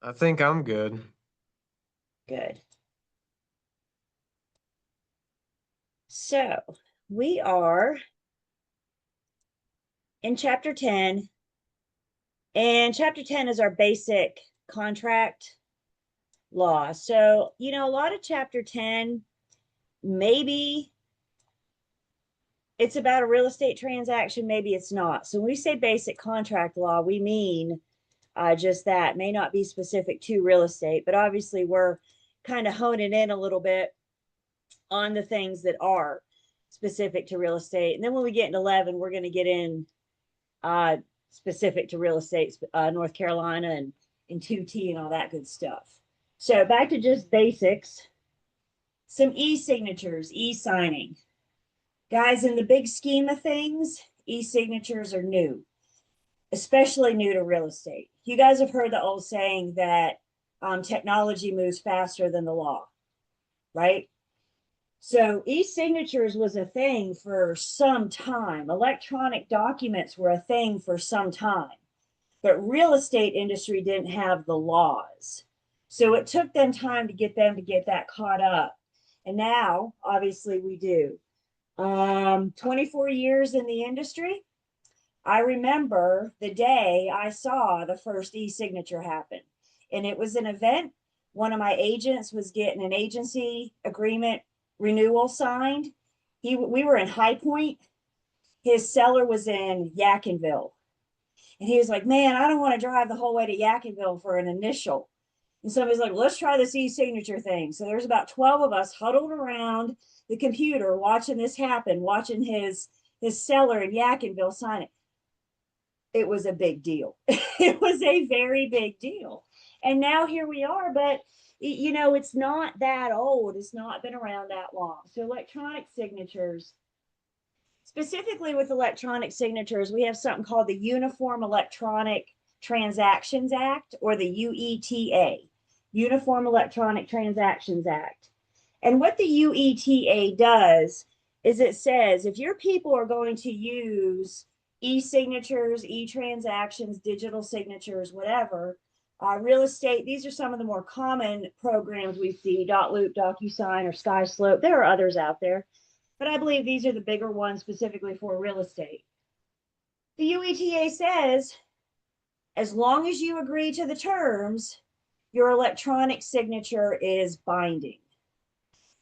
I think I'm good. Good. So we are in chapter 10, and chapter 10 is our basic contract law. So, a lot of chapter 10, maybe it's about a real estate transaction, maybe it's not. So when we say basic contract law, we mean just that. May not be specific to real estate, but obviously we're kind of honing in a little bit on the things that are specific to real estate. And then when we get into 11, we're going to get in uh, specific to real estate, North Carolina and 2T and all that good stuff. So back to just basics. Some e-signatures, e-signing. Guys, in the big scheme of things, e-signatures are new, especially new to real estate. You guys have heard the old saying that technology moves faster than the law, right? So e-signatures was a thing for some time. Electronic documents were a thing for some time, but real estate industry didn't have the laws. So it took them time to get that caught up. And now, obviously, we do. 24 years in the industry. I remember the day I saw the first e-signature happen. And it was an event. One of my agents was getting an agency agreement renewal signed. We were in High Point. His seller was in Yadkinville. And he was like, man, I don't want to drive the whole way to Yadkinville for an initial. And somebody's like, let's try this e-signature thing. So there's about 12 of us huddled around the computer watching this happen, watching his seller in Yadkinville sign it. It was a big deal. It was a very big deal. And now here we are, but it's not that old. It's not been around that long. So electronic signatures, specifically with electronic signatures, we have something called the Uniform Electronic Transactions Act, or the UETA, Uniform Electronic Transactions Act. And what the UETA does is it says if your people are going to use e-signatures, e-transactions, digital signatures, whatever, real estate, these are some of the more common programs we see: Dotloop, DocuSign, or SkySlope. There are others out there, but I believe these are the bigger ones specifically for real estate. The UETA says as long as you agree to the terms, your electronic signature is binding.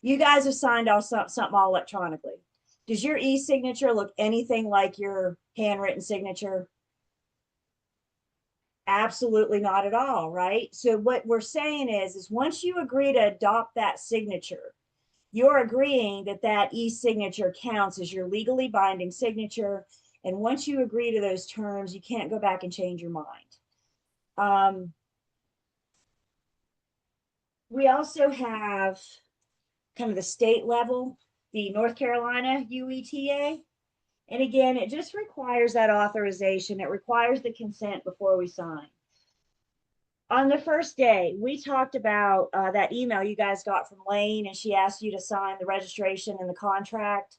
You guys have signed off something all electronically. Does your e-signature look anything like your handwritten signature? Absolutely not at all, right? So what we're saying is once you agree to adopt that signature, you're agreeing that that e-signature counts as your legally binding signature. And once you agree to those terms, you can't go back and change your mind. We also have kind of the state level, the North Carolina UETA. And again, it just requires that authorization. It requires the consent before we sign. On the first day, we talked about that email you guys got from Lane, and she asked you to sign the registration and the contract.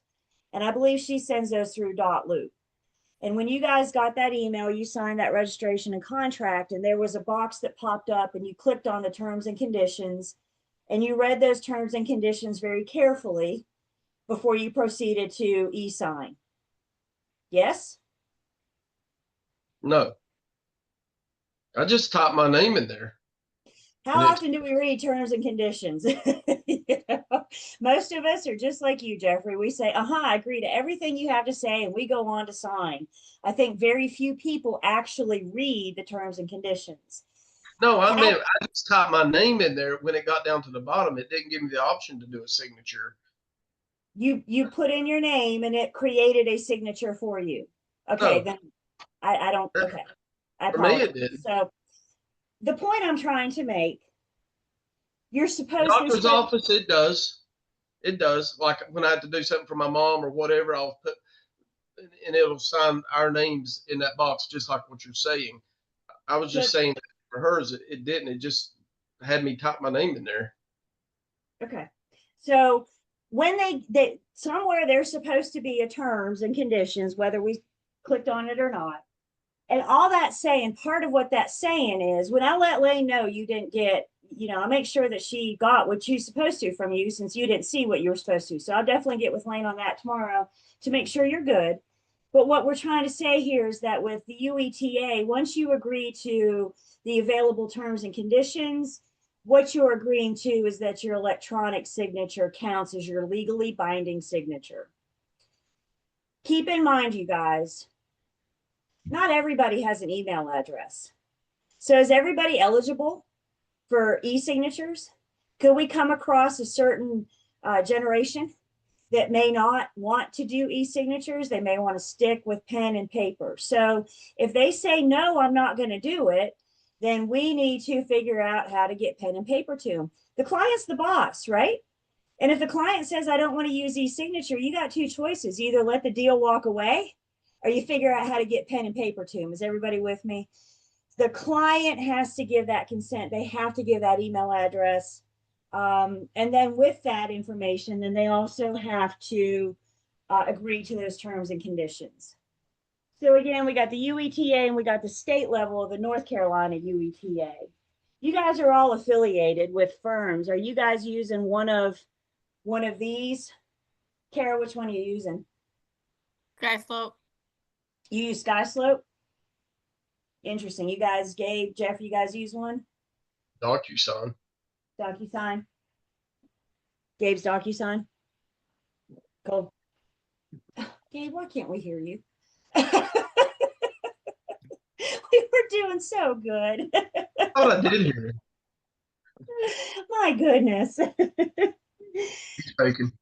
And I believe she sends those through Dotloop. And when you guys got that email, you signed that registration and contract, and there was a box that popped up, and you clicked on the terms and conditions, and you read those terms and conditions very carefully before you proceeded to e-sign. Yes? No, I just typed my name in there, and How it. often do we read terms and conditions? You know, most of us are just like you, Jeffrey. We say, I agree to everything you have to say, and we go on to sign. I think very few people actually read the terms and conditions. No, I How meant I just typed my name in there. When it got down to the bottom, it didn't give me the option to do a signature. you put in your name and it created a signature for you. Okay, No, then I don't, okay. I for me apologize. it did. So the point I'm trying to make, you're supposed, there's Doctor's supposed, office, it does. It does. Like when I have to do something for my mom or whatever, I'll put, and it'll sign our names in that box, just like what you're saying. I was so just saying that for hers, it didn't. It just had me type my name in there. okay. So when they somewhere there's supposed to be a terms and conditions, whether we clicked on it or not. And all that's saying, part of what that's saying is when I let Lane know you didn't get, I make sure that she got what you're supposed to from you since you didn't see what you were supposed to. So I'll definitely get with Lane on that tomorrow to make sure you're good. But what we're trying to say here is that with the UETA, once you agree to the available terms and conditions, what you're agreeing to is that your electronic signature counts as your legally binding signature. Keep in mind, you guys, not everybody has an email address. So is everybody eligible for e-signatures? Could we come across a certain generation that may not want to do e-signatures? They may want to stick with pen and paper. So if they say, no, I'm not going to do it, then we need to figure out how to get pen and paper to them. The client's the boss, right? And if the client says, I don't want to use e-signature, you got two choices. You either let the deal walk away or you figure out how to get pen and paper to them. Is everybody with me? The client has to give that consent. They have to give that email address. And then with that information, then they also have to agree to those terms and conditions. So again, we got the UETA and we got the state level of the North Carolina UETA. You guys are all affiliated with firms. Are you guys using one of these? Kara, which one are you using? SkySlope. You use SkySlope? Interesting. You guys, Gabe, Jeff, you guys use one? DocuSign. DocuSign. Gabe's DocuSign. Cool. Gabe, why can't we hear you? We were doing so good. I thought I did hear it. My goodness. He's faking.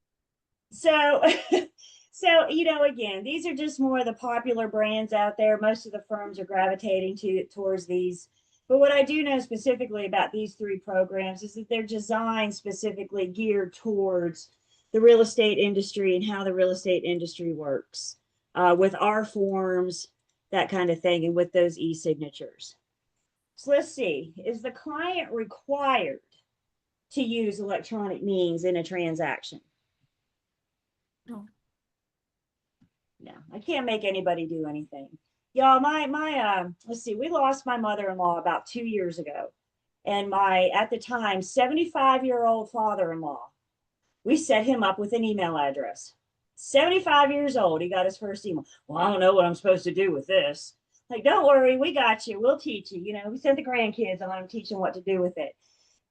So, again, these are just more of the popular brands out there. Most of the firms are gravitating towards these. But what I do know specifically about these three programs is that they're designed specifically geared towards the real estate industry and how the real estate industry works with our forms, that kind of thing, and with those e-signatures. So let's see, is the client required to use electronic means in a transaction? No. No, I can't make anybody do anything. Y'all, let's see, we lost my mother-in-law about 2 years ago. And my, at the time, 75-year-old father-in-law, we set him up with an email address. 75 years old, he got his first email. Well, I don't know what I'm supposed to do with this. Like, don't worry, we got you. We'll teach you. We sent the grandkids on them, teach them what to do with it.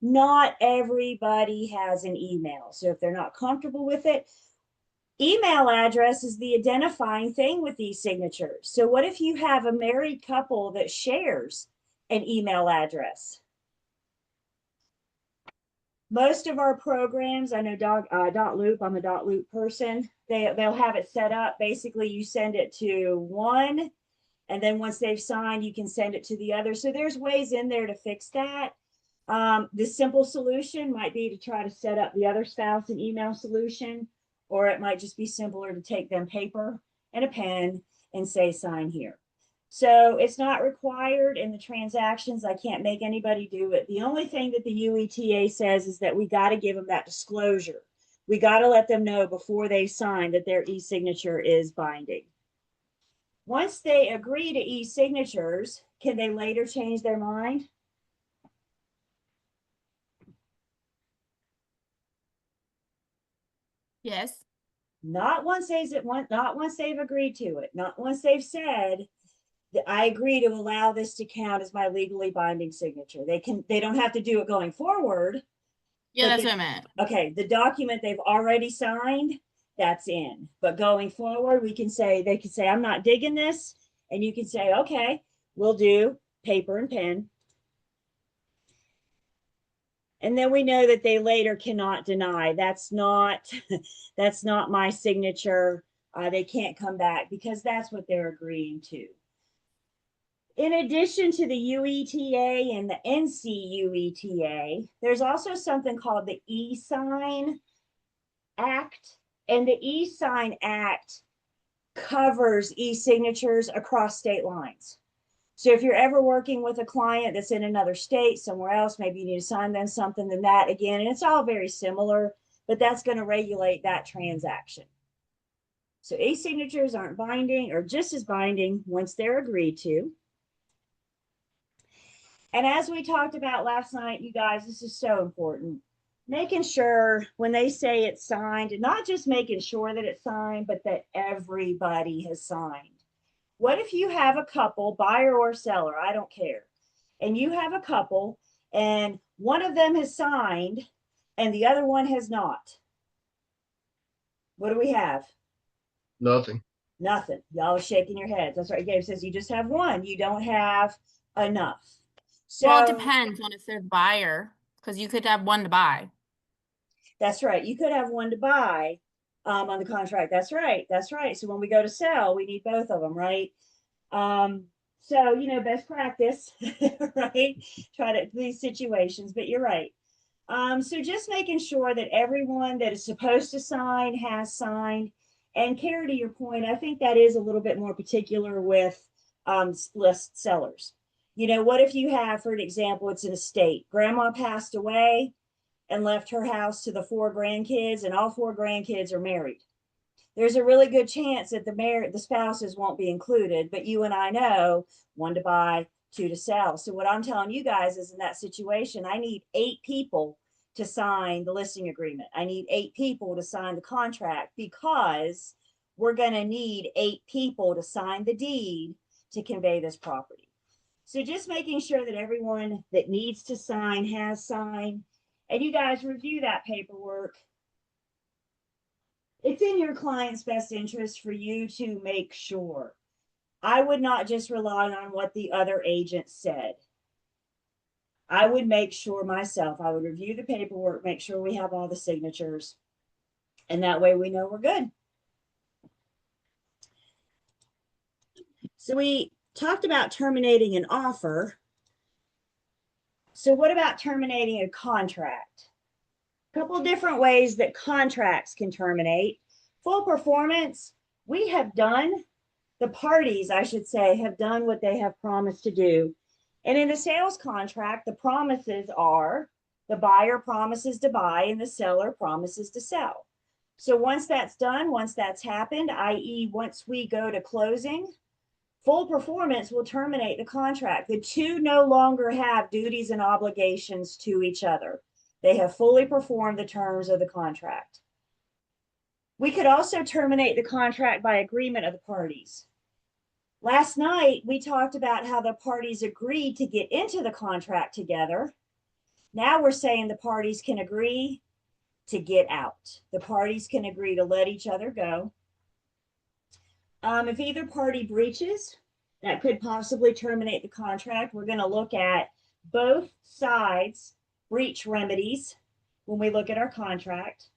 Not everybody has an email. So if they're not comfortable with it, email address is the identifying thing with these signatures. So what if you have a married couple that shares an email address? Most of our programs, I know .loop, I'm a .loop person, they'll have it set up. Basically, you send it to one, and then once they've signed, you can send it to the other. So there's ways in there to fix that. The simple solution might be to try to set up the other spouse an email solution, or it might just be simpler to take them paper and a pen and say sign here. So it's not required in the transactions. I can't make anybody do it. The only thing that the UETA says is that we got to give them that disclosure. We got to let them know before they sign that their e-signature is binding. Once they agree to e-signatures, can they later change their mind? Yes. Not once they've agreed to it. Not once they've said that I agree to allow this to count as my legally binding signature. They don't have to do it going forward. Yeah, that's what I meant. Okay, the document they've already signed, that's in. But going forward, they can say, I'm not digging this. And you can say, okay, we'll do paper and pen. And then we know that they later cannot deny that's not my signature. They can't come back because that's what they're agreeing to. In addition to the UETA and the NCUETA, there's also something called the e-sign Act. And the e-sign Act covers e-signatures across state lines. So if you're ever working with a client that's in another state, somewhere else, maybe you need to sign them something, then that again, and it's all very similar, but that's going to regulate that transaction. So e-signatures aren't binding or just as binding once they're agreed to. And as we talked about last night, you guys, this is so important. Making sure when they say it's signed, and not just making sure that it's signed, but that everybody has signed. What if you have a couple, buyer or seller, I don't care, and you have a couple and one of them has signed and the other one has not? What do we have? Nothing. Nothing. Y'all are shaking your heads. That's right. Gabe says you just have one. You don't have enough. So Well, it depends on if there's buyer, because you could have one to buy. that's right. You could have one to buy on the contract. That's right. That's right. So when we go to sell, we need both of them, right? So, you know, best practice, right? Try to these situations, but you're right. So just making sure that everyone that is supposed to sign has signed. And Kara, to your point, I think that is a little bit more particular with list sellers. You know, what if you have, for an example, it's an estate. Grandma passed away and left her house to the 4 grandkids, and all 4 grandkids are married. There's a really good chance that the spouses won't be included, but you and I know 1 to buy, 2 to sell. So what I'm telling you guys is, in that situation, I need 8 people to sign the listing agreement. I need 8 people to sign the contract, because we're going to need 8 people to sign the deed to convey this property. So just making sure that everyone that needs to sign has signed, and you guys review that paperwork. It's in your client's best interest for you to make sure. I would not just rely on what the other agent said. I would make sure myself, I would review the paperwork, make sure we have all the signatures, and that way we know we're good. So we talked about terminating an offer. So what about terminating a contract? A couple of different ways that contracts can terminate. Full performance, we have done, the parties, I should say, have done what they have promised to do. And in a sales contract, the promises are the buyer promises to buy and the seller promises to sell. So once that's done, once that's happened, i.e., once we go to closing, full performance will terminate the contract. The two no longer have duties and obligations to each other. They have fully performed the terms of the contract. We could also terminate the contract by agreement of the parties. Last night, we talked about how the parties agreed to get into the contract together. Now we're saying the parties can agree to get out. The parties can agree to let each other go. If either party breaches, that could possibly terminate the contract. We're going to look at both sides' breach remedies when we look at our contract.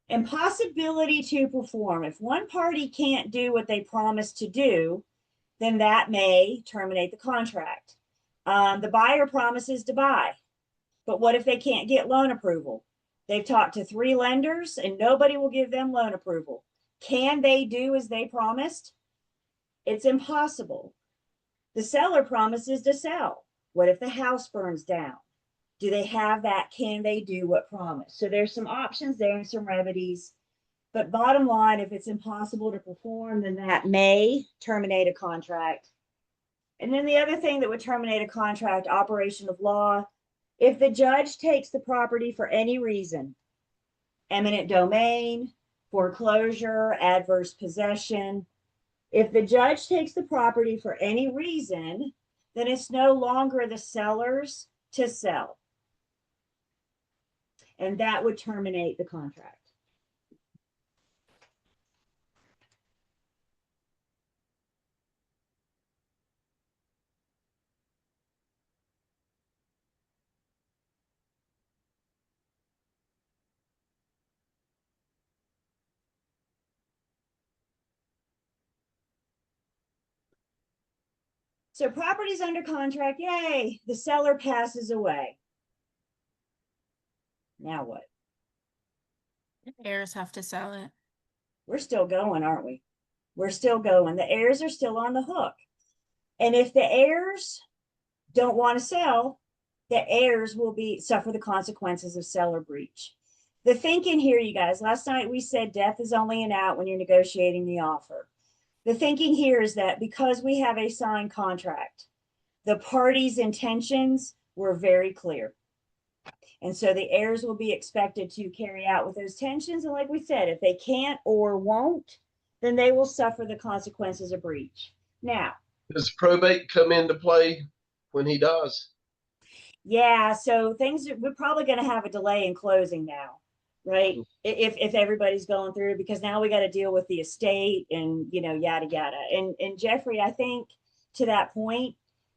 Impossibility to perform. If one party can't do what they promised to do, then that may terminate the contract. The buyer promises to buy, but what if they can't get loan approval? They've talked to 3 lenders and nobody will give them loan approval. Can they do as they promised? It's impossible. The seller promises to sell. What if the house burns down? Do they have that? Can they do what promised? So there's some options there and some remedies. But bottom line, if it's impossible to perform, then that may terminate a contract. And then the other thing that would terminate a contract, operation of law, if the judge takes the property for any reason, eminent domain, foreclosure, adverse possession, if the judge takes the property for any reason, then it's no longer the seller's to sell. And that would terminate the contract. So property's under contract, yay, the seller passes away. Now what? Heirs have to sell it. We're still going, aren't we? We're still going. The heirs are still on the hook. And if the heirs don't want to sell, the heirs will suffer the consequences of seller breach. The thinking here, you guys, last night we said death is only an out when you're negotiating the offer. The thinking here is that because we have a signed contract, The parties' intentions were very clear. And so the heirs will be expected to carry out with those tensions. And like we said, if they can't or won't, then they will suffer the consequences of breach. Now, Does probate come into play when he does? yeah, so we're probably going to have a delay in closing now, right? If everybody's going through, because now we got to deal with the estate and, you know, yada yada. And Jeffrey, I think to that point,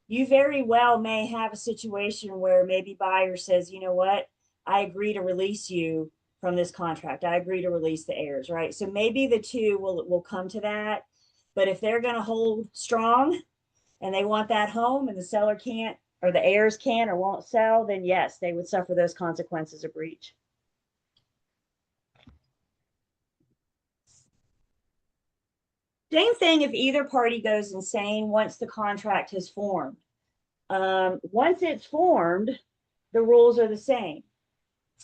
you very well may have a situation where maybe buyer says, you know what, I agree to release you from this contract. I agree to release the heirs, right? So maybe the two will come to that. But if they're going to hold strong and they want that home and the seller can't, or the heirs can or won't sell, then yes, they would suffer those consequences of breach. Same thing if either party goes insane once the contract has formed. Once it's formed, the rules are the same.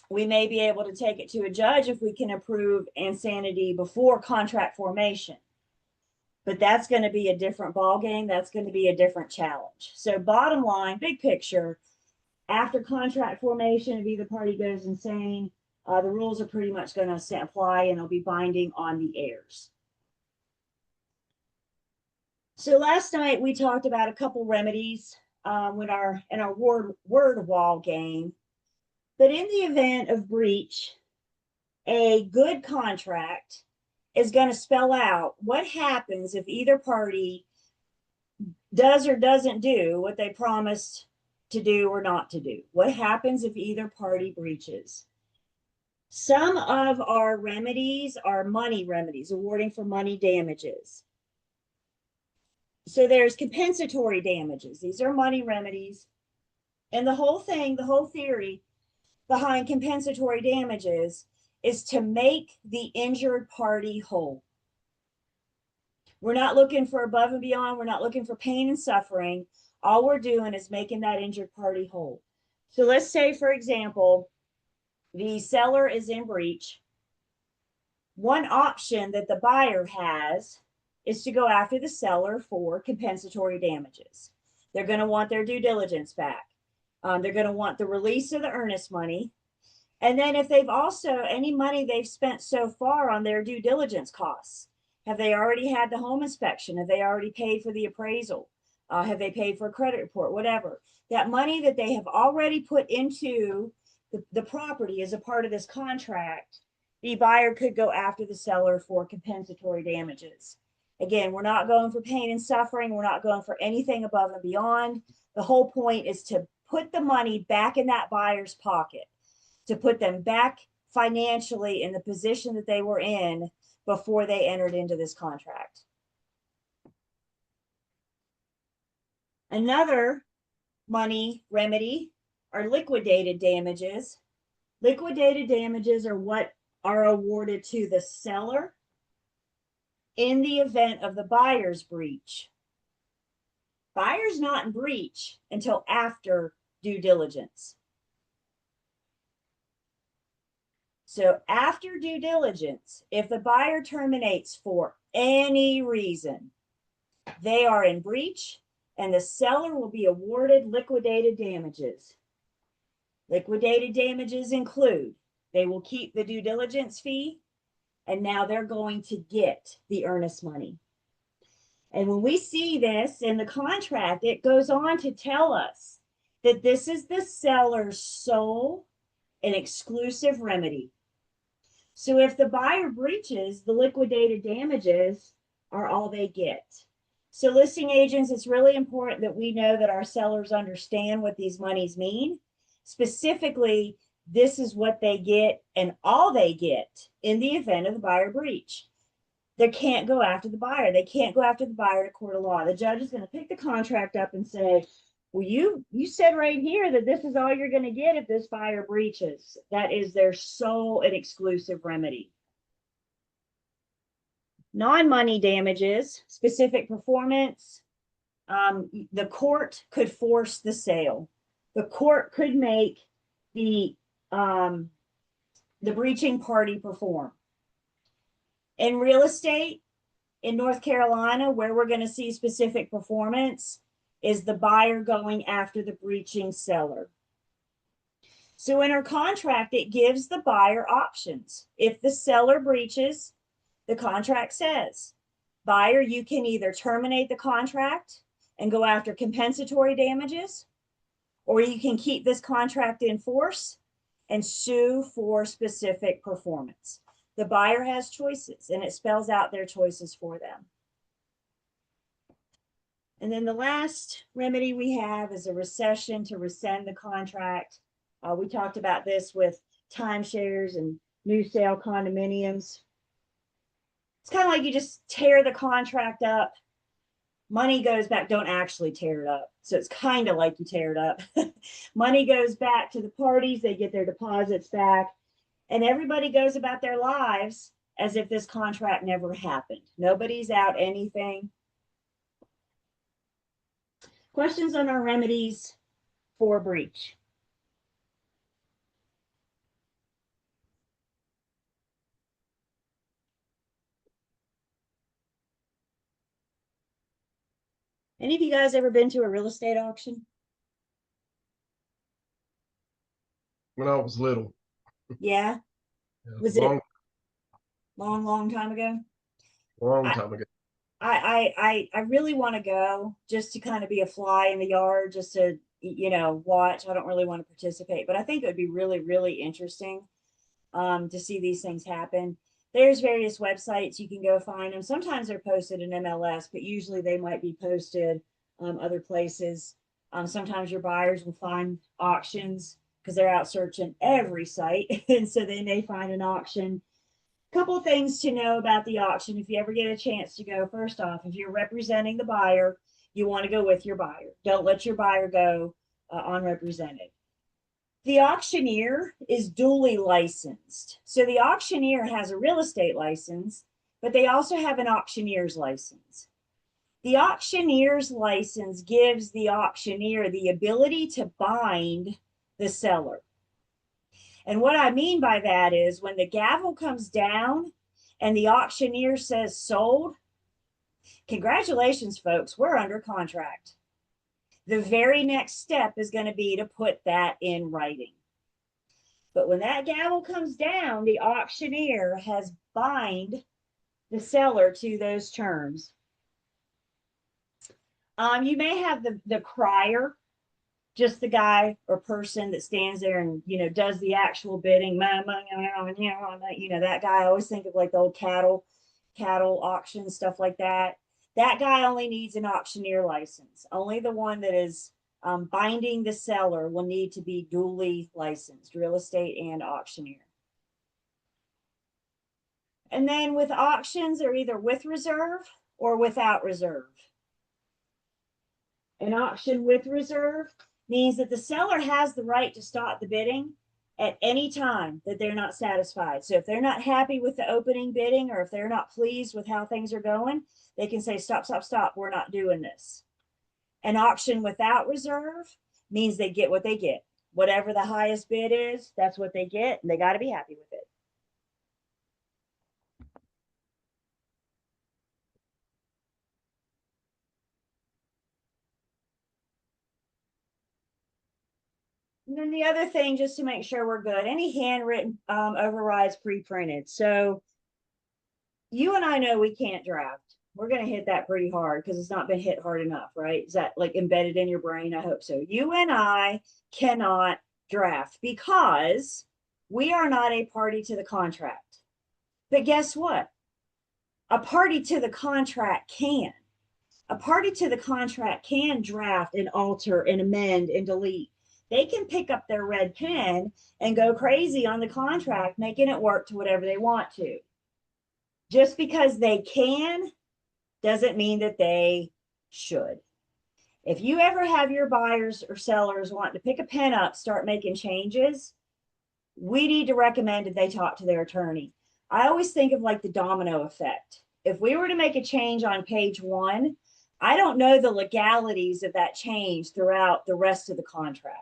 We may be able to take it to a judge if we can approve insanity before contract formation. But that's going to be a different ballgame. That's going to be a different challenge. So bottom line, big picture, after contract formation, if either party goes insane, the rules are pretty much going to apply and they'll be binding on the heirs. So last night we talked about a couple remedies in our word wall game. But in the event of breach, a good contract is going to spell out what happens if either party does or doesn't do what they promised to do or not to do. What happens if either party breaches? Some of our remedies are money remedies, awarding for money damages. So there's compensatory damages. These are money remedies. And the whole thing, the whole theory behind compensatory damages is to make the injured party whole. We're not looking for above and beyond. We're not looking for pain and suffering. All we're doing is making that injured party whole. So let's say, for example, the seller is in breach. One option that the buyer has is to go after the seller for compensatory damages. They're going to want their due diligence back. They're going to want the release of the earnest money. And then if they've also, any money they've spent so far on their due diligence costs, have they already had the home inspection? Have they already paid for the appraisal? Have they paid for a credit report? Whatever. That money that they have already put into the property as a part of this contract, the buyer could go after the seller for compensatory damages. Again, we're not going for pain and suffering. We're not going for anything above and beyond. The whole point is to put the money back in that buyer's pocket, to put them back financially in the position that they were in before they entered into this contract. Another money remedy are liquidated damages. Liquidated damages are what are awarded to the seller in the event of the buyer's breach. Buyer's not in breach until after due diligence. So after due diligence, if the buyer terminates for any reason, they are in breach and the seller will be awarded liquidated damages. Liquidated damages include, they will keep the due diligence fee and now they're going to get the earnest money. And when we see this in the contract, it goes on to tell us that this is the seller's sole and exclusive remedy. So if the buyer breaches, the liquidated damages are all they get. So listing agents, it's really important that we know that our sellers understand what these monies mean. Specifically, this is what they get and all they get in the event of the buyer breach. They can't go after the buyer. They can't go after the buyer to court of law. The judge is going to pick the contract up and say, well, you said right here that this is all you're going to get if this buyer breaches. That is their sole and exclusive remedy. Non-money damages, specific performance. The court could force the sale. The court could make the breaching party perform. In real estate, in North Carolina, where we're going to see specific performance is the buyer going after the breaching seller. So in our contract, it gives the buyer options. If the seller breaches, the contract says, buyer, you can either terminate the contract and go after compensatory damages, or you can keep this contract in force and sue for specific performance. The buyer has choices, and it spells out their choices for them. And then the last remedy we have is a recession to rescind the contract. We talked about this with timeshares and new sale condominiums. It's kind of like you just tear the contract up. Money goes back, don't actually tear it up. So it's kind of like you tear it up. Money goes back to the parties, they get their deposits back, and everybody goes about their lives as if this contract never happened. Nobody's out anything. Questions on our remedies for breach? Any of you guys ever been to a real estate auction? When I was little. Yeah, Yeah, Was it long time ago? long time ago. I really want to go just to kind of be a fly in the yard, just to, watch. I don't really want to participate, but I think it would be really, really interesting to see these things happen. There's various websites you can go find them. Sometimes they're posted in MLS, but usually they might be posted other places. Sometimes your buyers will find auctions because they're out searching every site. And so they may find an auction. Couple of things to know about the auction if you ever get a chance to go. First off, if you're representing the buyer, you want to go with your buyer. Don't let your buyer go unrepresented. The auctioneer is duly licensed. So the auctioneer has a real estate license, but they also have an auctioneer's license. The auctioneer's license gives the auctioneer the ability to bind the seller. And what I mean by that is when the gavel comes down and the auctioneer says sold, congratulations, folks, we're under contract. The very next step is going to be to put that in writing. But when that gavel comes down, the auctioneer has bind the seller to those terms. You may have the crier, just the guy or person that stands there and, does the actual bidding. That guy. I always think of like the old cattle auction, stuff like that. That guy only needs an auctioneer license. Only the one that is binding the seller will need to be duly licensed, real estate and auctioneer. And then with auctions, they're either with reserve or without reserve. An auction with reserve means that the seller has the right to stop the bidding at any time that they're not satisfied. So if they're not happy with the opening bidding, or if they're not pleased with how things are going, they can say, stop, we're not doing this. An auction without reserve means they get what they get. Whatever the highest bid is, that's what they get, and they got to be happy with it. And then the other thing, just to make sure we're good, any handwritten overrides pre-printed. So you and I know we can't draft. We're going to hit that pretty hard because it's not been hit hard enough, right? Is that like embedded in your brain? I hope so. You and I cannot draft because we are not a party to the contract. But guess what? A party to the contract can. A party to the contract can draft and alter and amend and delete. They can pick up their red pen and go crazy on the contract, making it work to whatever they want to. Just because they can doesn't mean that they should. If you ever have your buyers or sellers wanting to pick a pen up, start making changes, we need to recommend that they talk to their attorney. I always think of like the domino effect. If we were to make a change on page 1, I don't know the legalities of that change throughout the rest of the contract.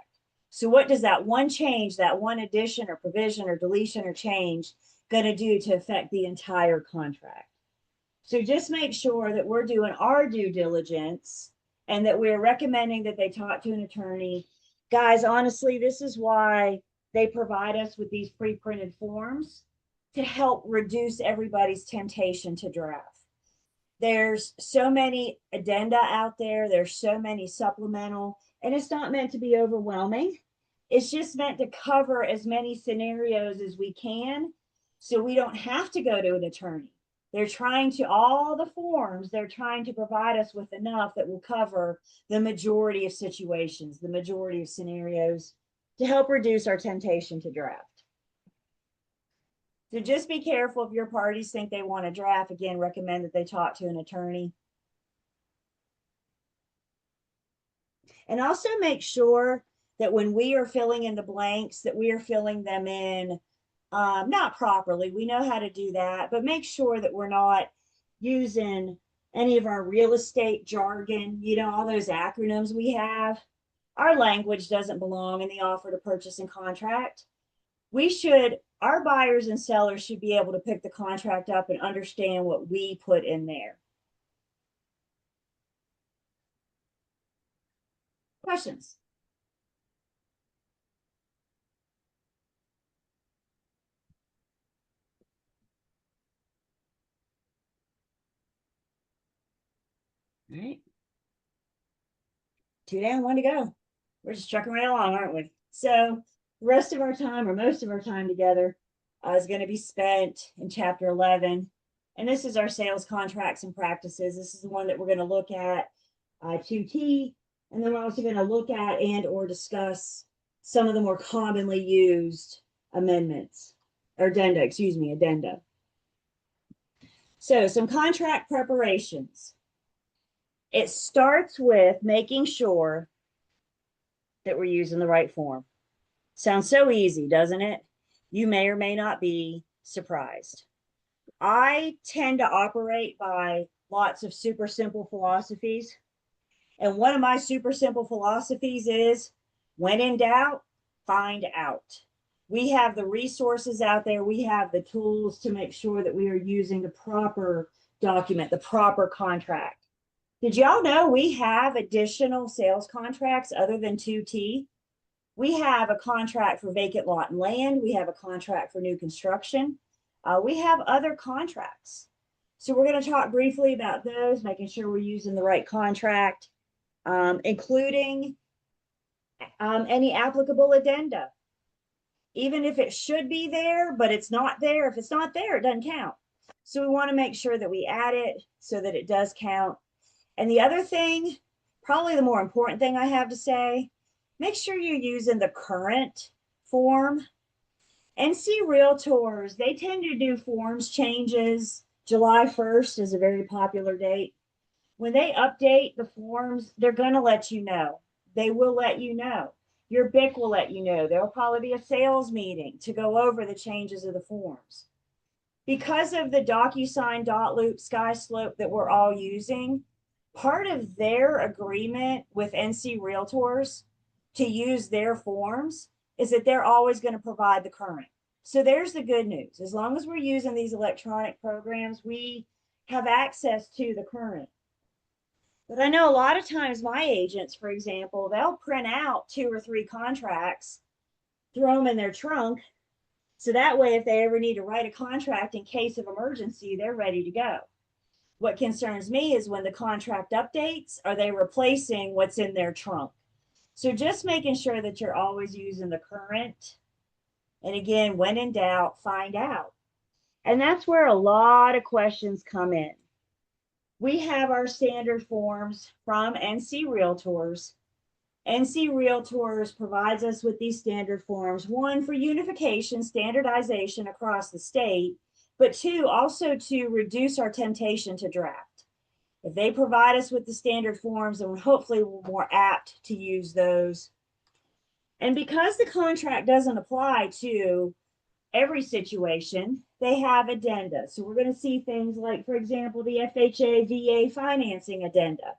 So what does that one change, that one addition or provision or deletion or change going to do to affect the entire contract? So just make sure that we're doing our due diligence and that we're recommending that they talk to an attorney. Guys, honestly, this is why they provide us with these pre-printed forms to help reduce everybody's temptation to draft. There's so many addenda out there. There's so many supplemental, and it's not meant to be overwhelming. It's just meant to cover as many scenarios as we can so we don't have to go to an attorney. They're trying to, all the forms, they're trying to provide us with enough that will cover the majority of situations, the majority of scenarios to help reduce our temptation to draft. So just be careful if your parties think they want to draft. Again, recommend that they talk to an attorney. And also make sure that when we are filling in the blanks, that we are filling them in not properly. We know how to do that, but make sure that we're not using any of our real estate jargon, you know, all those acronyms we have. Our language doesn't belong in the offer to purchase and contract. Our buyers and sellers should be able to pick the contract up and understand what we put in there. Questions? All right. 2 down, 1 to go. We're just trucking right along, aren't we? So the rest of our time, or most of our time together, is going to be spent in chapter 11. And this is our sales contracts and practices. This is the one that we're going to look at 2T. And then we're also going to look at and or discuss some of the more commonly used amendments, or addenda. So some contract preparations. It starts with making sure that we're using the right form. Sounds so easy, doesn't it? You may or may not be surprised. I tend to operate by lots of super simple philosophies. And one of my super simple philosophies is, when in doubt, find out. We have the resources out there. We have the tools to make sure that we are using the proper document, the proper contract. Did y'all know we have additional sales contracts other than 2T? We have a contract for vacant lot and land. We have a contract for new construction. We have other contracts. So we're going to talk briefly about those, making sure we're using the right contract, including any applicable addenda. Even if it should be there, but it's not there. If it's not there, it doesn't count. So we want to make sure that we add it so that it does count. And the other thing, probably the more important thing I have to say, make sure you're using the current form. NC Realtors, they tend to do forms changes. July 1st is a very popular date. When they update the forms, they're going to let you know. They will let you know. Your BIC will let you know. There'll probably be a sales meeting to go over the changes of the forms. Because of the DocuSign, dotloop, SkySlope that we're all using, part of their agreement with NC Realtors to use their forms is that they're always going to provide the current. So there's the good news. As long as we're using these electronic programs, we have access to the current. But I know a lot of times my agents, for example, they'll print out 2 or 3 contracts, throw them in their trunk. So that way, if they ever need to write a contract in case of emergency, they're ready to go. What concerns me is when the contract updates, are they replacing what's in their trunk? So just making sure that you're always using the current. And again, when in doubt, find out. And that's where a lot of questions come in. We have our standard forms from NC Realtors. NC Realtors provides us with these standard forms, 1, for unification, standardization across the state, but 2, also to reduce our temptation to draft. If they provide us with the standard forms, then hopefully we're more apt to use those. And because the contract doesn't apply to every situation, they have addenda. So we're going to see things like, for example, the FHA VA financing addenda.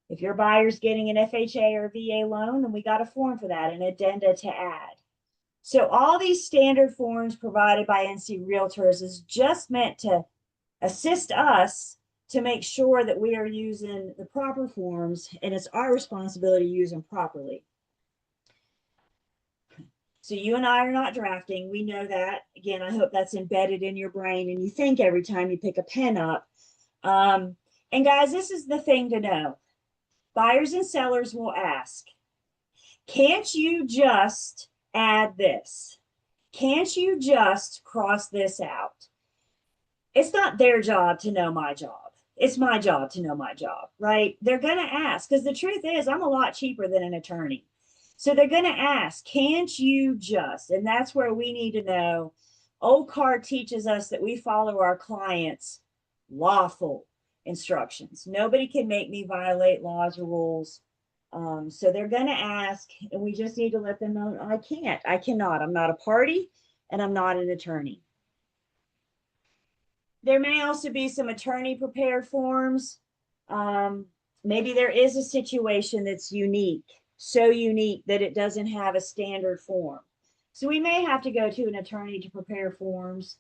If your buyer's getting an FHA or VA loan, then we got a form for that, an addenda to add. So all these standard forms provided by NC Realtors is just meant to assist us to make sure that we are using the proper forms, and it's our responsibility to use them properly. So you and I are not drafting. We know that. Again, I hope that's embedded in your brain and you think every time you pick a pen up. And guys, this is the thing to know. Buyers and sellers will ask, can't you just add this? Can't you just cross this out? It's not their job to know my job. It's my job to know my job, right? They're going to ask, because the truth is I'm a lot cheaper than an attorney. So they're going to ask, can't you just? And that's where we need to know. Old Card teaches us that we follow our clients' lawful instructions. Nobody can make me violate laws or rules. So they're going to ask, and we just need to let them know, I can't, I cannot. I'm not a party, and I'm not an attorney. There may also be some attorney prepared forms. Maybe there is a situation that's unique, so unique that it doesn't have a standard form. So we may have to go to an attorney to prepare forms.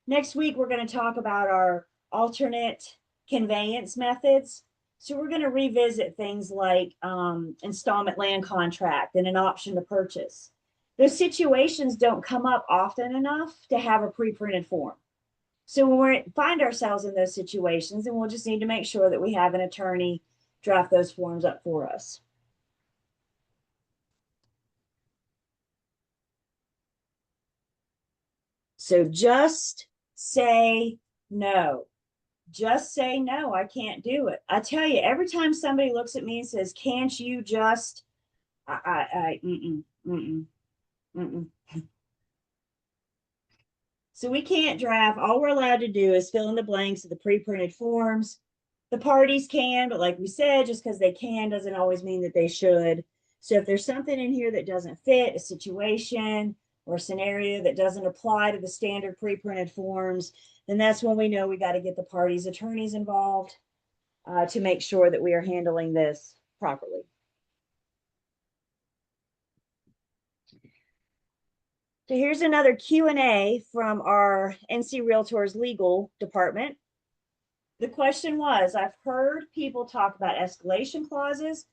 Next week, we're going to talk about our alternate conveyance methods. So we're going to revisit things like installment land contract and an option to purchase. Those situations don't come up often enough to have a pre-printed form. So when we find ourselves in those situations, then we'll just need to make sure that we have an attorney draft those forms up for us. So just say no. Just say no, I can't do it. I tell you, every time somebody looks at me and says, can't you just, So we can't draft. All we're allowed to do is fill in the blanks of the pre-printed forms. The parties can, but like we said, just because they can doesn't always mean that they should. So if there's something in here that doesn't fit, a situation or a scenario that doesn't apply to the standard pre-printed forms, then that's when we know we got to get the parties' attorneys involved to make sure that we are handling this properly. So here's another Q&A from our NC Realtors legal department. The question was, I've heard people talk about escalation clauses,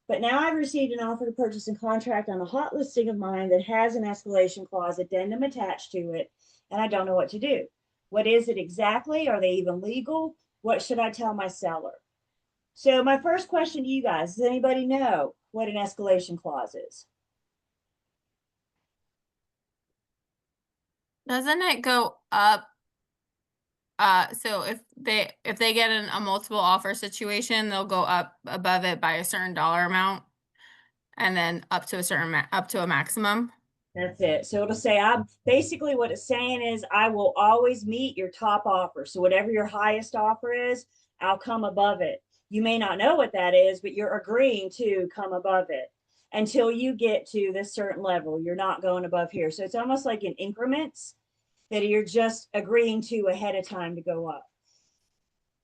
but now I've received an offer to purchase and contract on a hot listing of mine that has an escalation clause addendum attached to it, and I don't know what to do. What is it exactly? Are they even legal? What should I tell my seller? So my first question to you guys, does anybody know what an escalation clause is? Doesn't it go up? So if they get a multiple offer situation, they'll go up above it by a certain dollar amount, and then up to a certain up to a maximum. That's it. So it'll say, I'm basically what it's saying is I will always meet your top offer. So whatever your highest offer is, I'll come above it. You may not know what that is, but you're agreeing to come above it until you get to this certain level. You're not going above here. So it's almost like in increments that you're just agreeing to ahead of time to go up.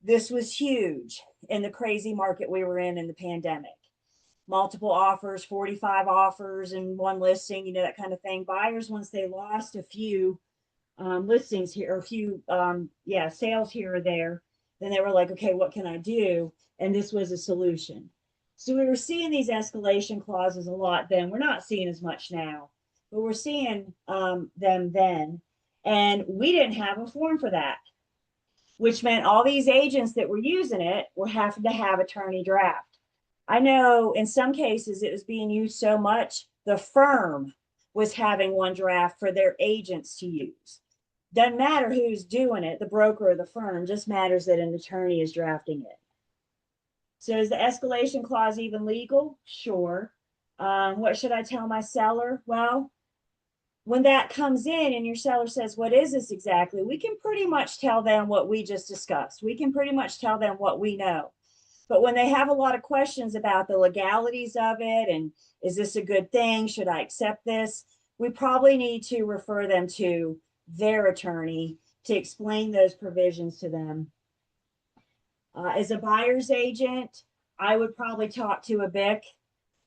This was huge in the crazy market we were in the pandemic. Multiple offers, 45 offers in one listing, you know, that kind of thing. Buyers, once they lost a few listings here, or a few, sales here or there, then they were like, okay, what can I do? And this was a solution. So we were seeing these escalation clauses a lot then. We're not seeing as much now, but we're seeing them then. And we didn't have a form for that, which meant all these agents that were using it were having to have attorney draft. I know in some cases it was being used so much, the firm was having one draft for their agents to use. Doesn't matter who's doing it, the broker or the firm, just matters that an attorney is drafting it. So is the escalation clause even legal? Sure. What should I tell my seller? Well, when that comes in and your seller says, what is this exactly? We can pretty much tell them what we just discussed. We can pretty much tell them what we know. But when they have a lot of questions about the legalities of it, and is this a good thing? Should I accept this? We probably need to refer them to their attorney to explain those provisions to them. As a buyer's agent, I would probably talk to a BIC,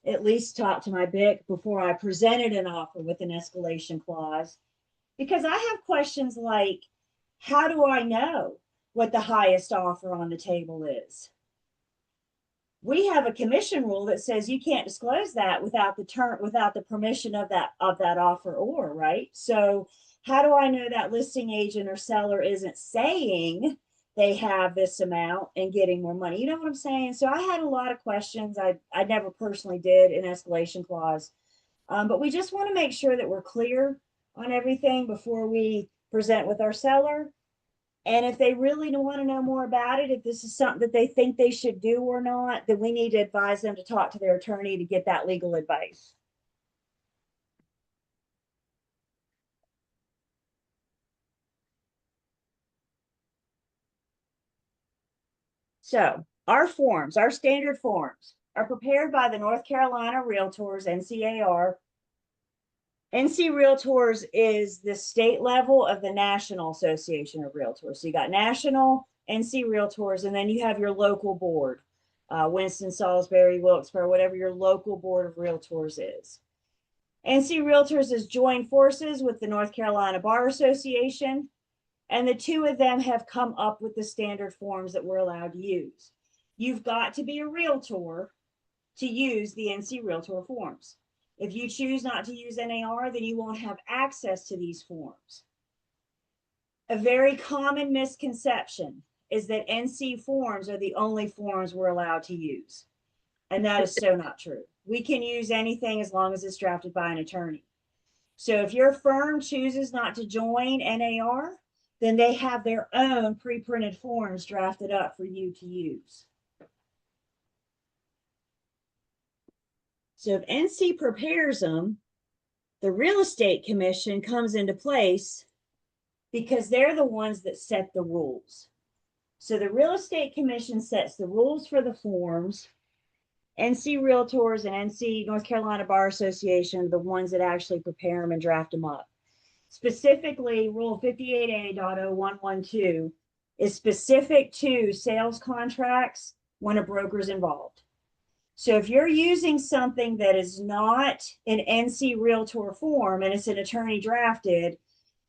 at least talk to my BIC before I presented an offer with an escalation clause, because I have questions like, how do I know what the highest offer on the table is. We have a commission rule that says you can't disclose that without the permission of that offeror, right? So how do I know that listing agent or seller isn't saying they have this amount and getting more money? You know what I'm saying? So I had a lot of questions. I never personally did an escalation clause, but we just want to make sure that we're clear on everything before we present with our seller. And if they really want to know more about it, if this is something that they think they should do or not, then we need to advise them to talk to their attorney to get that legal advice. So our forms, our standard forms, are prepared by the North Carolina Realtors, NCAR. NC Realtors is the state level of the National Association of Realtors. So you got national, NC Realtors, and then you have your local board, Winston, Salisbury, Wilkesboro, whatever your local board of realtors is. NC Realtors has joined forces with the North Carolina Bar Association, and the two of them have come up with the standard forms that we're allowed to use. You've got to be a realtor to use the NC Realtor forms. If you choose not to use NAR, then you won't have access to these forms. A very common misconception is that NC forms are the only forms we're allowed to use. And that is so not true. We can use anything as long as it's drafted by an attorney. So if your firm chooses not to join NAR, then they have their own pre-printed forms drafted up for you to use. So if NC prepares them, the real estate commission comes into place because they're the ones that set the rules. So the real estate commission sets the rules for the forms. NC Realtors and NC North Carolina Bar Association are the ones that actually prepare them and draft them up. Specifically, Rule 58A.0112 is specific to sales contracts when a broker is involved. So if you're using something that is not an NC Realtor form and it's an attorney drafted,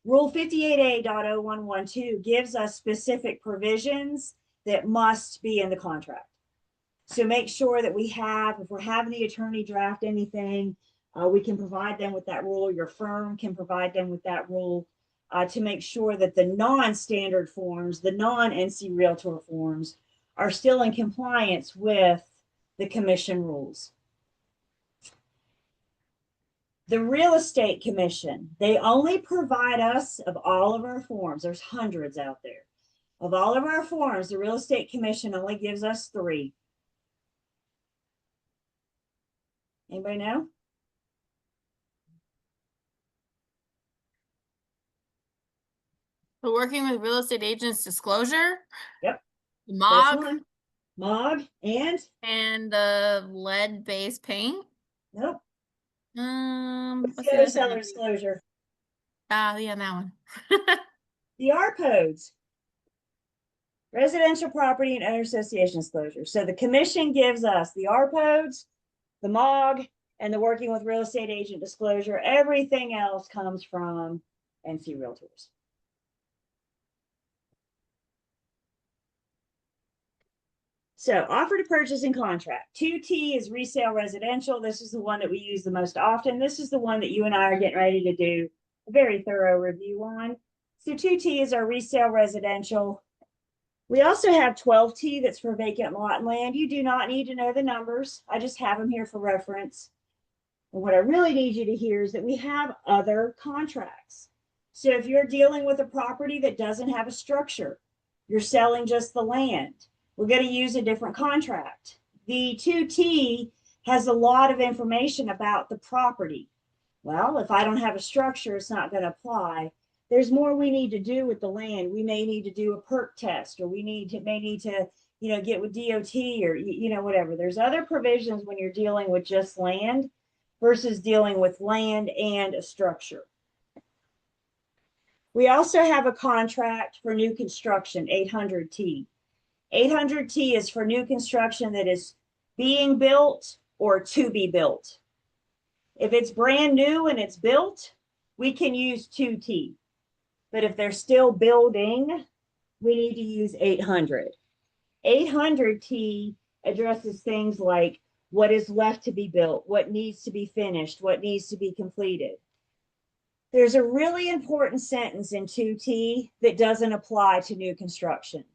Rule 58A.0112 gives us specific provisions that must be in the contract. So make sure that if we're having the attorney draft anything, we can provide them with that rule. Your firm can provide them with that rule to make sure that the non-standard forms, the non-NC Realtor forms, are still in compliance with the commission rules. The Real Estate Commission, they only provide us of all of our forms. There's hundreds out there. Of all of our forms, the Real Estate Commission only gives us 3. Anybody know? So working with real estate agents disclosure. Yep. MOG and the lead-based paint. nope. What's The the other other seller one? disclosure. Yeah, that one. The R codes. Residential Property and Owner Association disclosure. So the commission gives us the R codes, the MOG, and the working with real estate agent disclosure. Everything else comes from NC Realtors. So offer to purchase and contract. 2T is resale residential. This is the one that we use the most often. This is the one that you and I are getting ready to do a very thorough review on. So 2T is our resale residential. We also have 12T that's for vacant lot and land. You do not need to know the numbers. I just have them here for reference. And what I really need you to hear is that we have other contracts. So if you're dealing with a property that doesn't have a structure, you're selling just the land, we're going to use a different contract. The 2T has a lot of information about the property. Well, if I don't have a structure, it's not going to apply. There's more we need to do with the land. We may need to do a perk test, or we may need to, get with DOT or, whatever. There's other provisions when you're dealing with just land versus dealing with land and a structure. We also have a contract for new construction, 800T. 800T is for new construction that is being built or to be built. If it's brand new and it's built, we can use 2T. But if they're still building, we need to use 800. 800T addresses things like what is left to be built, what needs to be finished, what needs to be completed. There's a really important sentence in 2T that doesn't apply to new construction.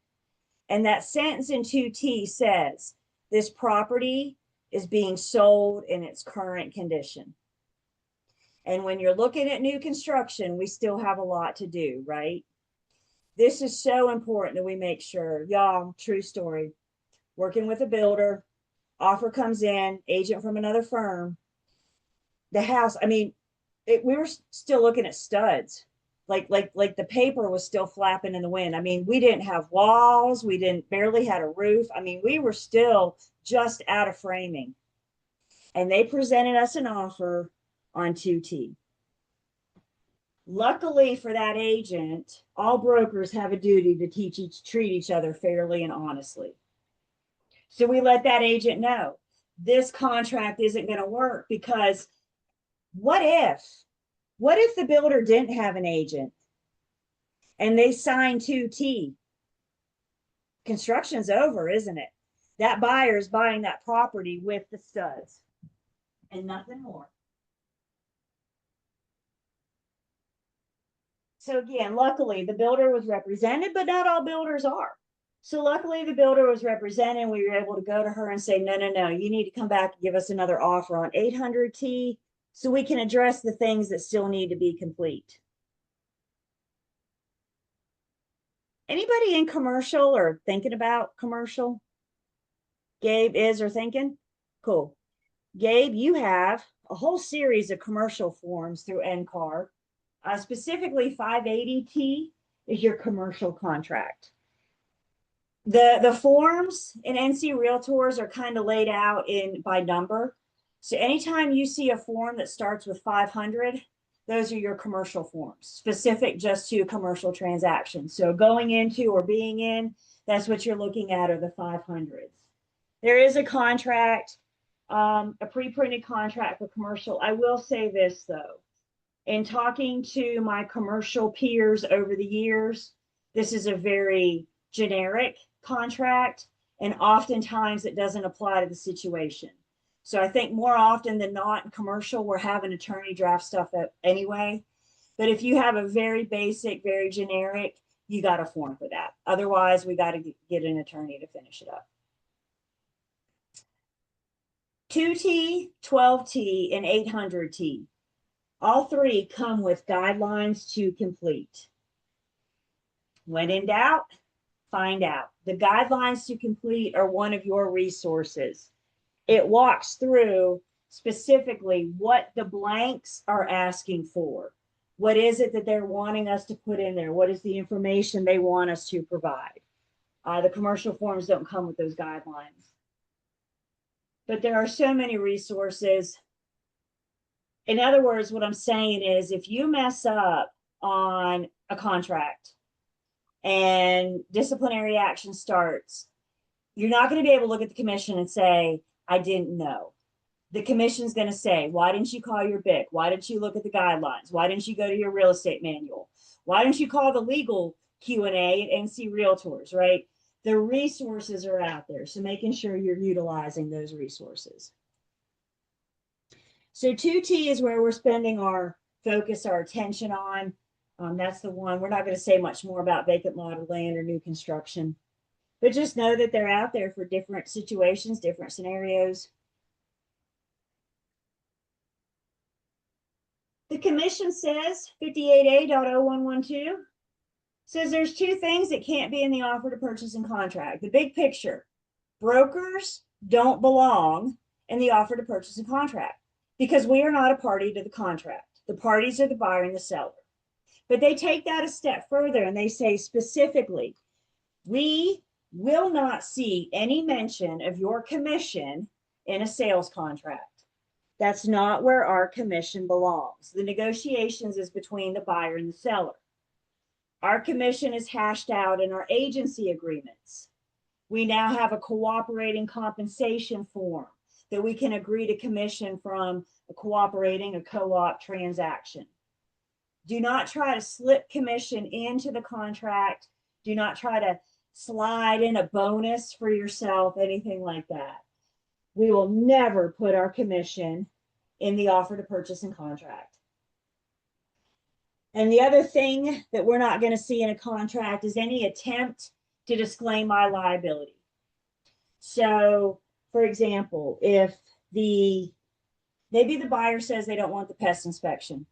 And that sentence in 2T says, this property is being sold in its current condition. And when you're looking at new construction, we still have a lot to do, right? This is so important that we make sure, y'all, true story, working with a builder, offer comes in, agent from another firm, the house, I mean, we were still looking at studs. Like the paper was still flapping in the wind. I mean, we didn't have walls. We barely had a roof. I mean, we were still just out of framing. And they presented us an offer on 2T. Luckily for that agent, all brokers have a duty to treat each other fairly and honestly. So we let that agent know this contract isn't going to work, because what if the builder didn't have an agent and they signed 2T? Construction's over, isn't it? That buyer's buying that property with the studs and nothing more. So again, luckily the builder was represented, but not all builders are. So luckily the builder was represented, and we were able to go to her and say, no, you need to come back and give us another offer on 800T so we can address the things that still need to be complete. Anybody in commercial or thinking about commercial? Gabe is or thinking? Cool. Gabe, you have a whole series of commercial forms through NCAR. Specifically 580T is your commercial contract. The forms in NC Realtors are kind of laid out by number. So anytime you see a form that starts with 500, those are your commercial forms, specific just to commercial transactions. So going into or being in, that's what you're looking at, are the 500s. There is a contract, a pre-printed contract for commercial. I will say this though, in talking to my commercial peers over the years, this is a very generic contract, and oftentimes it doesn't apply to the situation. So I think more often than not in commercial, we're having an attorney draft stuff up anyway. But if you have a very basic, very generic, you got a form for that. Otherwise, we got to get an attorney to finish it up. 2T, 12T, and 800T. All three come with guidelines to complete. When in doubt, find out. The guidelines to complete are one of your resources. It walks through specifically what the blanks are asking for. What is it that they're wanting us to put in there? What is the information they want us to provide? The commercial forms don't come with those guidelines. But there are so many resources. In other words, what I'm saying is, if you mess up on a contract and disciplinary action starts, you're not going to be able to look at the commission and say, I didn't know. The commission's going to say, why didn't you call your BIC? Why didn't you look at the guidelines? Why didn't you go to your real estate manual? Why didn't you call the legal Q&A at NC Realtors, right? The resources are out there. So making sure you're utilizing those resources. So 2T is where we're spending our focus, our attention on. That's the one. We're not going to say much more about vacant lot or land or new construction, but just know that they're out there for different situations, different scenarios. The commission says 58A.0112 says there's two things that can't be in the offer to purchase and contract. The big picture: brokers don't belong in the offer to purchase and contract, because we are not a party to the contract. The parties are the buyer and the seller. But they take that a step further and they say specifically, we will not see any mention of your commission in a sales contract. That's not where our commission belongs. The negotiations is between the buyer and the seller. Our commission is hashed out in our agency agreements. We now have a cooperating compensation form that we can agree to commission from a co-op transaction. Do not try to slip commission into the contract. Do not try to slide in a bonus for yourself, anything like that. We will never put our commission in the offer to purchase and contract. And the other thing that we're not going to see in a contract is any attempt to disclaim my liability. So, for example, if maybe the buyer says they don't want the pest inspection.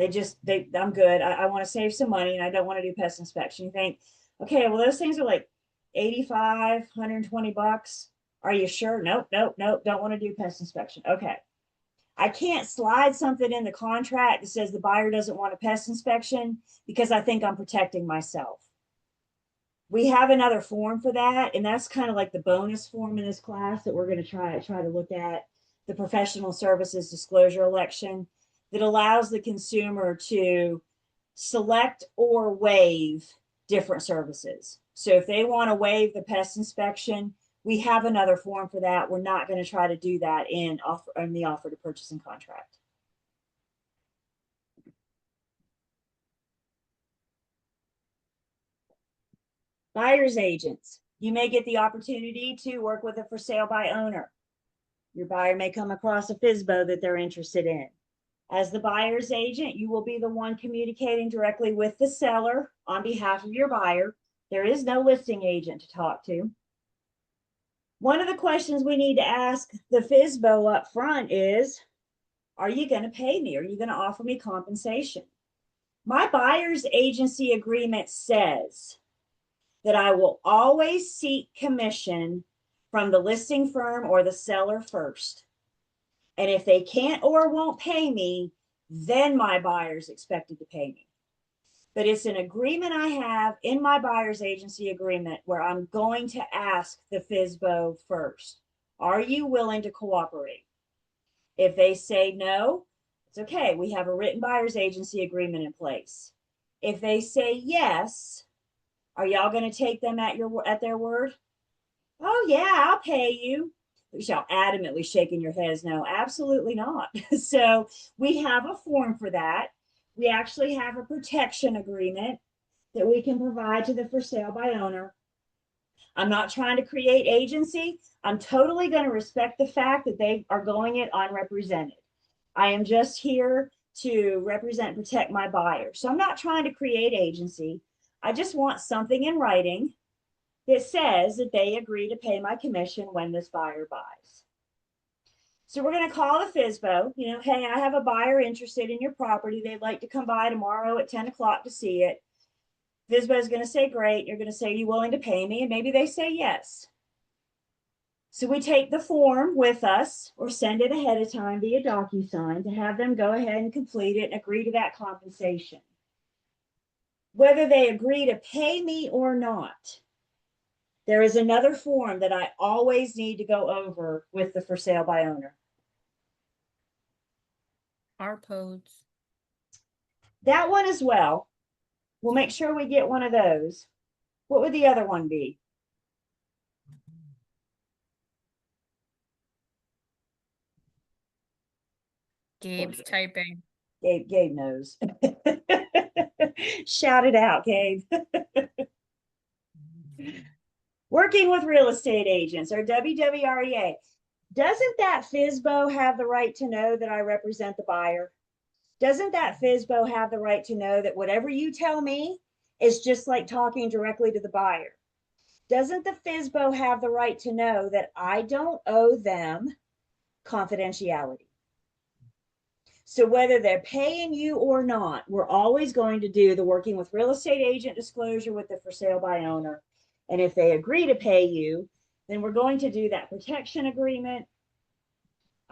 I'm good. I want to save some money and I don't want to do pest inspection. You think, okay, well, those things are like 85, 120 bucks. Are you sure? Nope. Don't want to do pest inspection. Okay. I can't slide something in the contract that says the buyer doesn't want a pest inspection because I think I'm protecting myself. We have another form for that, and that's kind of like the bonus form in this class that we're going to try to look at, the professional services disclosure election, that allows the consumer to select or waive different services. So if they want to waive the pest inspection, we have another form for that. We're not going to try to do that in the offer to purchase and contract. Buyer's agents. You may get the opportunity to work with a for sale by owner. Your buyer may come across a FSBO that they're interested in. As the buyer's agent, you will be the one communicating directly with the seller on behalf of your buyer. There is no listing agent to talk to. One of the questions we need to ask the FSBO up front is, are you going to pay me? Are you going to offer me compensation? My buyer's agency agreement says that I will always seek commission from the listing firm or the seller first. And if they can't or won't pay me, then my buyer's expected to pay me. But it's an agreement I have in my buyer's agency agreement where I'm going to ask the FSBO first, are you willing to cooperate? If they say no, it's okay. We have a written buyer's agency agreement in place. If they say yes, are y'all going to take them at their word? Oh yeah, I'll pay you. Y'all adamantly shaking your heads no, absolutely not. So we have a form for that. We actually have a protection agreement that we can provide to the for sale by owner. I'm not trying to create agency. I'm totally going to respect the fact that they are going it unrepresented. I am just here to represent and protect my buyer. So I'm not trying to create agency. I just want something in writing that says that they agree to pay my commission when this buyer buys. So we're going to call the FSBO, hey, I have a buyer interested in your property. They'd like to come by tomorrow at 10 o'clock to see it. FSBO is going to say, great. You're going to say, are you willing to pay me? And maybe they say yes. So we take the form with us or send it ahead of time via DocuSign to have them go ahead and complete it and agree to that compensation. Whether they agree to pay me or not, there is another form that I always need to go over with the for sale by owner. RPODs. That one as well. We'll make sure we get one of those. What would the other one be? Gabe's typing. Gabe knows. Shout it out, Gabe. Working with real estate agents, or WWREA. Doesn't that FSBO have the right to know that I represent the buyer? Doesn't that FSBO have the right to know that whatever you tell me is just like talking directly to the buyer? Doesn't the FSBO have the right to know that I don't owe them confidentiality? So whether they're paying you or not, we're always going to do the working with real estate agent disclosure with the for sale by owner. And if they agree to pay you, then we're going to do that protection agreement.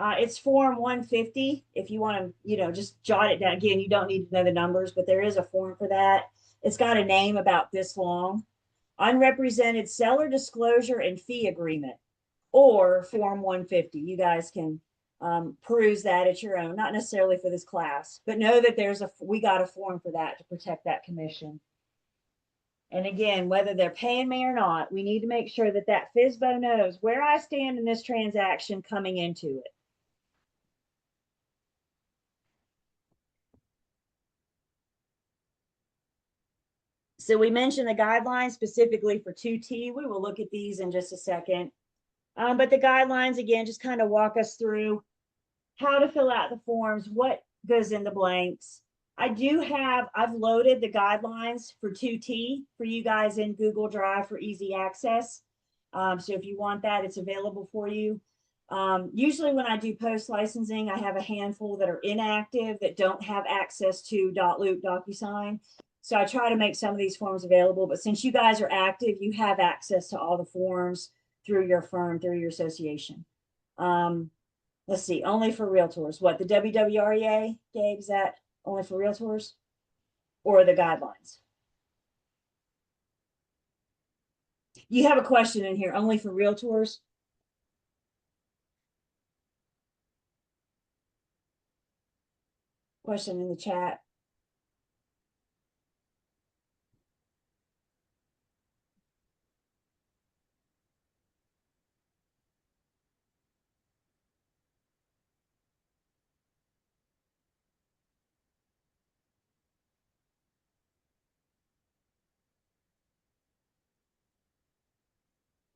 It's form 150. If you want to, just jot it down. Again, you don't need to know the numbers, but there is a form for that. It's got a name about this long. Unrepresented seller disclosure and fee agreement, or form 150. You guys can peruse that at your own, not necessarily for this class, but know that we got a form for that to protect that commission. And again, whether they're paying me or not, we need to make sure that that FSBO knows where I stand in this transaction coming into it. So we mentioned the guidelines specifically for 2T. We will look at these in just a second. But the guidelines, again, just kind of walk us through how to fill out the forms, what goes in the blanks. I've loaded the guidelines for 2T for you guys in Google Drive for easy access. So if you want that, it's available for you. Usually when I do post licensing, I have a handful that are inactive that don't have access to .loop DocuSign. So I try to make some of these forms available, but since you guys are active, you have access to all the forms through your firm, through your association. Let's see, only for realtors. What, the WWREA, Gabe, is that only for realtors? Or the guidelines? You have a question in here, only for realtors? Question in the chat.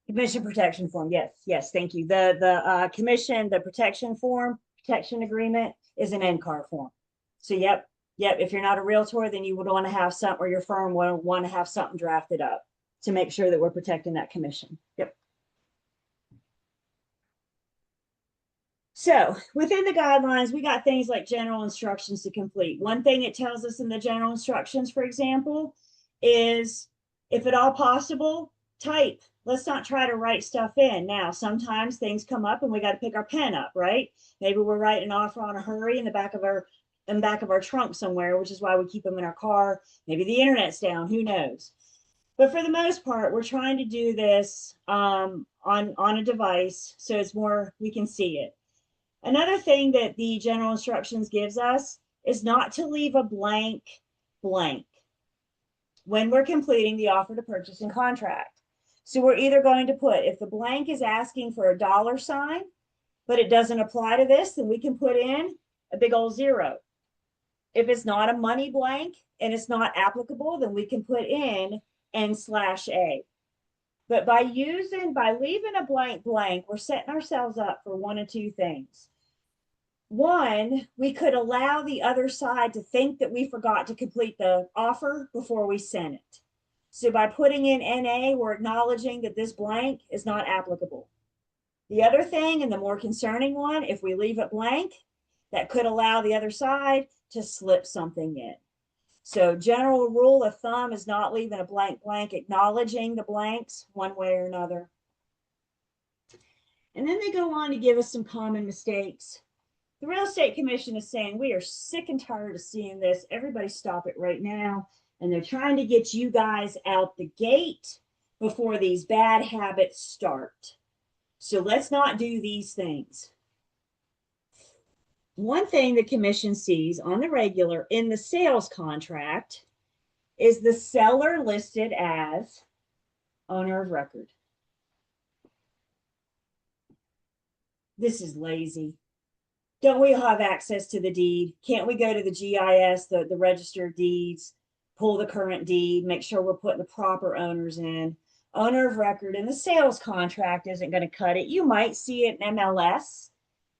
Commission protection form. Yes, thank you. The commission, the protection form, protection agreement is an NCAR form. So yep. If you're not a realtor, then you would want to have some, or your firm would want to have something drafted up to make sure that we're protecting that commission. Yep. So within the guidelines, we got things like general instructions to complete. One thing it tells us in the general instructions, for example, is if at all possible, type. Let's not try to write stuff in. Now, sometimes things come up and we got to pick our pen up, right? Maybe we're writing an offer on a hurry in the back of our trunk somewhere, which is why we keep them in our car. Maybe the internet's down, who knows? But for the most part, we're trying to do this on a device so it's more, we can see it. Another thing that the general instructions gives us is not to leave a blank when we're completing the offer to purchase and contract. So we're either going to put, if the blank is asking for a $sign, but it doesn't apply to this, then we can put in a big old 0. If it's not a money blank and it's not applicable, then we can put in N/A. But by leaving a blank, we're setting ourselves up for one of two things. One, we could allow the other side to think that we forgot to complete the offer before we sent it. So by putting in NA, we're acknowledging that this blank is not applicable. The other thing, and the more concerning one, if we leave it blank, that could allow the other side to slip something in. So general rule of thumb is not leaving a blank, acknowledging the blanks one way or another. And then they go on to give us some common mistakes. The Real Estate Commission is saying, we are sick and tired of seeing this. Everybody stop it right now. And they're trying to get you guys out the gate before these bad habits start. So let's not do these things. One thing the commission sees on the regular in the sales contract is the seller listed as owner of record. This is lazy. Don't we have access to the deed? Can't we go to the GIS, the registered deeds, pull the current deed, make sure we're putting the proper owners in? Owner of record in the sales contract isn't going to cut it. You might see it in MLS,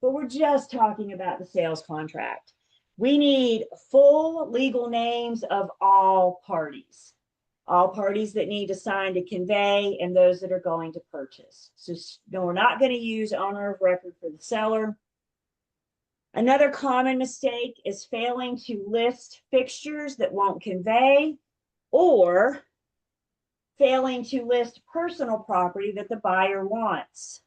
but we're just talking about the sales contract. We need full legal names of all parties that need to sign to convey and those that are going to purchase. So no, we're not going to use owner of record for the seller. Another common mistake is failing to list fixtures that won't convey, or failing to list personal property that the buyer wants.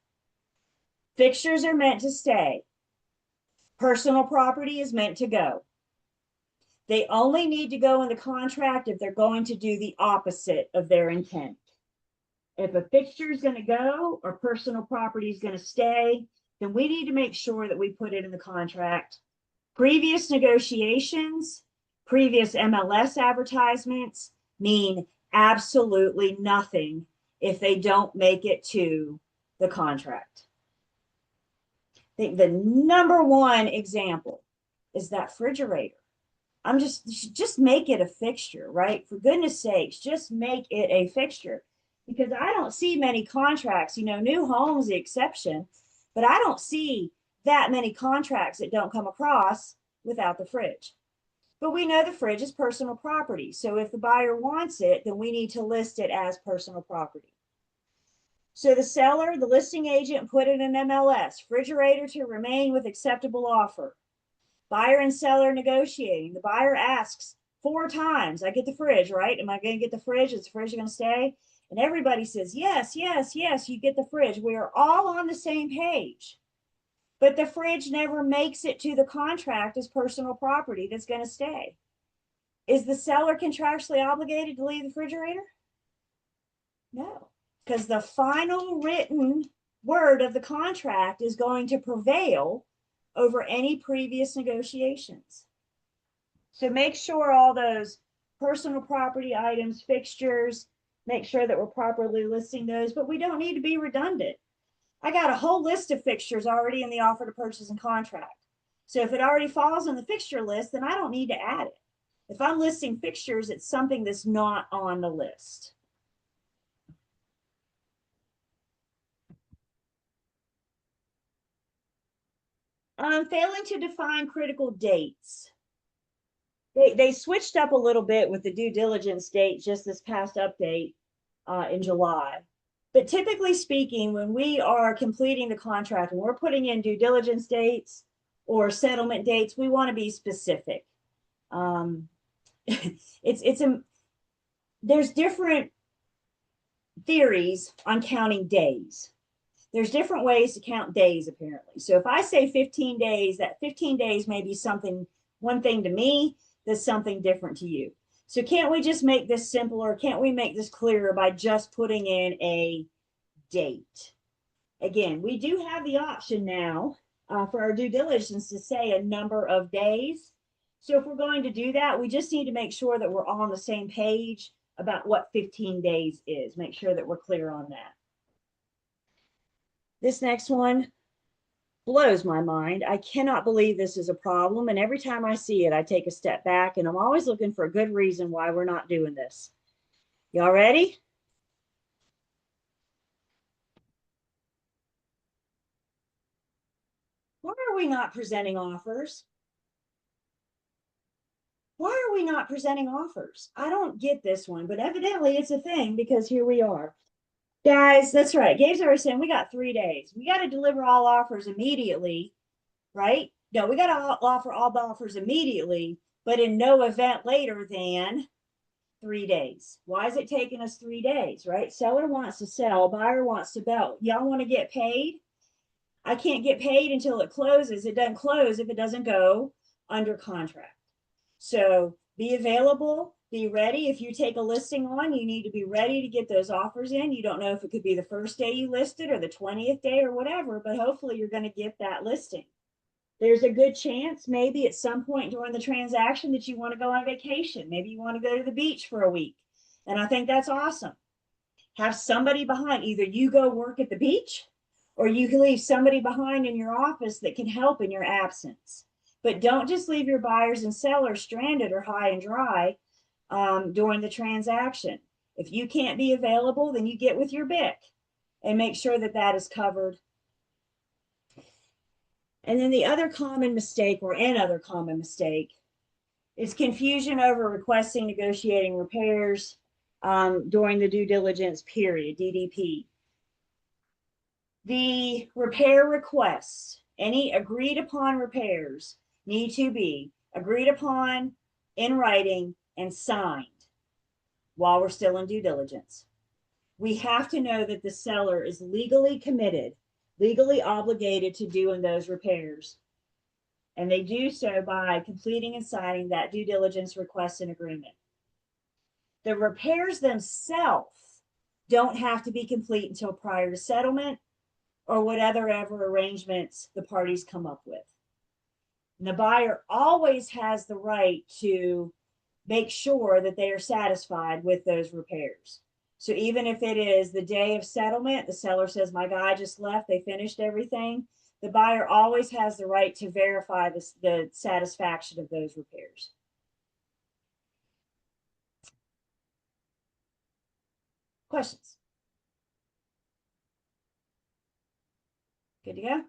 Fixtures are meant to stay. Personal property is meant to go. They only need to go in the contract if they're going to do the opposite of their intent. If a fixture is going to go or personal property is going to stay, then we need to make sure that we put it in the contract. Previous negotiations, previous MLS advertisements mean absolutely nothing if they don't make it to the contract. I think the number one example is that refrigerator. I'm just make it a fixture, right? For goodness sakes, just make it a fixture. Because I don't see many contracts, new homes the exception, but I don't see that many contracts that don't come across without the fridge. But we know the fridge is personal property. So if the buyer wants it, then we need to list it as personal property. So the seller, the listing agent, put in an MLS, refrigerator to remain with acceptable offer. Buyer and seller negotiating. The buyer asks 4 times, I get the fridge, right? Am I going to get the fridge? Is the fridge going to stay? And everybody says, yes, yes, yes, you get the fridge. We are all on the same page. But the fridge never makes it to the contract as personal property that's going to stay. Is the seller contractually obligated to leave the refrigerator? No, because the final written word of the contract is going to prevail over any previous negotiations. So make sure all those personal property items, fixtures, make sure that we're properly listing those, but we don't need to be redundant. I got a whole list of fixtures already in the offer to purchase and contract. So if it already falls on the fixture list, then I don't need to add it. If I'm listing fixtures, it's something that's not on the list. Failing to define critical dates. They switched up a little bit with the due diligence date just this past update in July. But typically speaking, when we are completing the contract and we're putting in due diligence dates or settlement dates, we want to be specific. There's different theories on counting days. There's different ways to count days, apparently. So if I say 15 days, that 15 days may be one thing to me, that's something different to you. So can't we just make this simpler? Can't we make this clearer by just putting in a date? Again, we do have the option now for our due diligence to say a number of days. So if we're going to do that, we just need to make sure that we're all on the same page about what 15 days is. Make sure that we're clear on that. This next one blows my mind. I cannot believe this is a problem. And every time I see it, I take a step back, and I'm always looking for a good reason why we're not doing this. Y'all ready? Why are we not presenting offers? Why are we not presenting offers? I don't get this one, but evidently it's a thing because here we are. Guys, that's right. Gabe's already saying we got 3 days. We got to deliver all offers immediately, right? No, we got to offer all the offers immediately, but in no event later than 3 days. Why is it taking us 3 days, right? Seller wants to sell, buyer wants to buy. Y'all want to get paid? I can't get paid until it closes. It doesn't close if it doesn't go under contract. So be available, be ready. If you take a listing on, you need to be ready to get those offers in. You don't know if it could be the first day you listed or the 20th day or whatever, but hopefully you're going to get that listing. There's a good chance maybe at some point during the transaction that you want to go on vacation. Maybe you want to go to the beach for a week. And I think that's awesome. Have somebody behind. Either you go work at the beach or you can leave somebody behind in your office that can help in your absence. But don't just leave your buyers and sellers stranded or high and dry during the transaction. If you can't be available, then you get with your BIC and make sure that that is covered. And then the other common mistake, or another common mistake, is confusion over requesting negotiating repairs during the due diligence period, DDP. The repair requests, any agreed upon repairs, need to be agreed upon in writing and signed while we're still in due diligence. We have to know that the seller is legally committed, legally obligated to doing those repairs. And they do so by completing and signing that due diligence request and agreement. The repairs themselves don't have to be complete until prior to settlement or whatever arrangements the parties come up with. And the buyer always has the right to make sure that they are satisfied with those repairs. So even if it is the day of settlement, the seller says, my guy just left, they finished everything, the buyer always has the right to verify the satisfaction of those repairs. Questions? Good to go?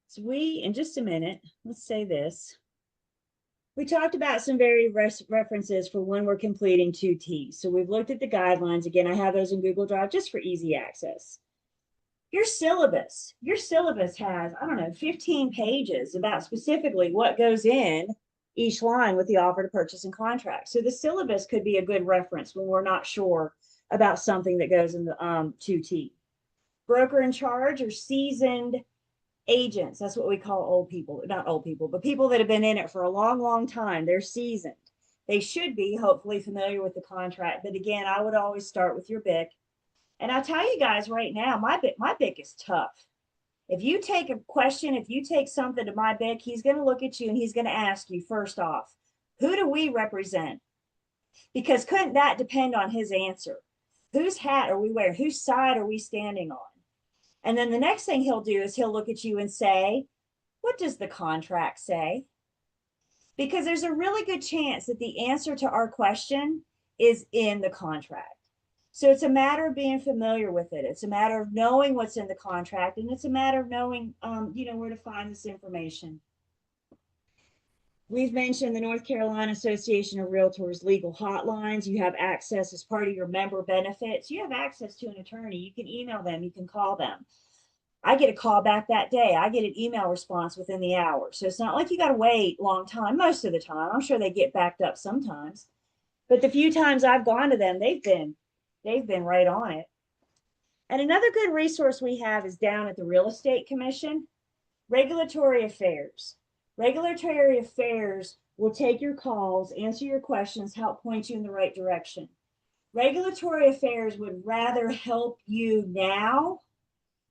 So in just a minute, let's say this. We talked about some references for when we're completing 2T. So we've looked at the guidelines. Again, I have those in Google Drive just for easy access. Your syllabus has, I don't know, 15 pages about specifically what goes in each line with the offer to purchase and contract. So the syllabus could be a good reference when we're not sure about something that goes in the 2T. Broker in charge or seasoned agents. That's what we call old people, not old people, but people that have been in it for a long, long time. They're seasoned. They should be hopefully familiar with the contract. But again, I would always start with your BIC. And I'll tell you guys right now, my BIC is tough. If you take a question, if you take something to my BIC, he's going to look at you and he's going to ask you first off, who do we represent? Because couldn't that depend on his answer? Whose hat are we wearing? Whose side are we standing on? And then the next thing he'll do is he'll look at you and say, what does the contract say? Because there's a really good chance that the answer to our question is in the contract. So it's a matter of being familiar with it. It's a matter of knowing what's in the contract, and it's a matter of knowing, where to find this information. We've mentioned the North Carolina Association of Realtors legal hotlines. You have access as part of your member benefits. You have access to an attorney. You can email them. You can call them. I get a call back that day. I get an email response within the hour. So it's not like you got to wait a long time most of the time. I'm sure they get backed up sometimes. But the few times I've gone to them, they've been right on it. And another good resource we have is down at the Real Estate Commission, Regulatory Affairs. Regulatory Affairs will take your calls, answer your questions, help point you in the right direction. Regulatory Affairs would rather help you now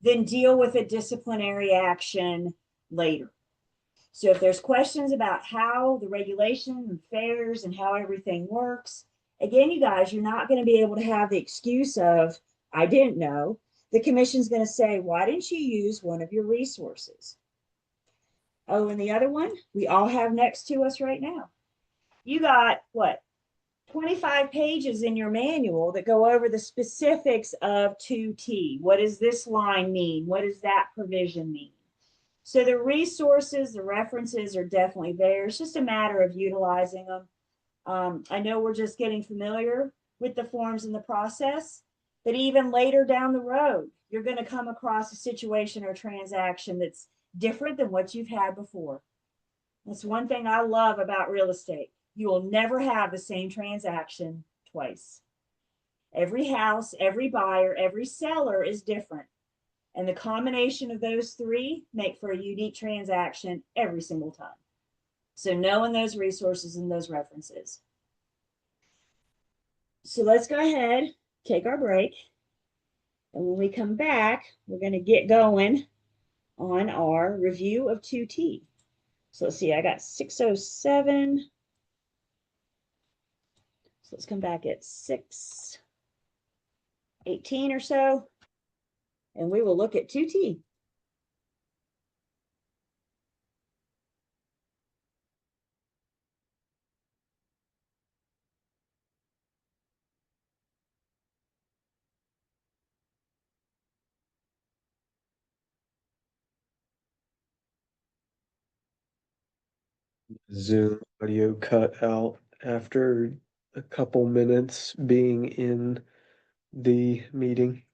than deal with a disciplinary action later. So if there's questions about how the regulation and affairs and how everything works, again, you guys, you're not going to be able to have the excuse of, I didn't know. The commission's going to say, why didn't you use one of your resources? Oh, and the other one we all have next to us right now. You got what? 25 pages in your manual that go over the specifics of 2T. What does this line mean? What does that provision mean? So the resources, the references are definitely there. It's just a matter of utilizing them. I know we're just getting familiar with the forms and the process, but even later down the road, you're going to come across a situation or transaction that's different than what you've had before. That's one thing I love about real estate. You will never have the same transaction twice. Every house, every buyer, every seller is different. And the combination of those three make for a unique transaction every single time. So knowing those resources and those references. So let's go ahead, take our break. And when we come back, we're going to get going on our review of 2T. So let's see, I got 6:07. So let's come back at 6:18 or so, and we will look at 2T. Zoom audio cut out after a couple minutes being in the meeting.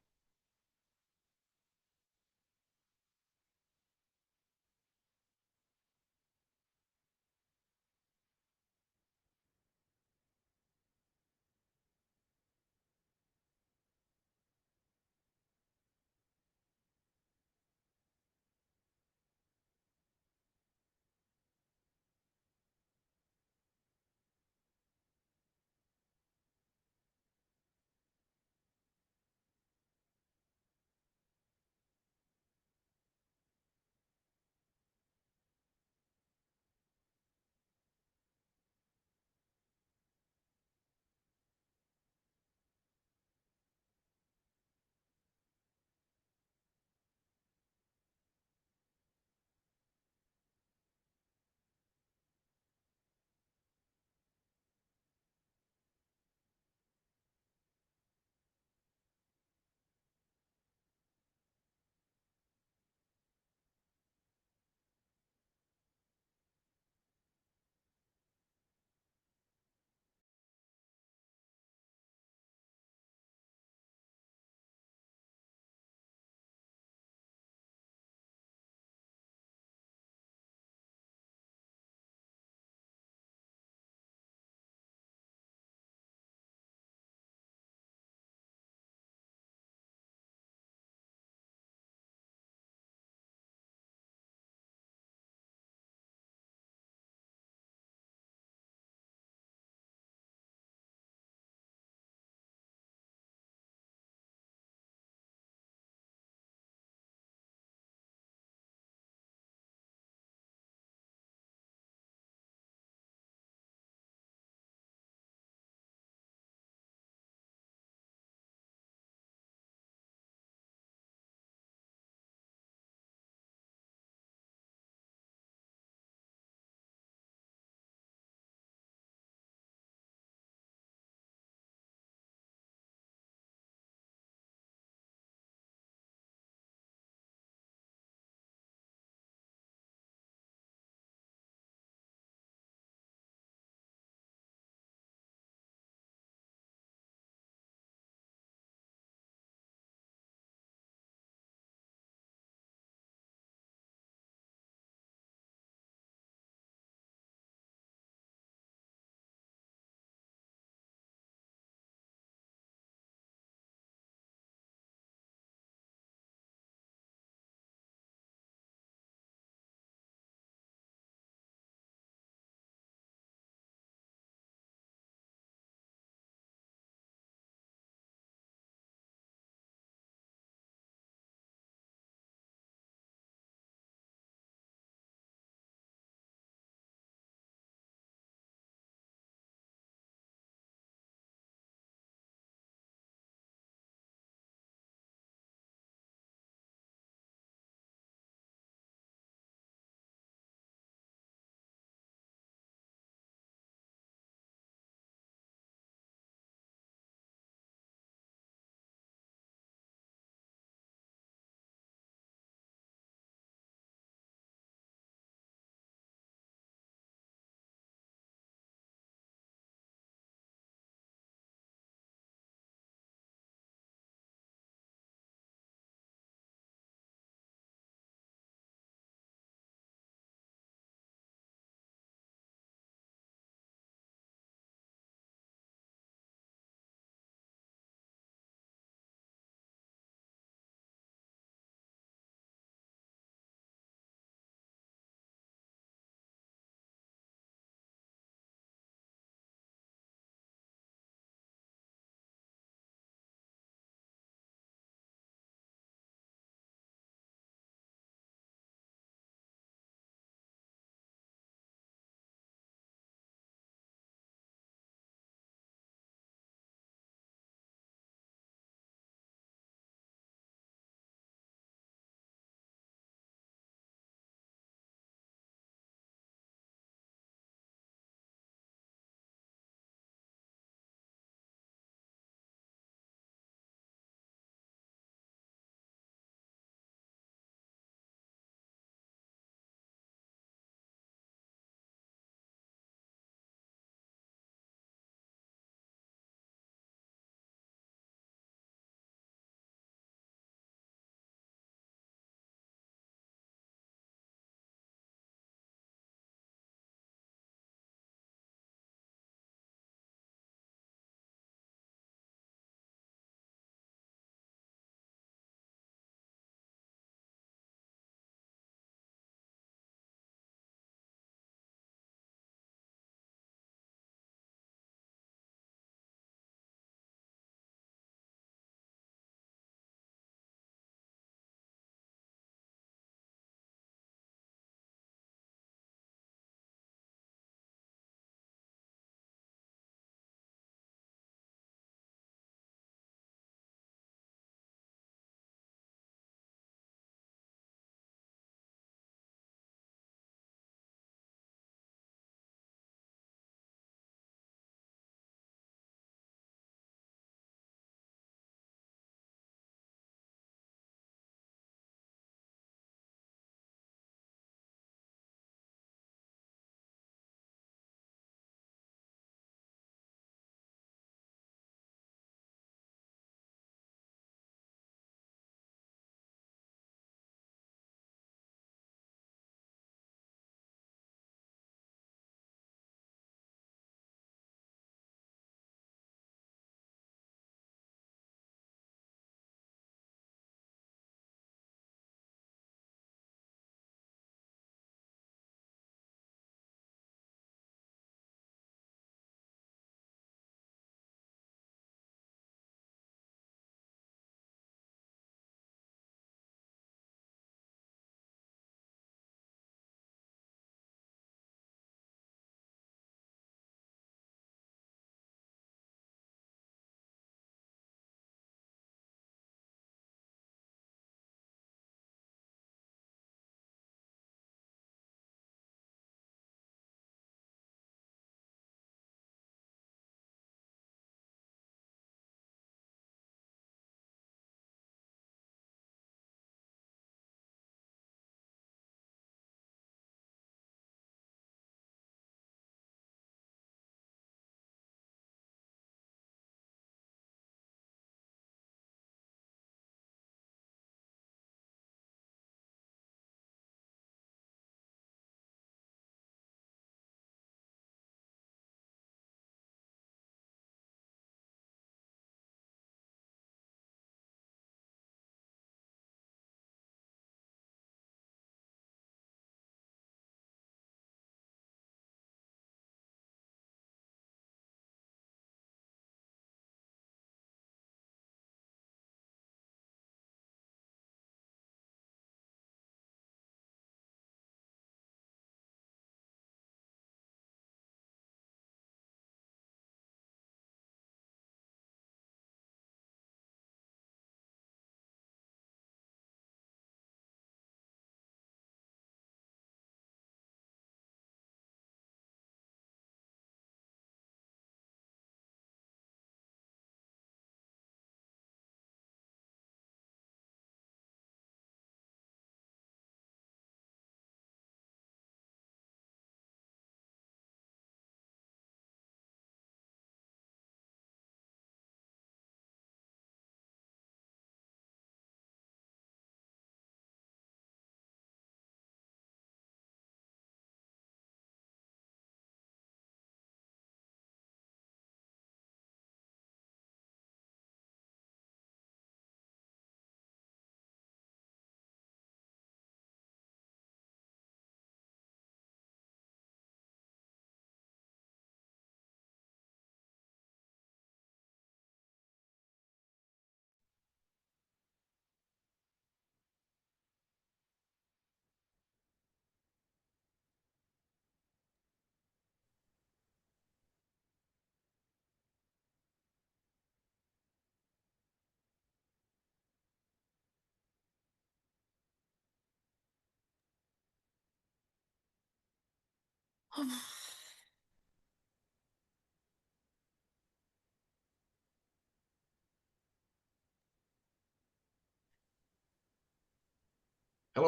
Hello,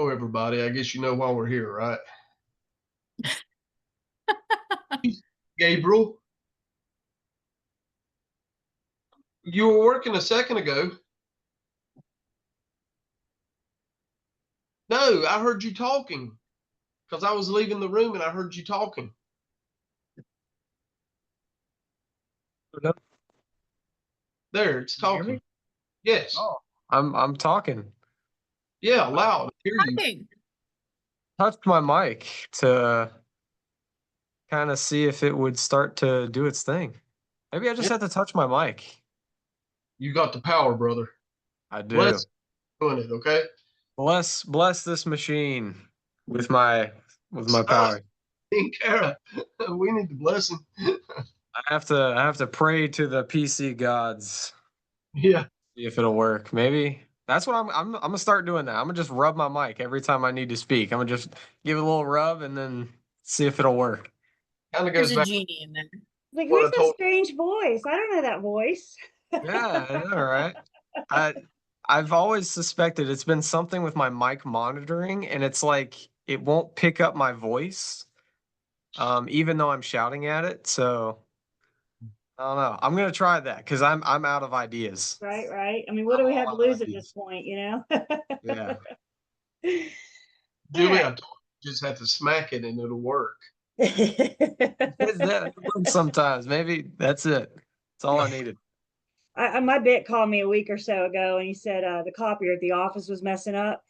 everybody. I guess you know why we're here, right? Gabriel, you were working a second ago. No, I heard you talking because I was leaving the room and I heard you talking. No. There, it's Can you hear talking. me? Yes. Oh, I'm talking. Yeah, loud. I hear you. Talking. Touched my mic to kind of see if it would start to do its thing. Maybe I just Yeah. had to touch my mic. You got the power, brother. I do. Bless doing it, okay? Bless this machine with my power. King Kara, we need to bless him. I have to pray to the PC gods, Yeah. see if it'll work. Maybe that's what I'm gonna start doing now. I'm gonna just rub my mic every time I need to speak. I'm gonna just give it a little rub and then see if it'll work. Kind of There's goes a back to genie in there. Like, What I who's that told- strange voice? I don't know that voice. Yeah, I know, right? I've always suspected it's been something with my mic monitoring, and it's like it won't pick up my voice, even though I'm shouting at it. So I don't know. I'm gonna try that because I'm out of ideas. Right, right. I mean, what do we have to lose at this point, you know? Yeah. Julie, I told you just have to smack it and it'll work. That works sometimes. Maybe that's it. That's all I needed. My bit called me a week or so ago and he said the copier at the office was messing up.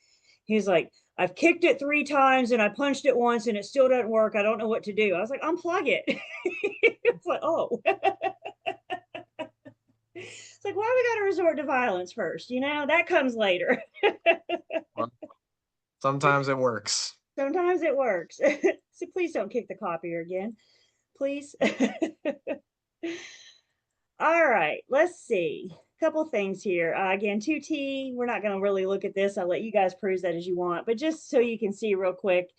He was like, I've kicked it 3 times and I punched it once and it still doesn't work. I don't know what to do. I was like, unplug it. It's like, oh. It's like, why we got to resort to violence first? You know, that comes later. Sometimes it works. Sometimes it works. So please don't kick the copier again. Please. All right, let's see. A couple things here. Again, 2T, we're not going to really look at this. I'll let you guys peruse that as you want. But just so you can see real quick,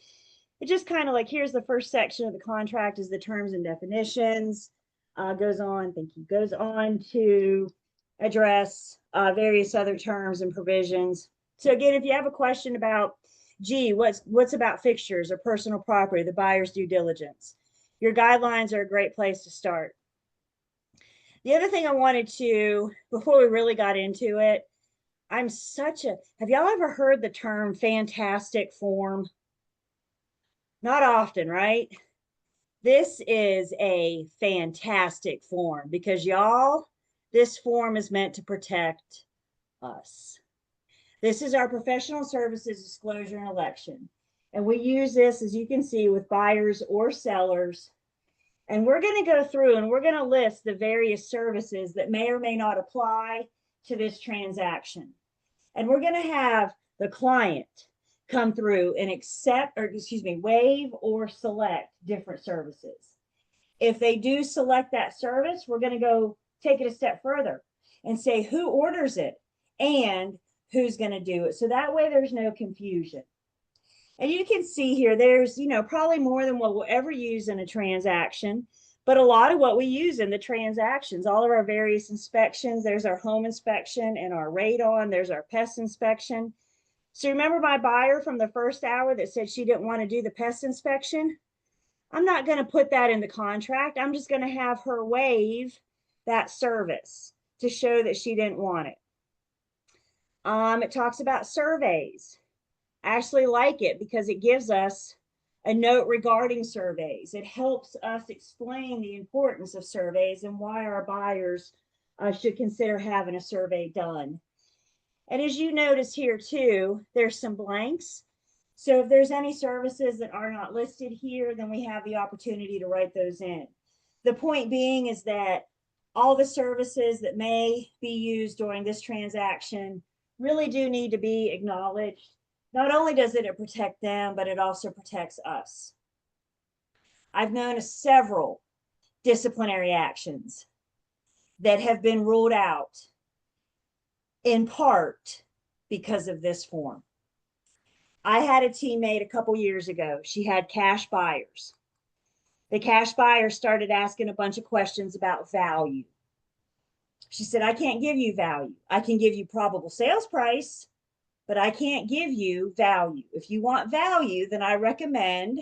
it just kind of like, here's the first section of the contract is the terms and definitions. Goes on to address various other terms and provisions. So again, if you have a question about, gee, what's about fixtures or personal property, the buyer's due diligence, your guidelines are a great place to start. The other thing I wanted to, before we really got into it, have y'all ever heard the term fantastic form? Not often, right? This is a fantastic form because y'all, this form is meant to protect us. This is our professional services disclosure and election. And we use this, as you can see, with buyers or sellers. And we're going to go through and we're going to list the various services that may or may not apply to this transaction. And we're going to have the client come through and waive or select different services. If they do select that service, we're going to go take it a step further and say who orders it and who's going to do it. So that way there's no confusion. And you can see here, there's, probably more than what we'll ever use in a transaction, but a lot of what we use in the transactions, all of our various inspections, there's our home inspection and our radon, there's our pest inspection. So remember my buyer from the first hour that said she didn't want to do the pest inspection? I'm not going to put that in the contract. I'm just going to have her waive that service to show that she didn't want it. It talks about surveys. I actually like it because it gives us a note regarding surveys. It helps us explain the importance of surveys and why our buyers should consider having a survey done. And as you notice here too, there's some blanks. So if there's any services that are not listed here, then we have the opportunity to write those in. The point being is that all the services that may be used during this transaction really do need to be acknowledged. Not only does it protect them, but it also protects us. I've known of several disciplinary actions that have been ruled out in part because of this form. I had a teammate a couple years ago. She had cash buyers. The cash buyer started asking a bunch of questions about value. She said, I can't give you value. I can give you probable sales price, but I can't give you value. If you want value, then I recommend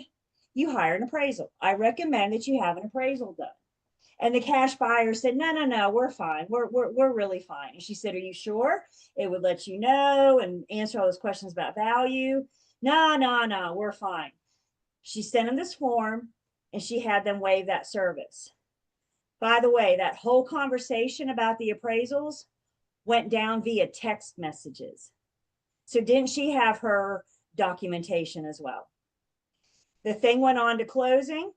you hire an appraisal. I recommend that you have an appraisal done. And the cash buyer said, no, we're fine. We're really fine. And she said, are you sure? It would let you know and answer all those questions about value. No, we're fine. She sent them this form and she had them waive that service. By the way, that whole conversation about the appraisals went down via text messages. So didn't she have her documentation as well? The thing went on to closing.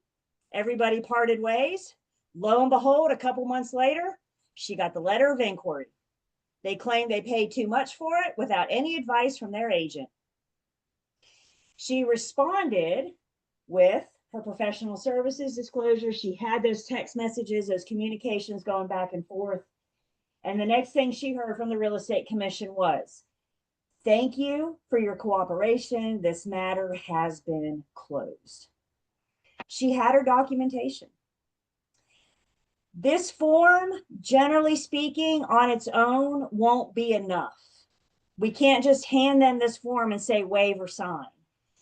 Everybody parted ways. Lo and behold, a couple months later, she got the letter of inquiry. They claimed they paid too much for it without any advice from their agent. She responded with her professional services disclosure. She had those text messages, those communications going back and forth. And the next thing she heard from the real estate commission was, thank you for your cooperation. This matter has been closed. She had her documentation. This form, generally speaking, on its own won't be enough. We can't just hand them this form and say waive or sign.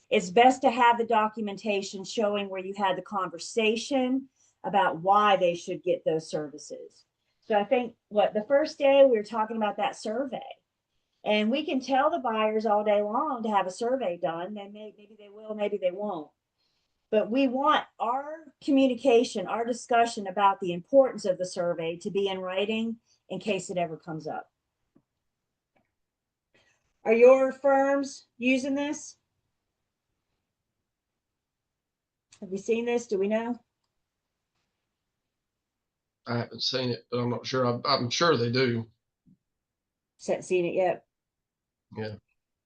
It's best to have the documentation showing where you had the conversation about why they should get those services. So I think the first day we were talking about that survey, and we can tell the buyers all day long to have a survey done. Then maybe they will, maybe they won't. But we want our communication, our discussion about the importance of the survey to be in writing in case it ever comes up. Are your firms using this? Have we seen this? Do we know? I haven't seen it, but I'm not sure. I'm sure they do. Haven't seen it yet. Yeah.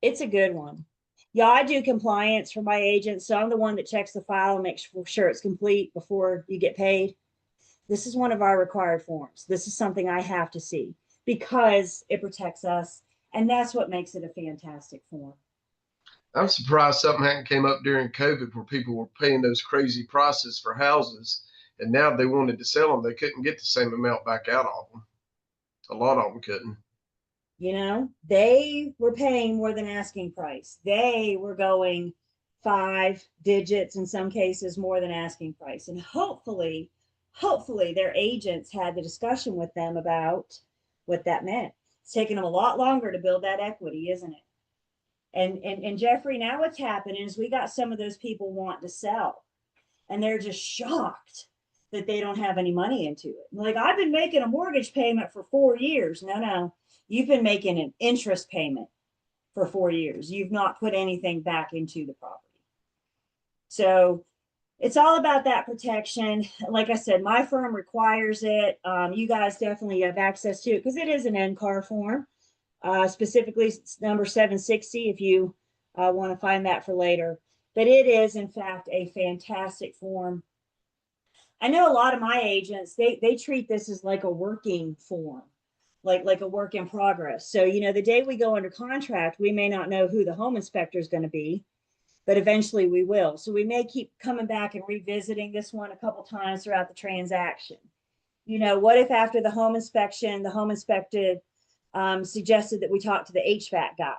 It's a good one. Yeah, I do compliance for my agents. So I'm the one that checks the file and makes sure it's complete before you get paid. This is one of our required forms. This is something I have to see because it protects us. And that's what makes it a fantastic form. I'm surprised something hadn't came up during COVID where people were paying those crazy prices for houses. And now they wanted to sell them. They couldn't get the same amount back out of them. A lot of them couldn't. You know, they were paying more than asking price. They were going 5 digits, in some cases more than asking price. And hopefully their agents had the discussion with them about what that meant. It's taken them a lot longer to build that equity, isn't it? And Jeffrey, now what's happening is we got some of those people want to sell and they're just shocked that they don't have any money into it. Like, I've been making a mortgage payment for 4 years. No, you've been making an interest payment for 4 years. You've not put anything back into the property. So it's all about that protection. Like I said, my firm requires it. You guys definitely have access to it because it is an NCAR form. Specifically number 760 if you want to find that for later. But it is, in fact, a fantastic form. I know a lot of my agents, they treat this as like a working form, like a work in progress. So, you know, the day we go under contract, we may not know who the home inspector is going to be, but eventually we will. So we may keep coming back and revisiting this one a couple times throughout the transaction. You know, what if after the home inspection, the home inspected suggested that we talk to the HVAC guy.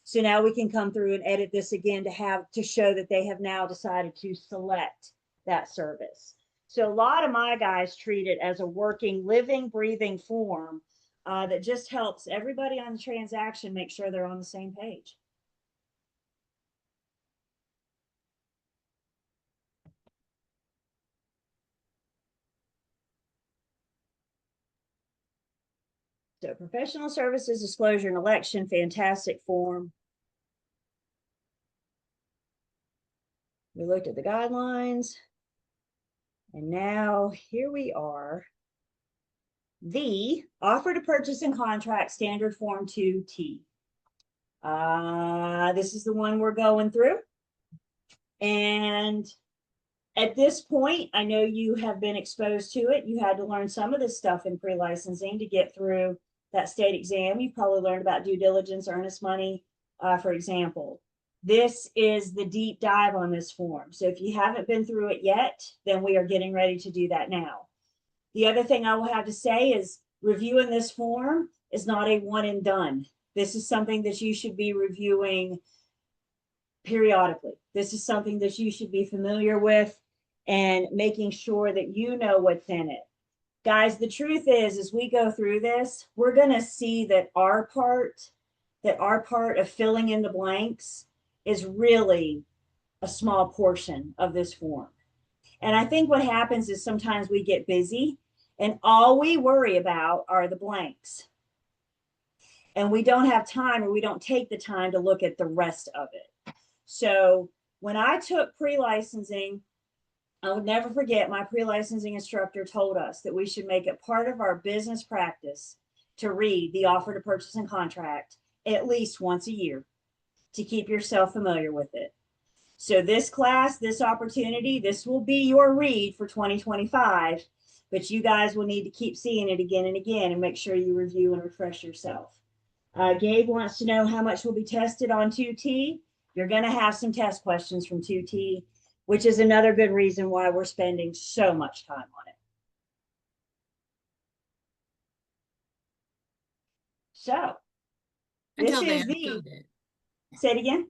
So now we can come through and edit this again to show that they have now decided to select that service. So a lot of my guys treat it as a working, living, breathing form that just helps everybody on the transaction make sure they're on the same page. So professional services, disclosure and election, fantastic form. We looked at the guidelines. And now here we are. The offer to purchase and contract standard form 2T. This is the one we're going through. And at this point, I know you have been exposed to it. You had to learn some of this stuff in pre-licensing to get through that state exam. You've probably learned about due diligence, earnest money, for example. This is the deep dive on this form. So if you haven't been through it yet, then we are getting ready to do that now. The other thing I will have to say is reviewing this form is not a one and done. This is something that you should be reviewing periodically. This is something that you should be familiar with and making sure that you know what's in it. Guys, the truth is, as we go through this, we're going to see that our part of filling in the blanks is really a small portion of this form. And I think what happens is sometimes we get busy and all we worry about are the blanks. And we don't have time, or we don't take the time to look at the rest of it. So when I took pre-licensing, I would never forget, my pre-licensing instructor told us that we should make it part of our business practice to read the offer to purchase and contract at least once a year to keep yourself familiar with it. So this class, this opportunity, this will be your read for 2025, but you guys will need to keep seeing it again and again and make sure you review and refresh yourself. Gabe wants to know how much will be tested on 2T. You're going to have some test questions from 2T, which is another good reason why we're spending so much time on it. So Until this they is the, update it. say it again.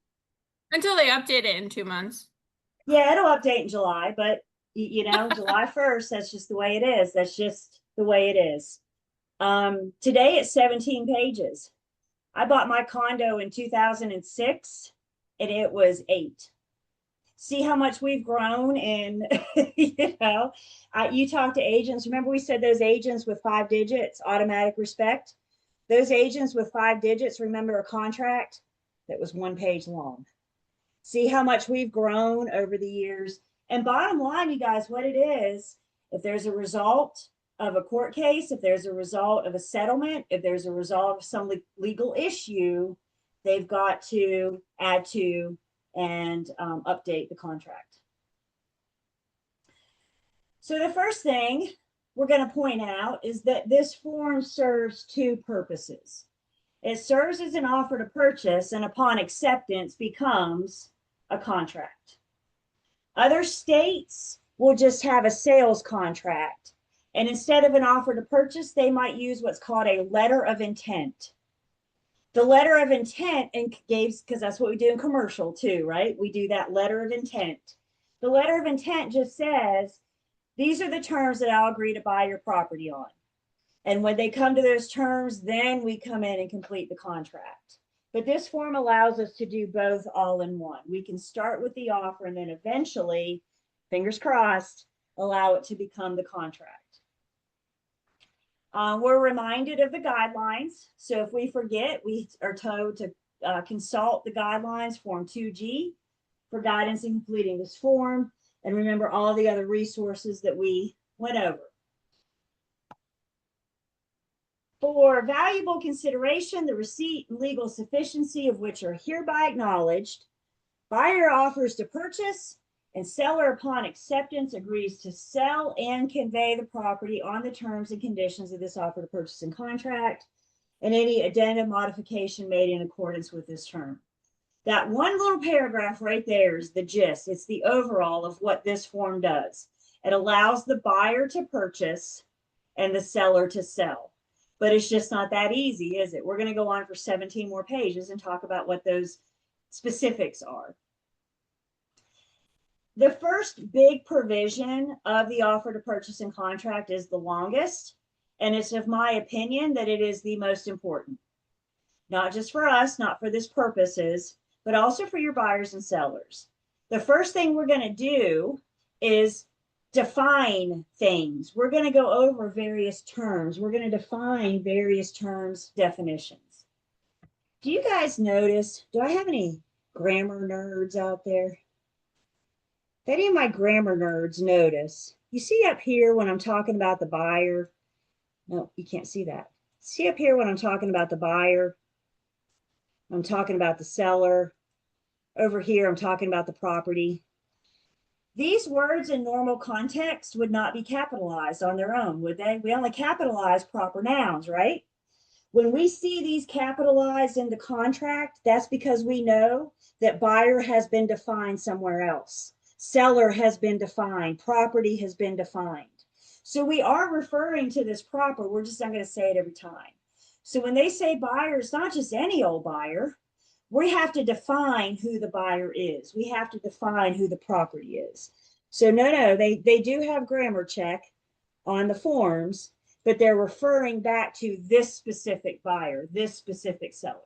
Until they update it in 2 months. Yeah, it'll update in July, but you know, July 1st, that's just the way it is. That's just the way it is. Today it's 17 pages. I bought my condo in 2006 and it was 8. See how much we've grown in, you know, you talk to agents. Remember we said those agents with 5 digits, automatic respect. Those agents with 5 digits, remember a contract that was 1 page long. See how much we've grown over the years. And bottom line, you guys, what it is, if there's a result of a court case, if there's a result of a settlement, if there's a result of some legal issue, they've got to add to and update the contract. So the first thing we're going to point out is that this form serves 2 purposes. It serves as an offer to purchase, and upon acceptance becomes a contract. Other states will just have a sales contract, and instead of an offer to purchase, they might use what's called a letter of intent. The letter of intent, and Gabe's, because that's what we do in commercial too, right? We do that letter of intent. The letter of intent just says, these are the terms that I'll agree to buy your property on. And when they come to those terms, then we come in and complete the contract. But this form allows us to do both all in one. We can start with the offer and then eventually, fingers crossed, allow it to become the contract. We're reminded of the guidelines. So if we forget, we are told to consult the guidelines, Form 2G, for guidance in completing this form. And remember all the other resources that we went over. For valuable consideration, the receipt and legal sufficiency of which are hereby acknowledged, buyer offers to purchase, and seller upon acceptance agrees to sell and convey the property on the terms and conditions of this offer to purchase and contract, and any addendum modification made in accordance with this term. That one little paragraph right there is the gist. It's the overall of what this form does. It allows the buyer to purchase and the seller to sell. But it's just not that easy, is it? We're going to go on for 17 more pages and talk about what those specifics are. The first big provision of the offer to purchase and contract is the longest, and it's of my opinion that it is the most important. Not just for us, not for this purposes, but also for your buyers and sellers. The first thing we're going to do is define things. We're going to go over various terms. We're going to define various terms, definitions. Do you guys notice, do I have any grammar nerds out there? If any of my grammar nerds notice, you see up here when I'm talking about the buyer, no, you can't see that. See up here when I'm talking about the buyer, I'm talking about the seller. Over here, I'm talking about the property. These words in normal context would not be capitalized on their own, would they? We only capitalize proper nouns, right? When we see these capitalized in the contract, that's because we know that buyer has been defined somewhere else. Seller has been defined, property has been defined. So we are referring to this proper, we're just not going to say it every time. So when they say buyer, it's not just any old buyer. We have to define who the buyer is. We have to define who the property is. So no, they do have grammar check on the forms, but they're referring back to this specific buyer, this specific seller.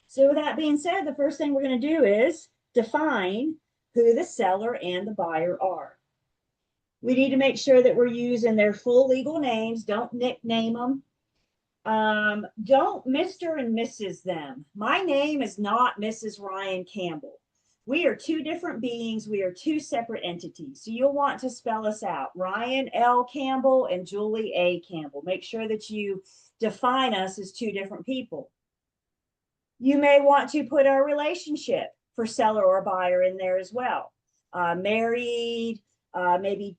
So with that being said, the first thing we're going to do is define who the seller and the buyer are. We need to make sure that we're using their full legal names. Don't nickname them. Don't Mr. and Mrs. them. My name is not Mrs. Ryan Campbell. We are two different beings. We are two separate entities. So you'll want to spell us out. Ryan L. Campbell and Julie A. Campbell. Make sure that you define us as two different people. You may want to put our relationship for seller or buyer in there as well. Married, maybe,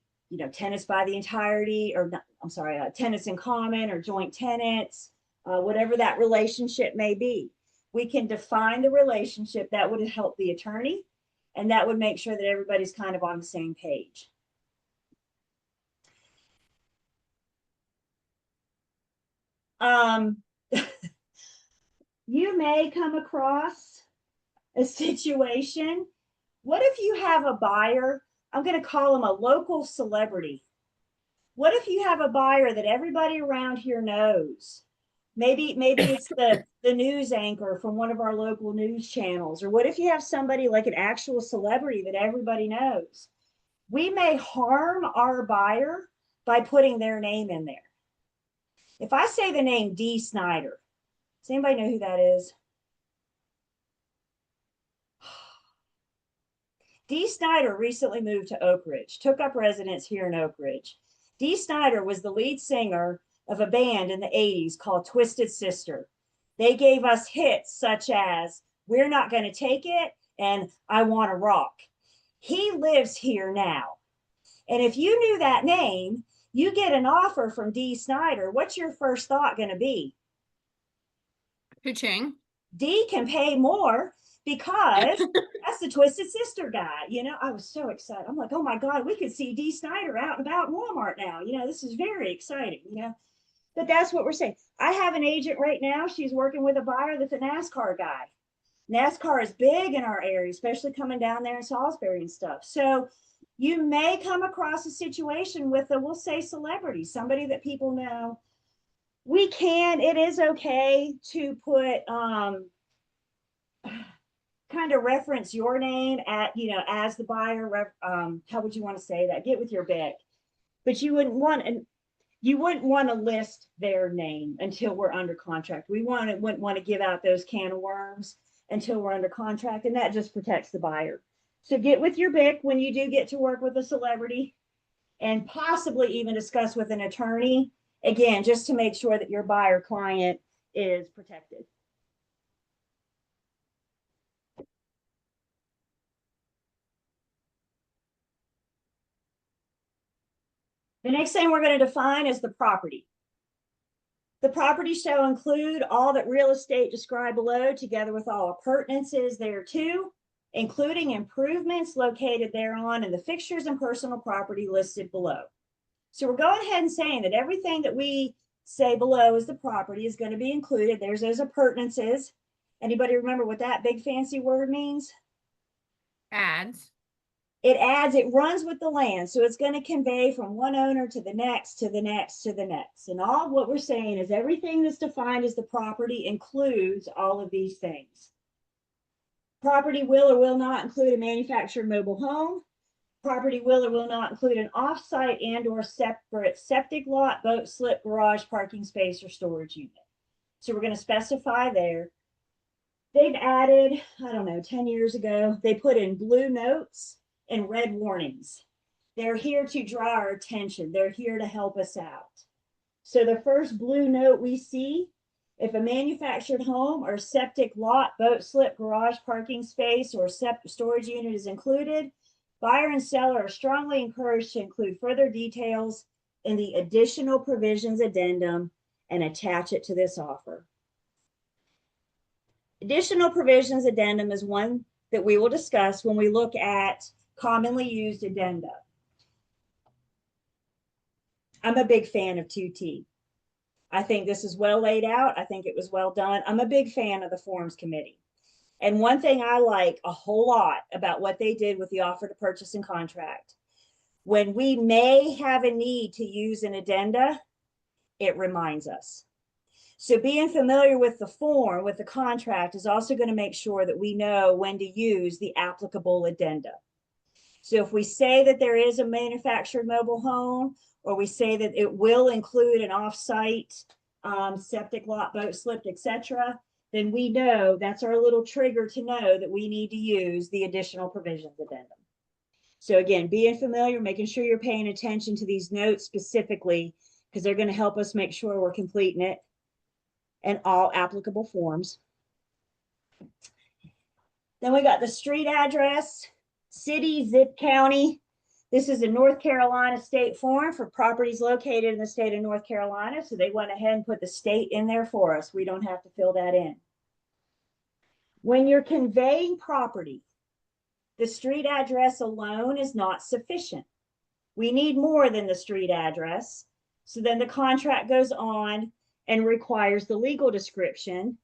tenants by the entirety, or I'm sorry, tenants in common or joint tenants, whatever that relationship may be. We can define the relationship. That would help the attorney, and that would make sure that everybody's kind of on the same page. You may come across a situation. What if you have a buyer? I'm going to call him a local celebrity. What if you have a buyer that everybody around here knows? Maybe it's the news anchor from one of our local news channels. Or what if you have somebody like an actual celebrity that everybody knows? We may harm our buyer by putting their name in there. If I say the name Dee Snider, does anybody know who that is? Dee Snider recently moved to Oak Ridge, took up residence here in Oak Ridge. Dee Snider was the lead singer of a band in the 80s called Twisted Sister. They gave us hits such as We're Not Gonna Take It and I Wanna Rock. He lives here now. And if you knew that name, you get an offer from Dee Snider, what's your first thought gonna be? Ka-ching. Dee can pay more because that's the Twisted Sister guy. I was so excited. I'm like, oh my God, we could see Dee Snider out and about in Walmart now. This is very exciting, But that's what we're saying. I have an agent right now. She's working with a buyer that's a NASCAR guy. NASCAR is big in our area, especially coming down there in Salisbury and stuff. So you may come across a situation with we'll say celebrity, somebody that people know. It is okay to put, kind of reference your name as the buyer. How would you want to say that? Get with your BIC, but you wouldn't want to list their name until we're under contract. Wouldn't want to give out those can of worms until we're under contract, and that just protects the buyer. So get with your BIC when you do get to work with a celebrity, and possibly even discuss with an attorney, again, just to make sure that your buyer client is protected. The next thing we're going to define is the property. The property shall include all that real estate described below, together with all appurtenances thereto, including improvements located thereon and the fixtures and personal property listed below. So we're going ahead and saying that everything that we say below is the property is going to be included. There's those appurtenances. Anybody remember what that big fancy word means? Adds. It runs with the land. So it's going to convey from one owner to the next, to the next, to the next. And all what we're saying is everything that's defined as the property includes all of these things. Property will or will not include a manufactured mobile home. Property will or will not include an off-site and or separate septic lot, boat slip, garage, parking space, or storage unit. So we're going to specify there. They've added, 10 years ago, they put in blue notes and red warnings. They're here to draw our attention. They're here to help us out. So the first blue note we see, if a manufactured home or septic lot, boat slip, garage, parking space, or storage unit is included, buyer and seller are strongly encouraged to include further details in the additional provisions addendum and attach it to this offer. Additional provisions addendum is one that we will discuss when we look at commonly used addenda. I'm a big fan of 2T. I think this is well laid out. I think it was well done. I'm a big fan of the Forms Committee. And one thing I like a whole lot about what they did with the offer to purchase and contract, when we may have a need to use an addenda, it reminds us. So being familiar with the form, with the contract, is also going to make sure that we know when to use the applicable addenda. So if we say that there is a manufactured mobile home, or we say that it will include an off-site septic lot, boat slip, etc., then we know that's our little trigger to know that we need to use the additional provisions addendum. So again, being familiar, making sure you're paying attention to these notes specifically, because they're going to help us make sure we're completing it and all applicable forms. Then we got the street address, city, zip, county. This is a North Carolina state form for properties located in the state of North Carolina. So they went ahead and put the state in there for us. We don't have to fill that in. When you're conveying property, the street address alone is not sufficient. We need more than the street address. So then the contract goes on and requires the legal description.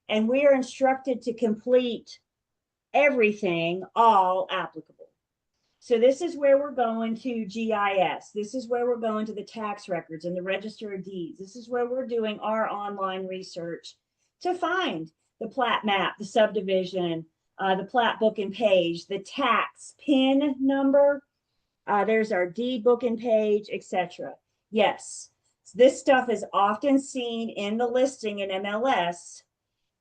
And we are instructed to complete everything, all applicable. So this is where we're going to GIS. This is where we're going to the tax records and the register of deeds. This is where we're doing our online research to find the plat map, the subdivision, the plat book and page, the tax PIN number. There's our deed book and page, etc. Yes, this stuff is often seen in the listing in MLS.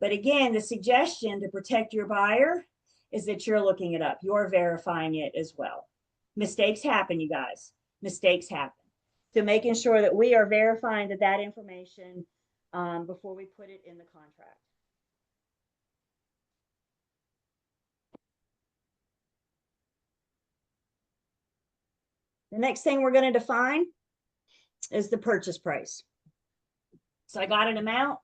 But again, the suggestion to protect your buyer is that you're looking it up. You're verifying it as well. Mistakes happen, you guys. Mistakes happen. So making sure that we are verifying that information before we put it in the contract. The next thing we're going to define is the purchase price. So I got an amount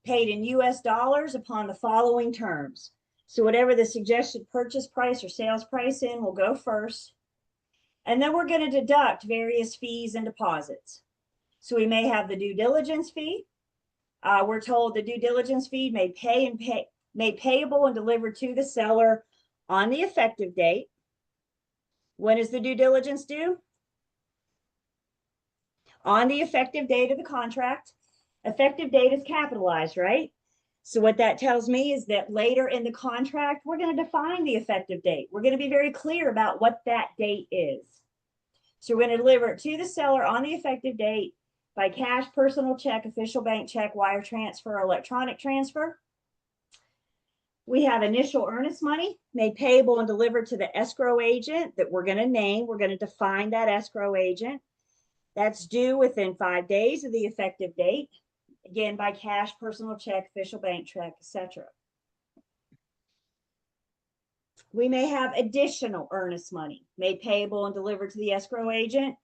paid in US dollars upon the following terms. So whatever the suggested purchase price or sales price in will go first. And then we're going to deduct various fees and deposits. So we may have the due diligence fee. We're told the due diligence fee made payable and delivered to the seller on the effective date. When is the due diligence due? On the effective date of the contract. Effective date is capitalized, right? So what that tells me is that later in the contract, we're going to define the effective date. We're going to be very clear about what that date is. So we're going to deliver it to the seller on the effective date by cash, personal check, official bank check, wire transfer, or electronic transfer. We have initial earnest money made payable and delivered to the escrow agent that we're going to name. We're going to define that escrow agent. That's due within 5 days of the effective date. Again, by cash, personal check, official bank check, etc. We may have additional earnest money made payable and delivered to the escrow agent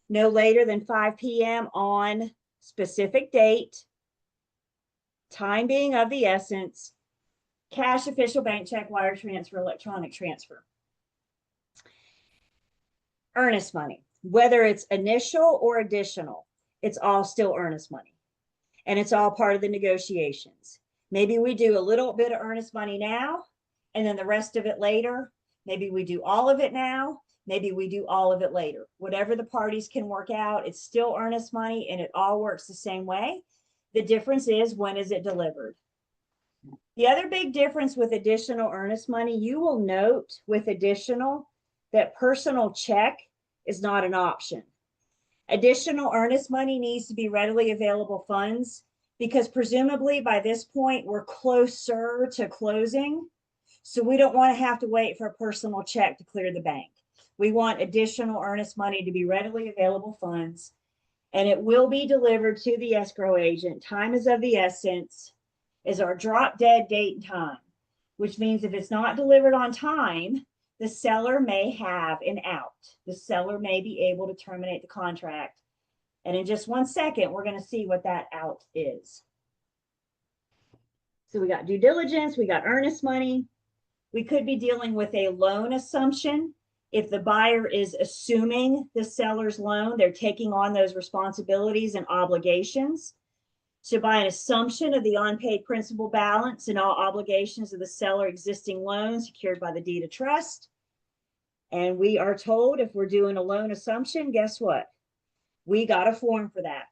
no later than 5 p.m. on specific date, time being of the essence, cash, official bank check, wire transfer, electronic transfer. Earnest money, whether it's initial or additional, it's all still earnest money. And it's all part of the negotiations. Maybe we do a little bit of earnest money now, and then the rest of it later. Maybe we do all of it now. Maybe we do all of it later. Whatever the parties can work out, it's still earnest money, and it all works the same way. The difference is, when is it delivered? The other big difference with additional earnest money, you will note with additional that personal check is not an option. Additional earnest money needs to be readily available funds because presumably by this point we're closer to closing. So we don't want to have to wait for a personal check to clear the bank. We want additional earnest money to be readily available funds, and it will be delivered to the escrow agent. Time is of the essence, is our drop dead date and time, which means if it's not delivered on time, the seller may have an out. The seller may be able to terminate the contract And in just 1 second, we're going to see what that out is. So we got due diligence, we got earnest money. We could be dealing with a loan assumption. If the buyer is assuming the seller's loan, they're taking on those responsibilities and obligations. So by an assumption of the unpaid principal balance and all obligations of the seller existing loan secured by the deed of trust. And we are told if we're doing a loan assumption, guess what? We got a form for that.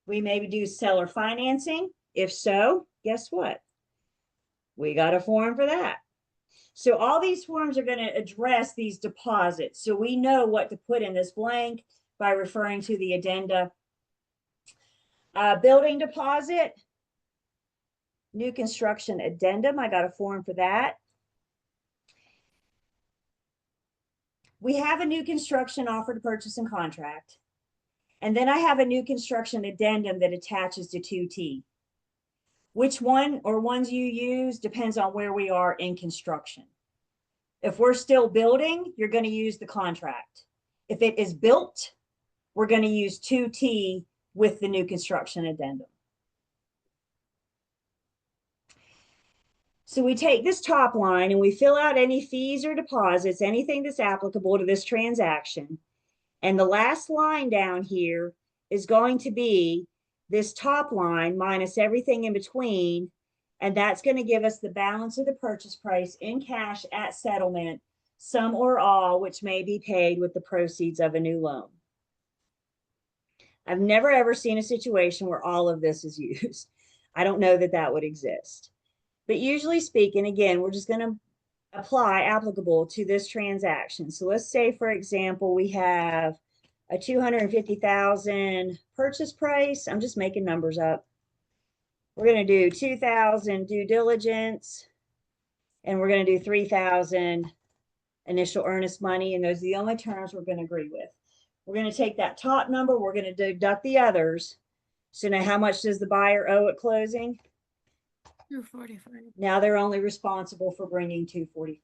We maybe do seller financing. If so, guess what? We got a form for that. So all these forms are going to address these deposits. So we know what to put in this blank by referring to the addenda. Building deposit, new construction addendum. I got a form for that. We have a new construction offer to purchase and contract. And then I have a new construction addendum that attaches to 2T. Which one or ones you use depends on where we are in construction. If we're still building, you're going to use the contract. If it is built, we're going to use 2T with the new construction addendum. So we take this top line and we fill out any fees or deposits, anything that's applicable to this transaction. And the last line down here is going to be this top line minus everything in between. And that's going to give us the balance of the purchase price in cash at settlement, some or all, which may be paid with the proceeds of a new loan. I've never ever seen a situation where all of this is used. I don't know that that would exist. But usually speaking, again, we're just going to apply applicable to this transaction. So let's say, for example, we have a $250,000 purchase price. I'm just making numbers up. We're going to do $2,000 due diligence, and we're going to do $3,000 initial earnest money. And those are the only terms we're going to agree with. We're going to take that top number. We're going to deduct the others. So now how much does the buyer owe at closing? $245. Now they're only responsible for bringing $245.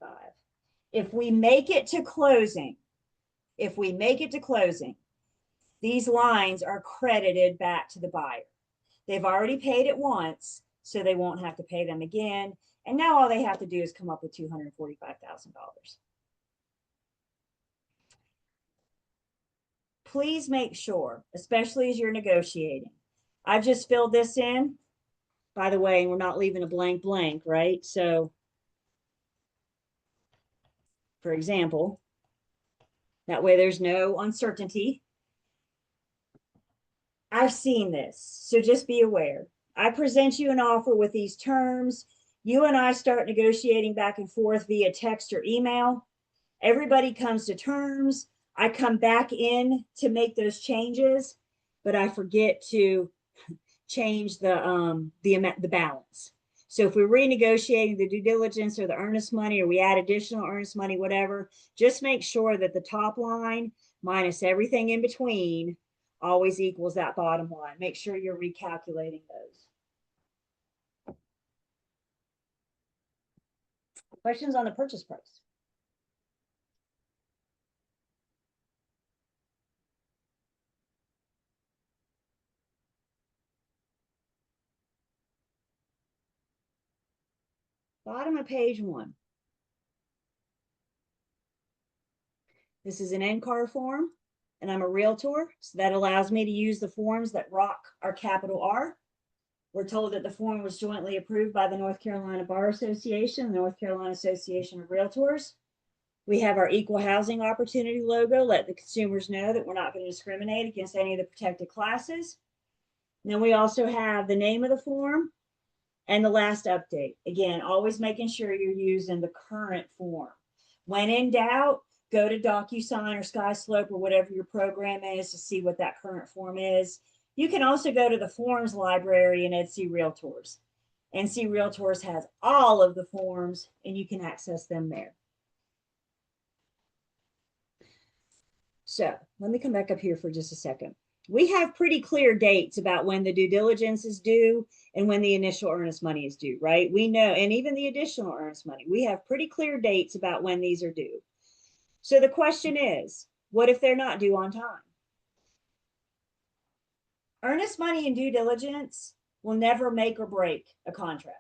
If we make it to closing, these lines are credited back to the buyer. They've already paid it once, so they won't have to pay them again. And now all they have to do is come up with $245,000. Please make sure, especially as you're negotiating. I've just filled this in. By the way, we're not leaving a blank, right? So, for example, that way there's no uncertainty. I've seen this, so just be aware. I present you an offer with these terms. You and I start negotiating back and forth via text or email. Everybody comes to terms. I come back in to make those changes, but I forget to change the balance. So if we're renegotiating the due diligence or the earnest money, or we add additional earnest money, whatever, just make sure that the top line minus everything in between always equals that bottom line. Make sure you're recalculating those. Questions on the purchase price? Bottom of page 1. This is an NCAR form, and I'm a realtor, so that allows me to use the forms that rock our capital R. We're told that the form was jointly approved by the North Carolina Bar Association, the North Carolina Association of Realtors. We have our equal housing opportunity logo, let the consumers know that we're not going to discriminate against any of the protected classes. And then we also have the name of the form and the last update. Again, always making sure you're using the current form. When in doubt, go to DocuSign or SkySlope or whatever your program is to see what that current form is. You can also go to the forms library in NC Realtors. NC Realtors has all of the forms and you can access them there. So let me come back up here for just a second. We have pretty clear dates about when the due diligence is due and when the initial earnest money is due, right? We know, and even the additional earnest money, we have pretty clear dates about when these are due. So the question is, What if they're not due on time? Earnest money and due diligence will never make or break a contract.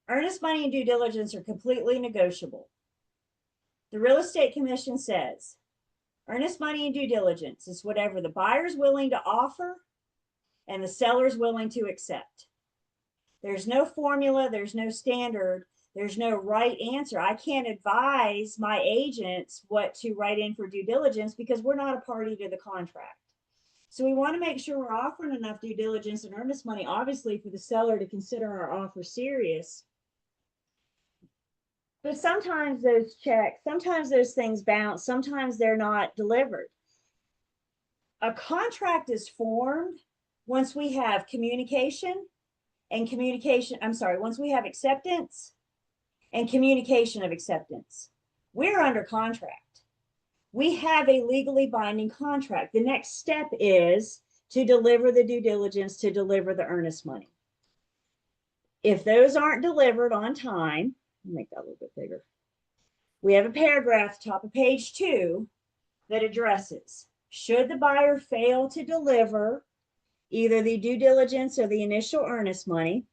Earnest money and due diligence are completely negotiable. The Real Estate Commission says earnest money and due diligence is whatever the buyer's willing to offer and the seller's willing to accept. There's no formula, there's no standard, there's no right answer. I can't advise my agents what to write in for due diligence because we're not a party to the contract. So we want to make sure we're offering enough due diligence and earnest money, obviously, for the seller to consider our offer serious. But sometimes those checks, sometimes those things bounce, sometimes they're not delivered. A contract is formed once we have communication and communication, once we have acceptance and communication of acceptance. We're under contract. We have a legally binding contract. The next step is to deliver the due diligence, to deliver the earnest money. If those aren't delivered on time, make that a little bit bigger. We have a paragraph top of page 2 that addresses, should the buyer fail to deliver either the due diligence or the initial earnest money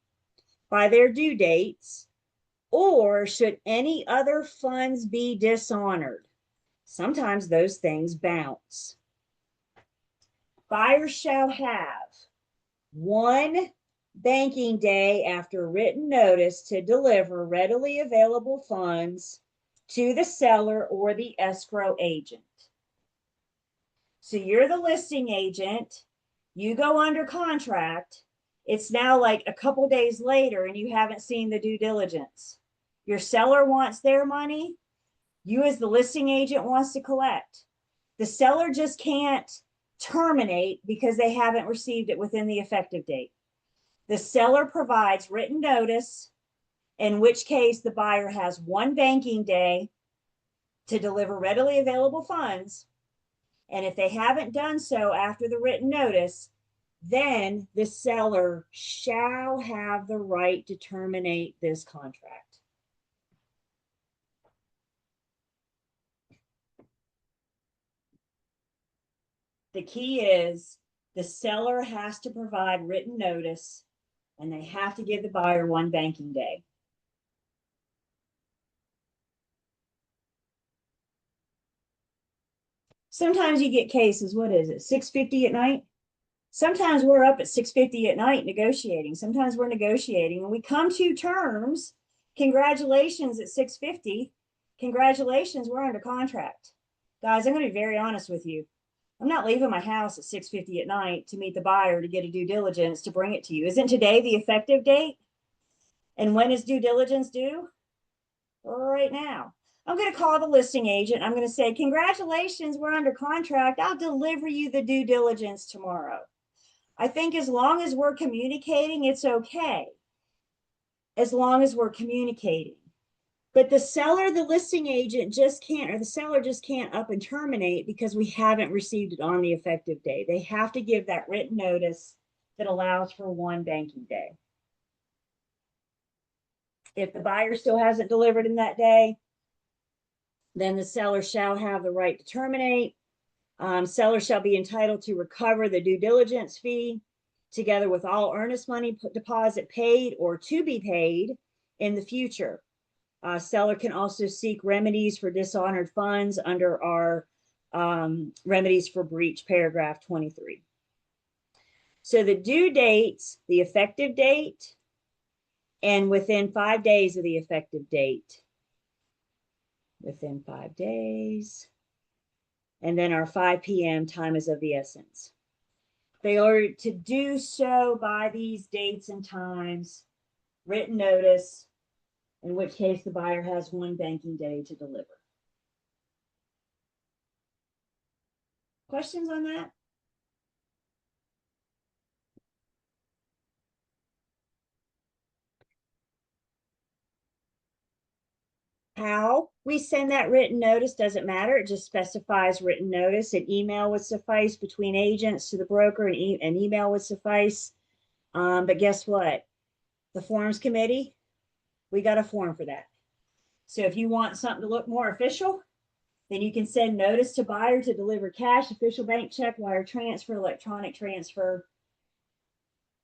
by their due dates, or should any other funds be dishonored? Sometimes those things bounce. Buyers shall have 1 banking day after written notice to deliver readily available funds to the seller or the escrow agent. So you're the listing agent, you go under contract, it's now like a couple days later and you haven't seen the due diligence. Your seller wants their money, you as the listing agent wants to collect. The seller just can't terminate because they haven't received it within the effective date. The seller provides written notice, in which case the buyer has 1 banking day to deliver readily available funds. And if they haven't done so after the written notice, then the seller shall have the right to terminate this contract. The key is the seller has to provide written notice and they have to give the buyer 1 banking day. Sometimes you get cases, what is it, 6:50 at night? Sometimes we're up at 6:50 at night negotiating. Sometimes we're negotiating and we come to terms. Congratulations at 6:50. Congratulations, we're under contract. Guys, I'm going to be very honest with you. I'm not leaving my house at 6:50 at night to meet the buyer to get a due diligence to bring it to you. Isn't today the effective date? And when is due diligence due? Right now. I'm going to call the listing agent. I'm going to say, congratulations, we're under contract. I'll deliver you the due diligence tomorrow. I think as long as we're communicating, it's okay. As long as we're communicating. But the seller, the listing agent just can't, or the seller just can't up and terminate because we haven't received it on the effective day. They have to give that written notice that allows for 1 banking day. If the buyer still hasn't delivered in that day, then the seller shall have the right to terminate. Seller shall be entitled to recover the due diligence fee together with all earnest money deposit paid or to be paid in the future. Seller can also seek remedies for dishonored funds under our remedies for breach, paragraph 23. So the due dates, the effective date, and within 5 days of the effective date. Within 5 days. And then our 5 p.m. time is of the essence. They are to do so by these dates and times, written notice, in which case the buyer has 1 banking day to deliver. Questions on that? How we send that written notice doesn't matter. It just specifies written notice. An email would suffice between agents to the broker, and an email would suffice. But guess what? The forms committee, we got a form for that. So if you want something to look more official, Then you can send notice to buyer to deliver cash, official bank check, wire transfer, electronic transfer,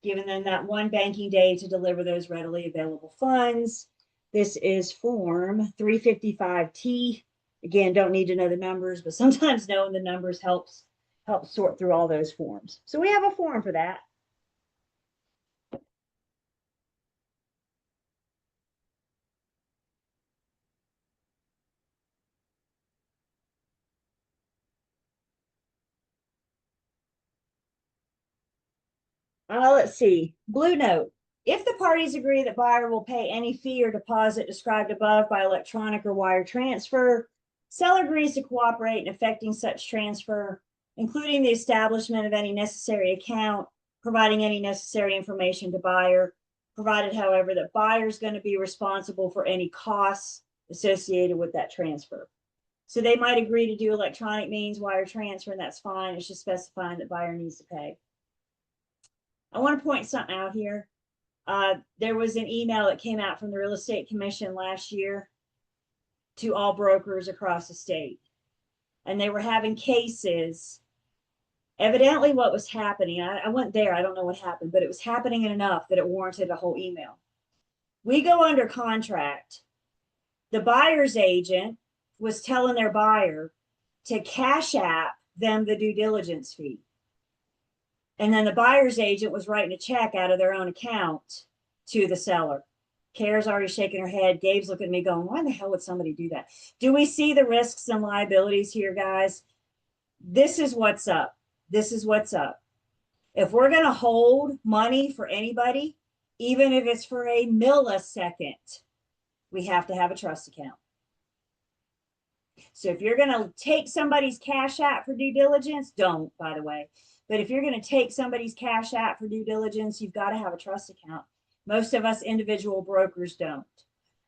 giving them that one banking day to deliver those readily available funds. This is form 355T. Again, don't need to know the numbers, but sometimes knowing the numbers helps sort through all those forms. So we have a form for that. Let's see. Blue note. If the parties agree that buyer will pay any fee or deposit described above by electronic or wire transfer, seller agrees to cooperate in effecting such transfer, including the establishment of any necessary account, providing any necessary information to buyer, provided, however, that buyer is going to be responsible for any costs associated with that transfer. So they might agree to do electronic means, wire transfer, and that's fine. It's just specifying that buyer needs to pay. I want to point something out here. There was an email that came out from the Real Estate Commission last year to all brokers across the state. And they were having cases. Evidently what was happening, I went there, I don't know what happened, but it was happening enough that it warranted a whole email. We go under contract. The buyer's agent was telling their buyer to Cash App them the due diligence fee. And then the buyer's agent was writing a check out of their own account to the seller. Kara's already shaking her head. Gabe's looking at me going, why the hell would somebody do that? Do we see the risks and liabilities here, guys? This is what's up. This is what's up. If we're going to hold money for anybody, even if it's for a millisecond, we have to have a trust account. So if you're going to take somebody's Cash App for due diligence, don't, by the way. But if you're going to take somebody's Cash App for due diligence, you've got to have a trust account. Most of us individual brokers don't.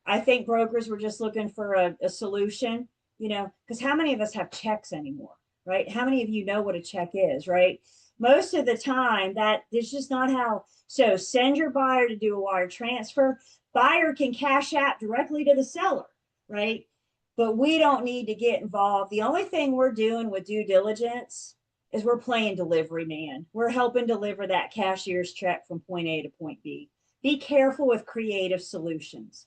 I think brokers were just looking for a solution, you know, because how many of us have checks anymore, right? How many of you know what a check is, right? Most of the time, that is just not how. So send your buyer to do a wire transfer. Buyer can Cash App directly to the seller, right? But we don't need to get involved. The only thing we're doing with due diligence is we're playing delivery man. We're helping deliver that cashier's check from point A to point B. Be careful with creative solutions.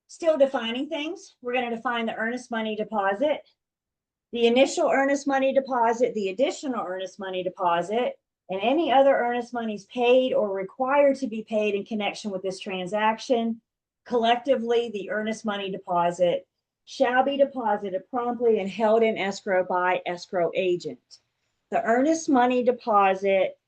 Still defining things. We're going to define the earnest money deposit, the initial earnest money deposit, the additional earnest money deposit, and any other earnest monies paid or required to be paid in connection with this transaction. Collectively, the earnest money deposit shall be deposited promptly and held in escrow by escrow agent. The earnest money deposit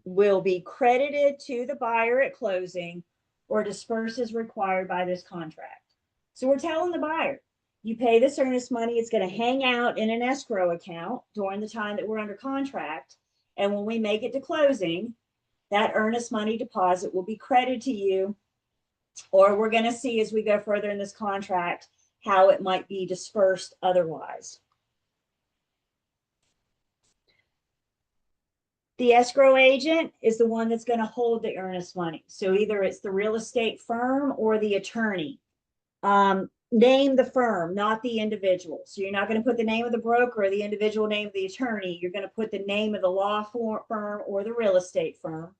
will be credited to the buyer at closing or dispersed as required by this contract. So we're telling the buyer, you pay this earnest money, it's going to hang out in an escrow account during the time that we're under contract. And when we make it to closing, that earnest money deposit will be credited to you. Or we're going to see as we go further in this contract how it might be dispersed otherwise. The escrow agent is the one that's going to hold the earnest money. So either it's the real estate firm or the attorney. Name the firm, not the individual. So you're not going to put the name of the broker or the individual name of the attorney. You're going to put the name of the law firm or the real estate firm.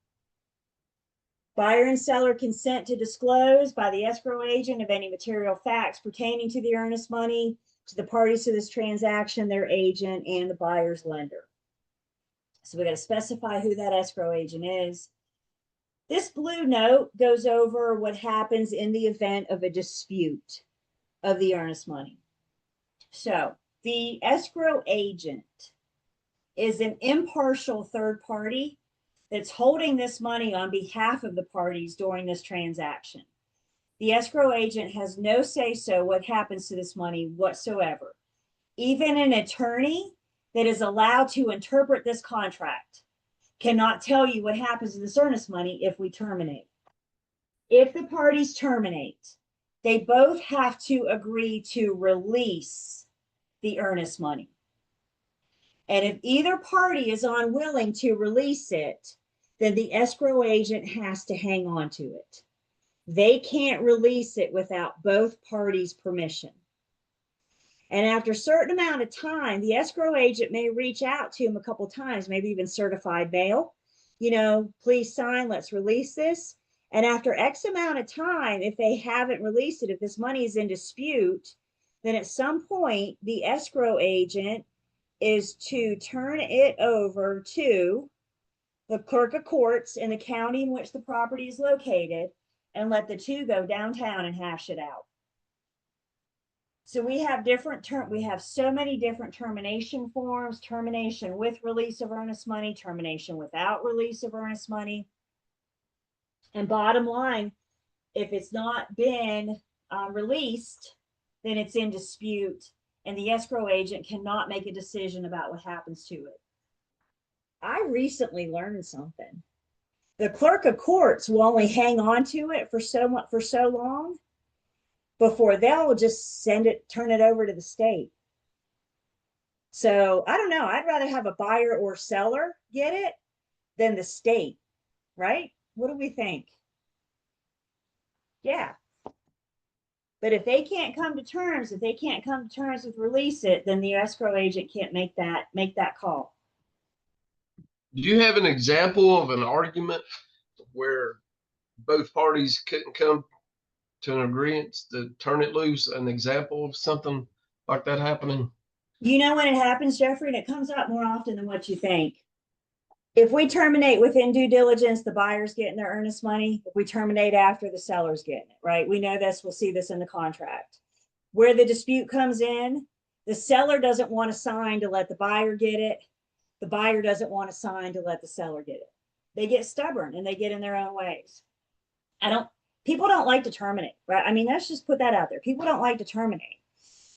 Buyer and seller consent to disclose by the escrow agent of any material facts pertaining to the earnest money to the parties to this transaction, their agent, and the buyer's lender. So we got to specify who that escrow agent is. This blue note goes over what happens in the event of a dispute of the earnest money. So the escrow agent is an impartial third party that's holding this money on behalf of the parties during this transaction. The escrow agent has no say-so what happens to this money whatsoever. Even an attorney that is allowed to interpret this contract cannot tell you what happens to this earnest money if we terminate. If the parties terminate, they both have to agree to release the earnest money. And if either party is unwilling to release it, then the escrow agent has to hang on to it. They can't release it without both parties' permission. And after a certain amount of time, the escrow agent may reach out to him a couple times, maybe even certified mail, please sign, let's release this. And after X amount of time, if they haven't released it, if this money is in dispute, then at some point, the escrow agent is to turn it over to the clerk of courts in the county in which the property is located and let the two go downtown and hash it out. So we have we have so many different termination forms, termination with release of earnest money, termination without release of earnest money. And bottom line, if it's not been released, then it's in dispute and the escrow agent cannot make a decision about what happens to it. I recently learned something. The clerk of courts will only hang on to it for so long before they'll just turn it over to the state. So I don't know. I'd rather have a buyer or seller get it than the state, right? What do we think? Yeah. But if they can't come to terms, with release it, then the escrow agent can't make that call. Do you have an example of an argument where both parties couldn't come to an agreement to turn it loose? An example of something like that happening? When it happens, Jeffrey, and it comes up more often than what you think. If we terminate within due diligence, the buyer's getting their earnest money. If we terminate after, the seller's getting it, right? We know this, we'll see this in the contract. Where the dispute comes in, the seller doesn't want to sign to let the buyer get it. The buyer doesn't want to sign to let the seller get it. They get stubborn and they get in their own ways. People don't like to terminate, right? I mean, let's just put that out there. People don't like to terminate.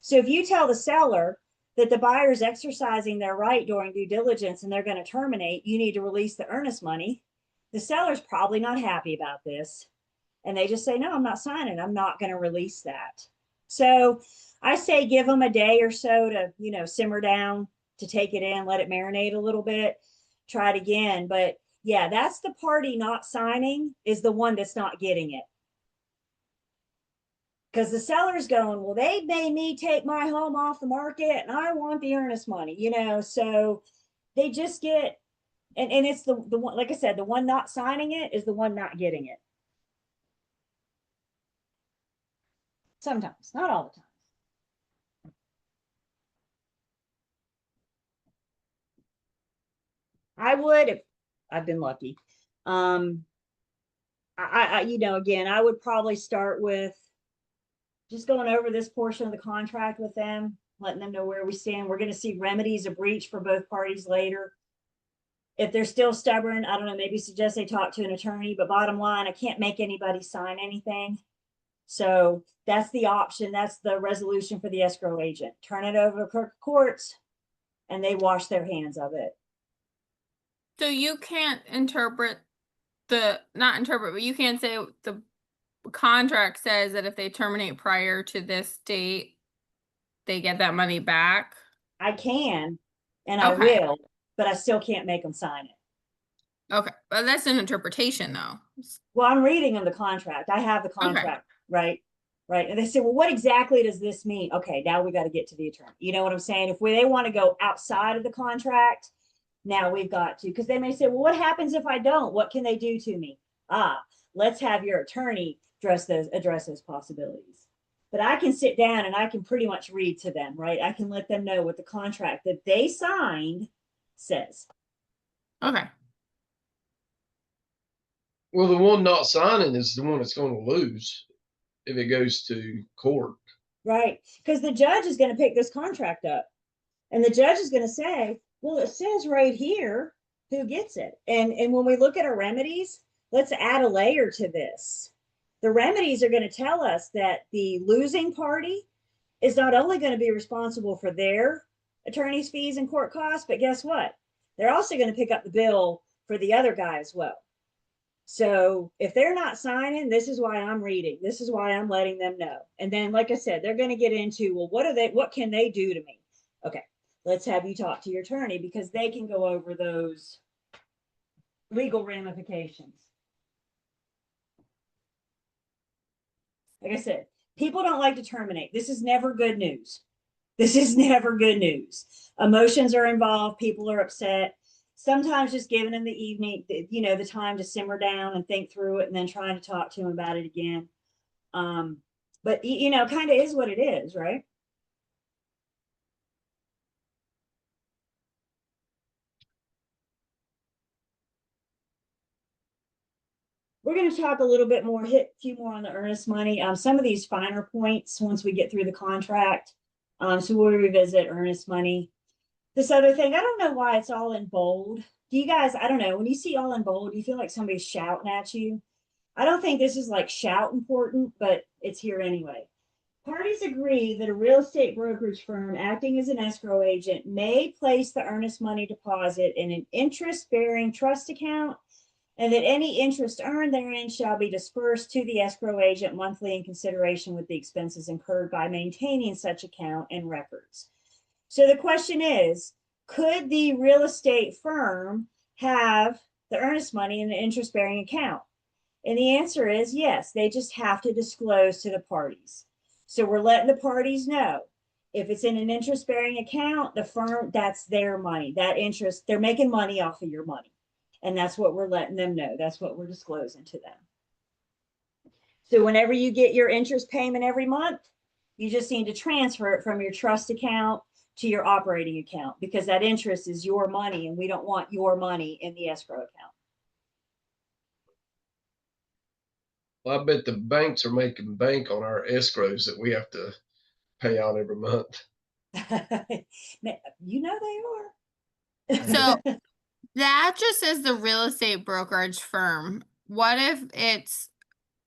So if you tell the seller that the buyer is exercising their right during due diligence and they're going to terminate, you need to release the earnest money. The seller's probably not happy about this. And they just say, no, I'm not signing. I'm not going to release that. So I say give them a day or so to, simmer down, to take it in, let it marinate a little bit, try it again. But yeah, that's the party not signing is the one that's not getting it. Because the seller's going, well, they made me take my home off the market and I want the earnest money, so they just get, and it's the one, like I said, the one not signing it is the one not getting it. Sometimes, not all the time. I would if I've been lucky. Again, I would probably start with just going over this portion of the contract with them, letting them know where we stand. We're going to see remedies of breach for both parties later. If they're still stubborn, I don't know, maybe suggest they talk to an attorney, but bottom line, I can't make anybody sign anything. So that's the option. That's the resolution for the escrow agent. Turn it over to clerk of courts and they wash their hands of it. So you can't but you can't say the contract says that if they terminate prior to this date, they get that money back. I can, and Okay. I will, but I still can't make them sign it. Okay, but that's an interpretation though. Well, I'm reading them the contract. I have the contract, right? And they say, well, what exactly does this mean? Okay, now we got to get to the attorney. You know what I'm saying? If they want to go outside of the contract, now we've got to, because they may say, well, what happens if I don't? What can they do to me? Let's have your attorney address those possibilities. But I can sit down and I can pretty much read to them, right? I can let them know what the contract that they signed says. Okay. Well, the one not signing is the one that's going to lose if it goes to court. Right. Because the judge is going to pick this contract up. And the judge is going to say, well, it says right here who gets it. And when we look at our remedies, let's add a layer to this. The remedies are going to tell us that the losing party is not only going to be responsible for their attorney's fees and court costs, but guess what? They're also going to pick up the bill for the other guy as well. So if they're not signing, this is why I'm reading. This is why I'm letting them know. And then, like I said, they're going to get into, well, what can they do to me? Okay, let's have you talk to your attorney because they can go over those legal ramifications. Like I said, people don't like to terminate. This is never good news. This is never good news. Emotions are involved. People are upset. Sometimes just giving them the evening, the time to simmer down and think through it, and then trying to talk to them about it again. But kind of is what it is, right? We're going to talk a little bit more, hit a few more on the earnest money. Some of these finer points once we get through the contract. So we'll revisit earnest money. This other thing, I don't know why it's all in bold. Do you guys, I don't know, when you see all in bold, do you feel like somebody's shouting at you? I don't think this is like shout important, but it's here anyway. Parties agree that a real estate brokerage firm acting as an escrow agent may place the earnest money deposit in an interest-bearing trust account, and that any interest earned therein shall be dispersed to the escrow agent monthly in consideration with the expenses incurred by maintaining such account and records. So the question is, could the real estate firm have the earnest money in an interest-bearing account? And the answer is yes, they just have to disclose to the parties. So we're letting the parties know if it's in an interest-bearing account, the firm, that's their money, that interest, they're making money off of your money. And that's what we're letting them know. That's what we're disclosing to them. So whenever you get your interest payment every month, you just need to transfer it from your trust account to your operating account, because that interest is your money and we don't want your money in the escrow account. Well, I bet the banks are making bank on our escrows that we have to pay out every month. You know they are. So that just says the real estate brokerage firm. What if it's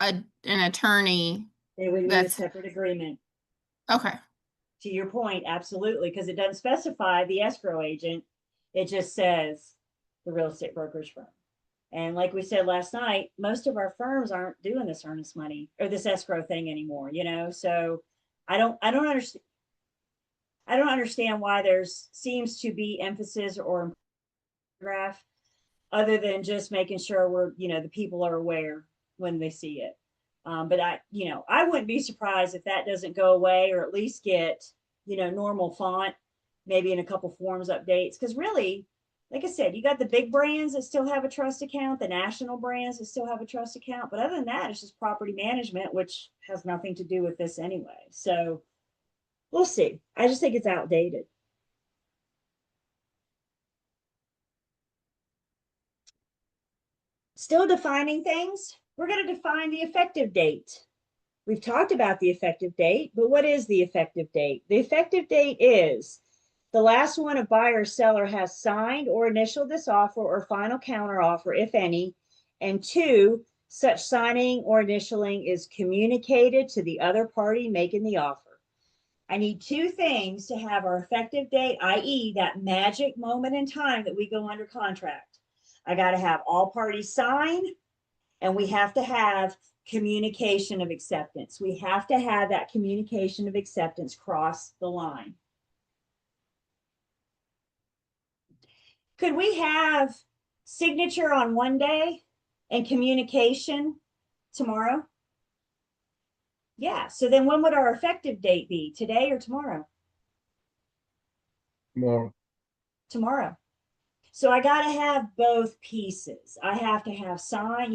an attorney? It would be a That's- separate agreement. Okay. To your point, absolutely, because it doesn't specify the escrow agent. It just says the real estate brokerage firm. And like we said last night, most of our firms aren't doing this earnest money or this escrow thing anymore, so I don't understand why there's seems to be emphasis or graph other than just making sure the people are aware when they see it. But I wouldn't be surprised if that doesn't go away, or at least get, normal font, maybe in a couple forms updates. Because really, like I said, you got the big brands that still have a trust account, the national brands that still have a trust account. But other than that, it's just property management, which has nothing to do with this anyway. So we'll see. I just think it's outdated. Still defining things, we're going to define the effective date. We've talked about the effective date, but what is the effective date? The effective date is the last one a buyer or seller has signed or initialed this offer or final counteroffer, if any, and 2, such signing or initialing is communicated to the other party making the offer. I need 2 things to have our effective date, i.e. that magic moment in time that we go under contract. I got to have all parties sign, and we have to have communication of acceptance. We have to have that communication of acceptance cross the line. Could we have signature on one day and communication tomorrow? Yeah. So then when would our effective date be? Today or tomorrow? Tomorrow. So I got to have both pieces. I have to have sign,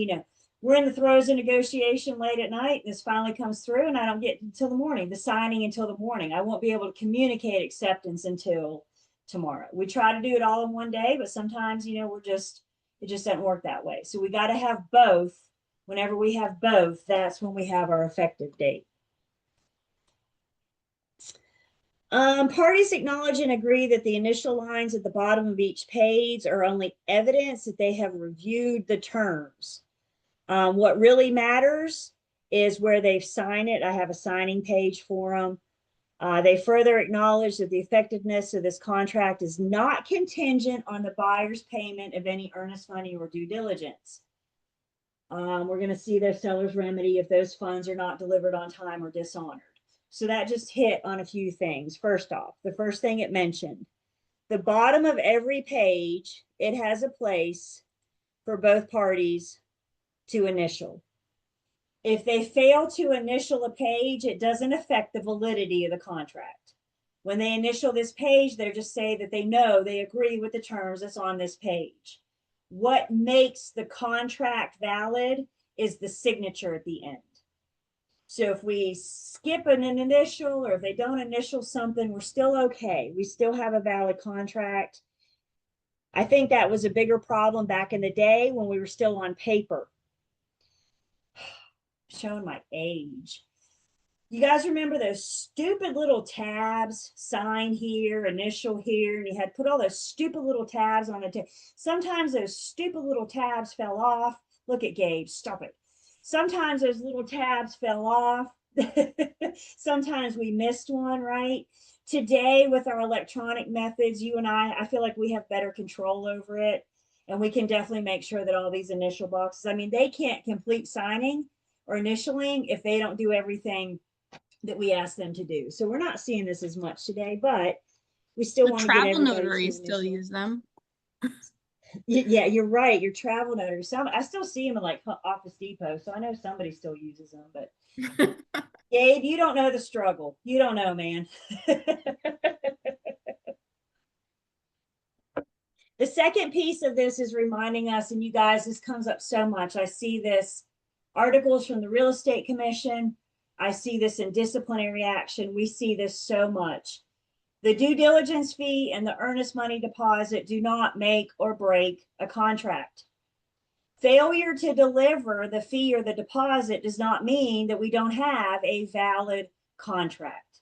we're in the throes of negotiation late at night. This finally comes through and I don't get until the morning, the signing until the morning. I won't be able to communicate acceptance until tomorrow. We try to do it all in one day, but sometimes, it just doesn't work that way. So we got to have both. Whenever we have both, that's when we have our effective date. Parties acknowledge and agree that the initial lines at the bottom of each page are only evidence that they have reviewed the terms. What really matters is where they've signed it. I have a signing page for them. They further acknowledge that the effectiveness of this contract is not contingent on the buyer's payment of any earnest money or due diligence. We're going to see their seller's remedy if those funds are not delivered on time or dishonored. So that just hit on a few things. First off, the first thing it mentioned, the bottom of every page, it has a place for both parties to initial. If they fail to initial a page, it doesn't affect the validity of the contract. When they initial this page, they just say that they know, they agree with the terms that's on this page. What makes the contract valid is the signature at the end. So if we skip an initial, or if they don't initial something, we're still okay. We still have a valid contract. I think that was a bigger problem back in the day when we were still on paper. Showing my age. You guys remember those stupid little tabs, sign here, initial here, and you had put all those stupid little tabs on it. Sometimes those stupid little tabs fell off. Look at Gabe, stop it. Sometimes those little tabs fell off. Sometimes we missed one, right? Today, with our electronic methods, you and I feel like we have better control over it. And we can definitely make sure that all these initial boxes, I mean, they can't complete signing or initialing if they don't do everything that we ask them to do. So we're not seeing this as much today, but we still The want to get travel everybody notaries to still initial. use them. Yeah, you're right. Your travel notary. Some I still see them in like Office Depot, so I know somebody still uses them. But Gabe, you don't know the struggle. You don't know, man. The second piece of this is reminding us, and you guys, this comes up so much. I see this articles from the Real Estate Commission. I see this in disciplinary action. We see this so much. The due diligence fee and the earnest money deposit do not make or break a contract. Failure to deliver the fee or the deposit does not mean that we don't have a valid contract.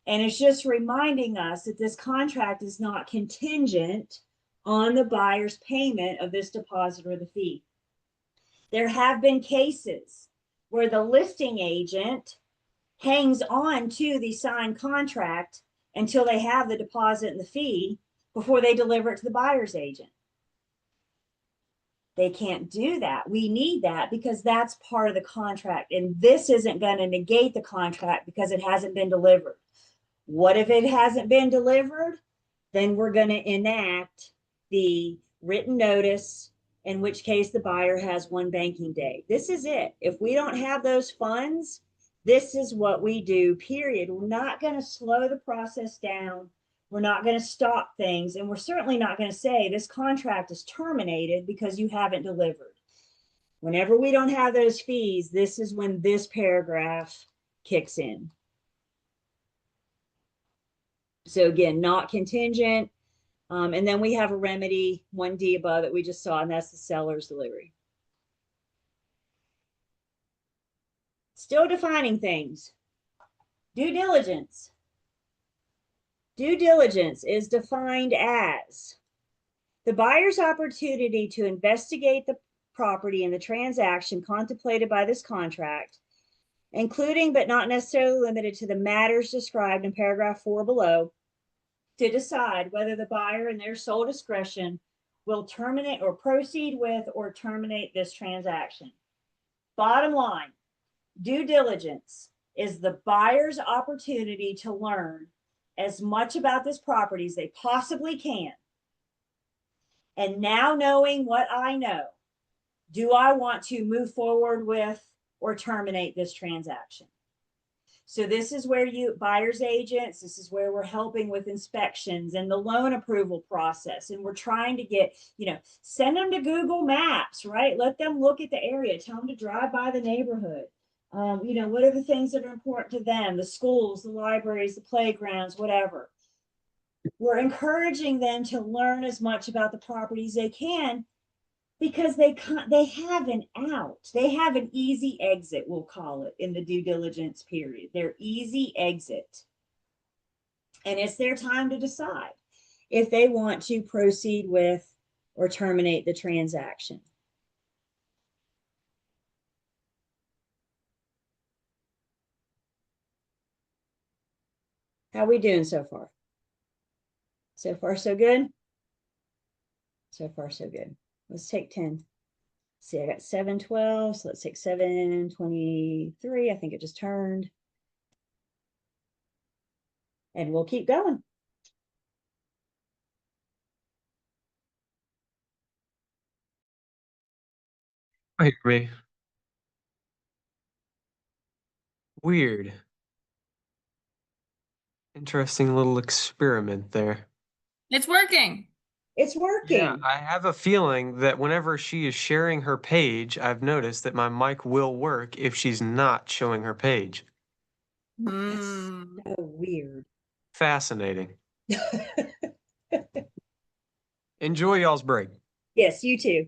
And it's just reminding us that this contract is not contingent on the buyer's payment of this deposit or the fee. There have been cases where the listing agent hangs on to the signed contract until they have the deposit and the fee before they deliver it to the buyer's agent. They can't do that. We need that because that's part of the contract. And this isn't going to negate the contract because it hasn't been delivered. What if it hasn't been delivered? Then we're going to enact the written notice, in which case the buyer has one banking day. This is it. If we don't have those funds, this is what we do, period. We're not going to slow the process down. We're not going to stop things. And we're certainly not going to say this contract is terminated because you haven't delivered. Whenever we don't have those fees, this is when this paragraph kicks in. So again, not contingent. And then we have a remedy, 1D above that we just saw, and that's the seller's delivery. Still defining things. Due diligence. Due diligence is defined as the buyer's opportunity to investigate the property and the transaction contemplated by this contract, including but not necessarily limited to the matters described in paragraph 4 below, to decide whether the buyer in their sole discretion will terminate or proceed with or terminate this transaction. Bottom line, due diligence is the buyer's opportunity to learn as much about this property as they possibly can. And now knowing what I know, do I want to move forward with or terminate this transaction? So this is where you, buyer's agents, this is where we're helping with inspections and the loan approval process. And we're trying to get, send them to Google Maps, right? Let them look at the area, tell them to drive by the neighborhood. What are the things that are important to them? The schools, the libraries, the playgrounds, whatever. We're encouraging them to learn as much about the properties they can, because they have an out. They have an easy exit, we'll call it, in the due diligence period. Their easy exit. And it's their time to decide if they want to proceed with or terminate the transaction. How are we doing so far? So far, so good? So far, so good. Let's take 10. See, I got 712, so let's take 723. I think it just turned. And we'll keep going. I hear me. Weird. Interesting little experiment there. It's working. It's Yeah, working. I have a feeling that whenever she is sharing her page, I've noticed that my mic will work if she's not showing her page. Hmm. So weird. Fascinating. Enjoy y'all's break. Yes, you too.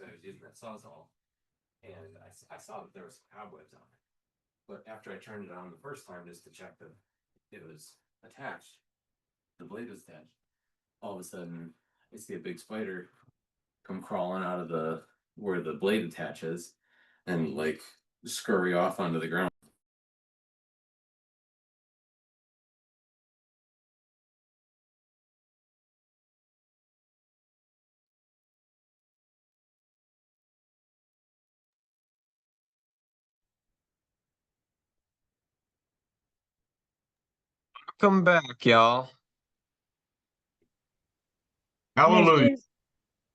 so I was using that Sawzall, and I saw that there was cobwebs on it. But after I turned it on the first time just to check that it was attached, the blade was attached. All of a sudden, I see a big spider come crawling out of where the blade attaches, and like scurry off onto the ground. Welcome back, y'all. And as Hallelujah.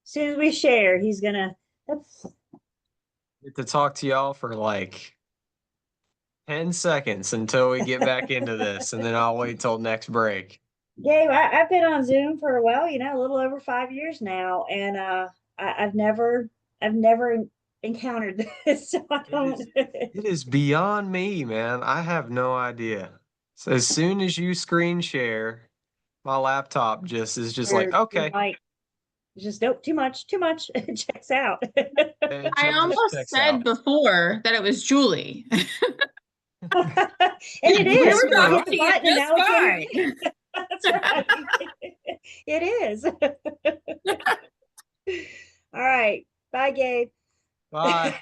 soon as we share, he's gonna. That's Get to talk to y'all for like 10 seconds until we get back into this, and then I'll wait till next break. Gabe. I've been on Zoom for a while, you know, a little over 5 years now, and I've never encountered this, so I don't. It is beyond me, man. I have no idea. So as soon as you screen share, my laptop just is just like, Your okay. mic just nope, too much. It checks out. It I just almost checks said out. before that it was Julie. And it We is. were We talking hit the to you button and just now it's fine. in. That's right. It is. All right. Bye, Gabe. Bye.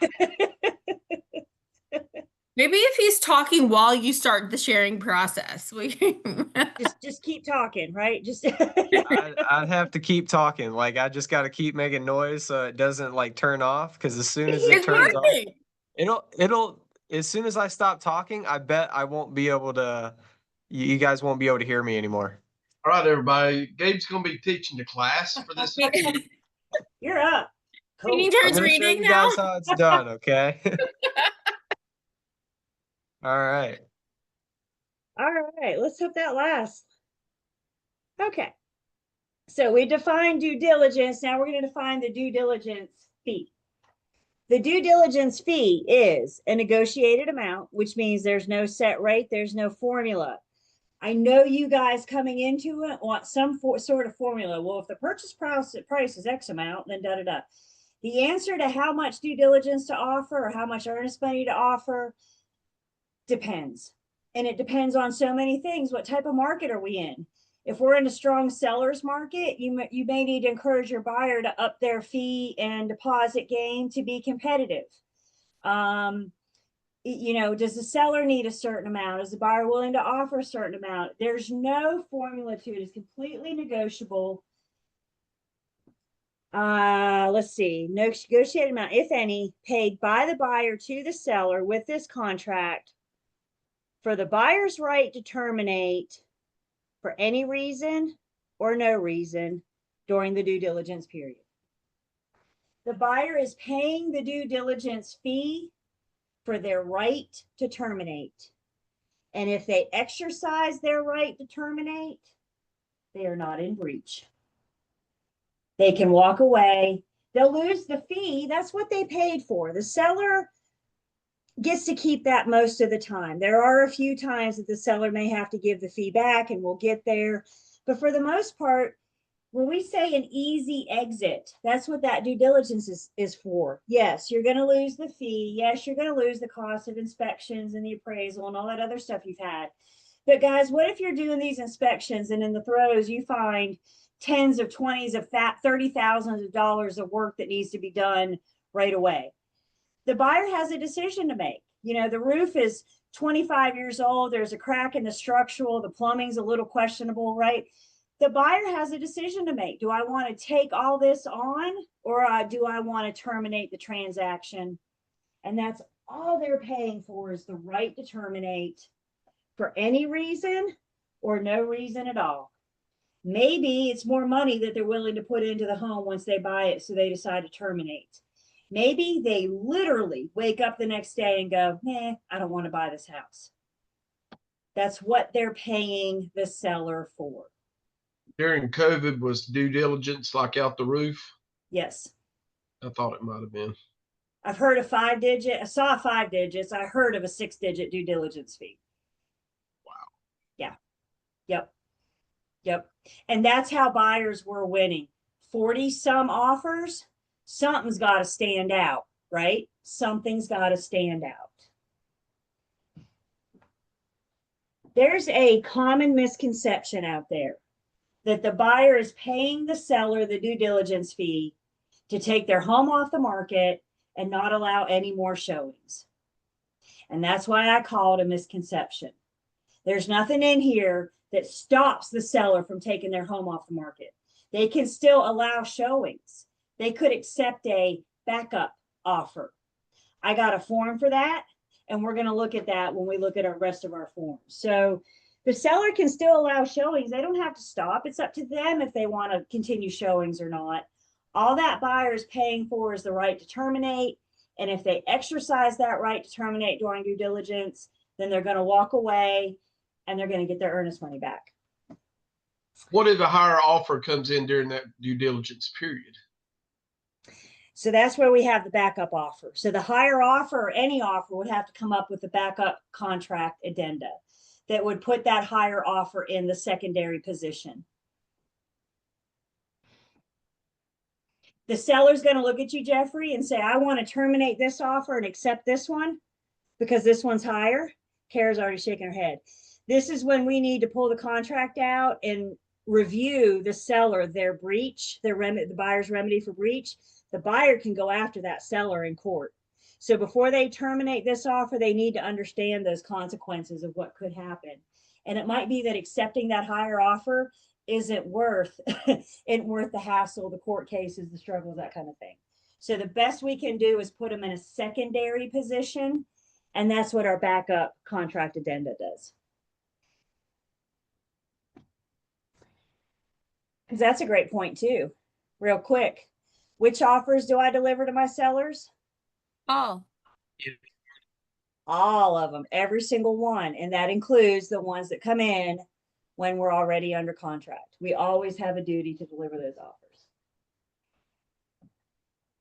Maybe if he's talking while you start the sharing process, Just keep talking, right? Just I'd have to keep talking. Like I just got to keep making noise so it doesn't like turn off. Because as soon as it it's turns off, working. it'll. As soon as I stop talking, I bet I won't be able to. You guys won't be able to hear me anymore. All right, everybody. Gabe's going to be teaching the class for this. you're up. Taking Cool. I'm turns gonna show reading you now. guys how it's done. Okay. All right. All right. Let's hope that lasts. Okay. So we defined due diligence. Now we're going to define the due diligence fee. The due diligence fee is a negotiated amount, which means there's no set rate, there's no formula. I know you guys coming into it want some sort of formula. Well, if the purchase price is X amount, then da da da. The answer to how much due diligence to offer or how much earnest money to offer depends. And it depends on so many things. What type of market are we in? If we're in a strong seller's market, you may need to encourage your buyer to up their fee and deposit game to be competitive. You know, does the seller need a certain amount? Is the buyer willing to offer a certain amount? There's no formula to it. It's completely negotiable. Let's see. Negotiated amount, if any, paid by the buyer to the seller with this contract for the buyer's right to terminate for any reason or no reason during the due diligence period. The buyer is paying the due diligence fee for their right to terminate. And if they exercise their right to terminate, they are not in breach. They can walk away. They'll lose the fee. That's what they paid for. The seller gets to keep that most of the time. There are a few times that the seller may have to give the fee back, and we'll get there. But for the most part, when we say an easy exit, that's what that due diligence is for. Yes, you're going to lose the fee. Yes, you're going to lose the cost of inspections and the appraisal and all that other stuff you've had. But guys, what if you're doing these inspections and in the throes you find tens of twenties of $30,000 of work that needs to be done right away? The buyer has a decision to make. You know, the roof is 25 years old. There's a crack in the structural. The plumbing's a little questionable, right? The buyer has a decision to make. Do I want to take all this on, or do I want to terminate the transaction? And that's all they're paying for, is the right to terminate for any reason or no reason at all. Maybe it's more money that they're willing to put into the home once they buy it, so they decide to terminate. Maybe they literally wake up the next day and go, nah, I don't want to buy this house. That's what they're paying the seller for. During COVID, was due diligence like out the roof? Yes. I thought it might have been. I've heard of 5 digit. I saw 5 digits. I heard of a 6-digit due diligence fee. Wow. Yeah. Yep. And that's how buyers were winning. 40 some offers. something's got to stand out, right? Something's got to stand out. There's a common misconception out there that the buyer is paying the seller the due diligence fee to take their home off the market and not allow any more showings. And that's why I call it a misconception. There's nothing in here that stops the seller from taking their home off the market. They can still allow showings. They could accept a backup offer. I got a form for that, and we're going to look at that when we look at our rest of our forms. So the seller can still allow showings. They don't have to stop. It's up to them if they want to continue showings or not. All that buyer is paying for is the right to terminate. And if they exercise that right to terminate during due diligence, then they're going to walk away and they're going to get their earnest money back. What if a higher offer comes in during that due diligence period? So that's where we have the backup offer. So the higher offer or any offer would have to come up with a backup contract addenda that would put that higher offer in the secondary position. The seller's going to look at you, Jeffrey, and say, I want to terminate this offer and accept this one because this one's higher. Kara's already shaking her head. This is when we need to pull the contract out and review the seller, their breach, the buyer's remedy for breach. The buyer can go after that seller in court. So before they terminate this offer, they need to understand those consequences of what could happen. And it might be that accepting that higher offer isn't worth the hassle, the court cases, the struggles, that kind of thing. So the best we can do is put them in a secondary position, and that's what our backup contract addenda does. Because that's a great point too. Real quick, which offers do I deliver to my sellers? Oh, All of them, every single one. And that includes the ones that come in when we're already under contract. We always have a duty to deliver those offers.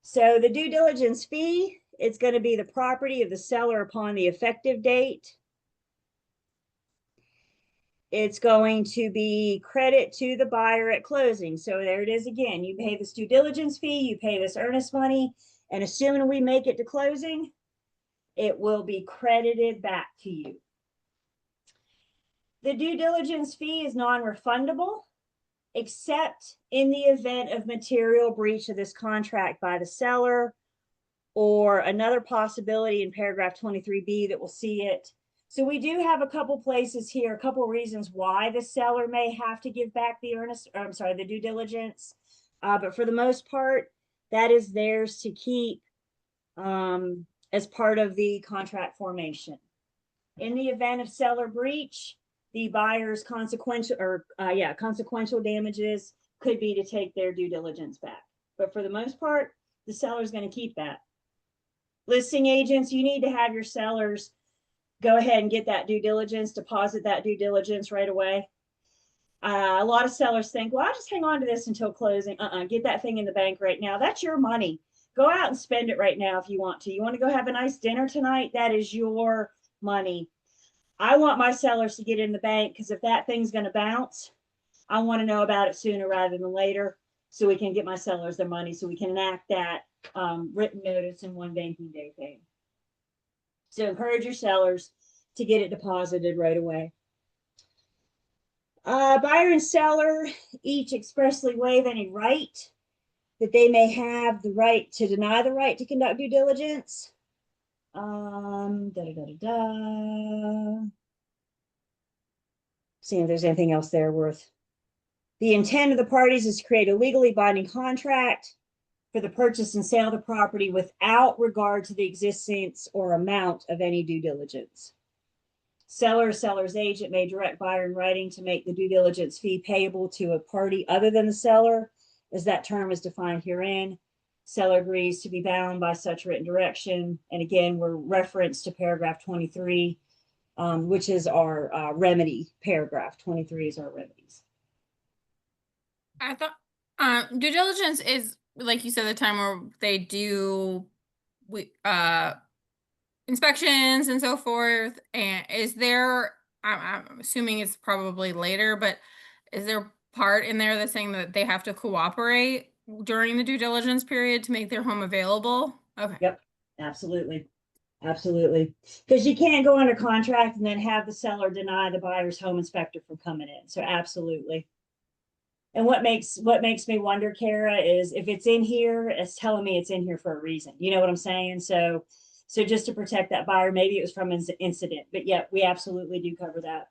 So the due diligence fee, it's going to be the property of the seller upon the effective date. It's going to be credit to the buyer at closing. So there it is again. You pay this due diligence fee, you pay this earnest money, and assuming we make it to closing, it will be credited back to you. The due diligence fee is non-refundable, except in the event of material breach of this contract by the seller, or another possibility in paragraph 23B that we'll see it. So we do have a couple places here, a couple reasons why the seller may have to give back the the due diligence. But for the most part, that is theirs to keep as part of the contract formation. In the event of seller breach, the buyer's consequential damages could be to take their due diligence back. But for the most part, the seller's going to keep that. Listing agents, you need to have your sellers go ahead and get that due diligence, deposit that due diligence right away. A lot of sellers think, well, I'll just hang on to this until closing. Get that thing in the bank right now. That's your money. Go out and spend it right now if you want to. You want to go have a nice dinner tonight? That is your money. I want my sellers to get in the bank because if that thing's going to bounce, I want to know about it sooner rather than later so we can get my sellers their money so we can enact that written notice in one banking day thing. So encourage your sellers to get it deposited right away. Buyer and seller each expressly waive any right that they may have the right to deny the right to conduct due diligence. See if there's anything else there worth. The intent of the parties is to create a legally binding contract for the purchase and sale of the property without regard to the existence or amount of any due diligence. Seller or seller's agent may direct buyer in writing to make the due diligence fee payable to a party other than the seller, as that term is defined herein. Seller agrees to be bound by such written direction. And again, we're referenced to paragraph 23, which is our remedy paragraph. 23 is our remedies. I thought due diligence is, like you said, the time where they do inspections and so forth. And is there, I'm assuming it's probably later, but is there part in there that's saying that they have to cooperate during the due diligence period to make their home available? Okay. Yep, absolutely. Absolutely. Because you can't go under contract and then have the seller deny the buyer's home inspector from coming in. So absolutely. And what makes me wonder, Kara, is if it's in here, it's telling me it's in here for a reason. You know what I'm saying? So just to protect that buyer, maybe it was from an incident, but yeah, we absolutely do cover that.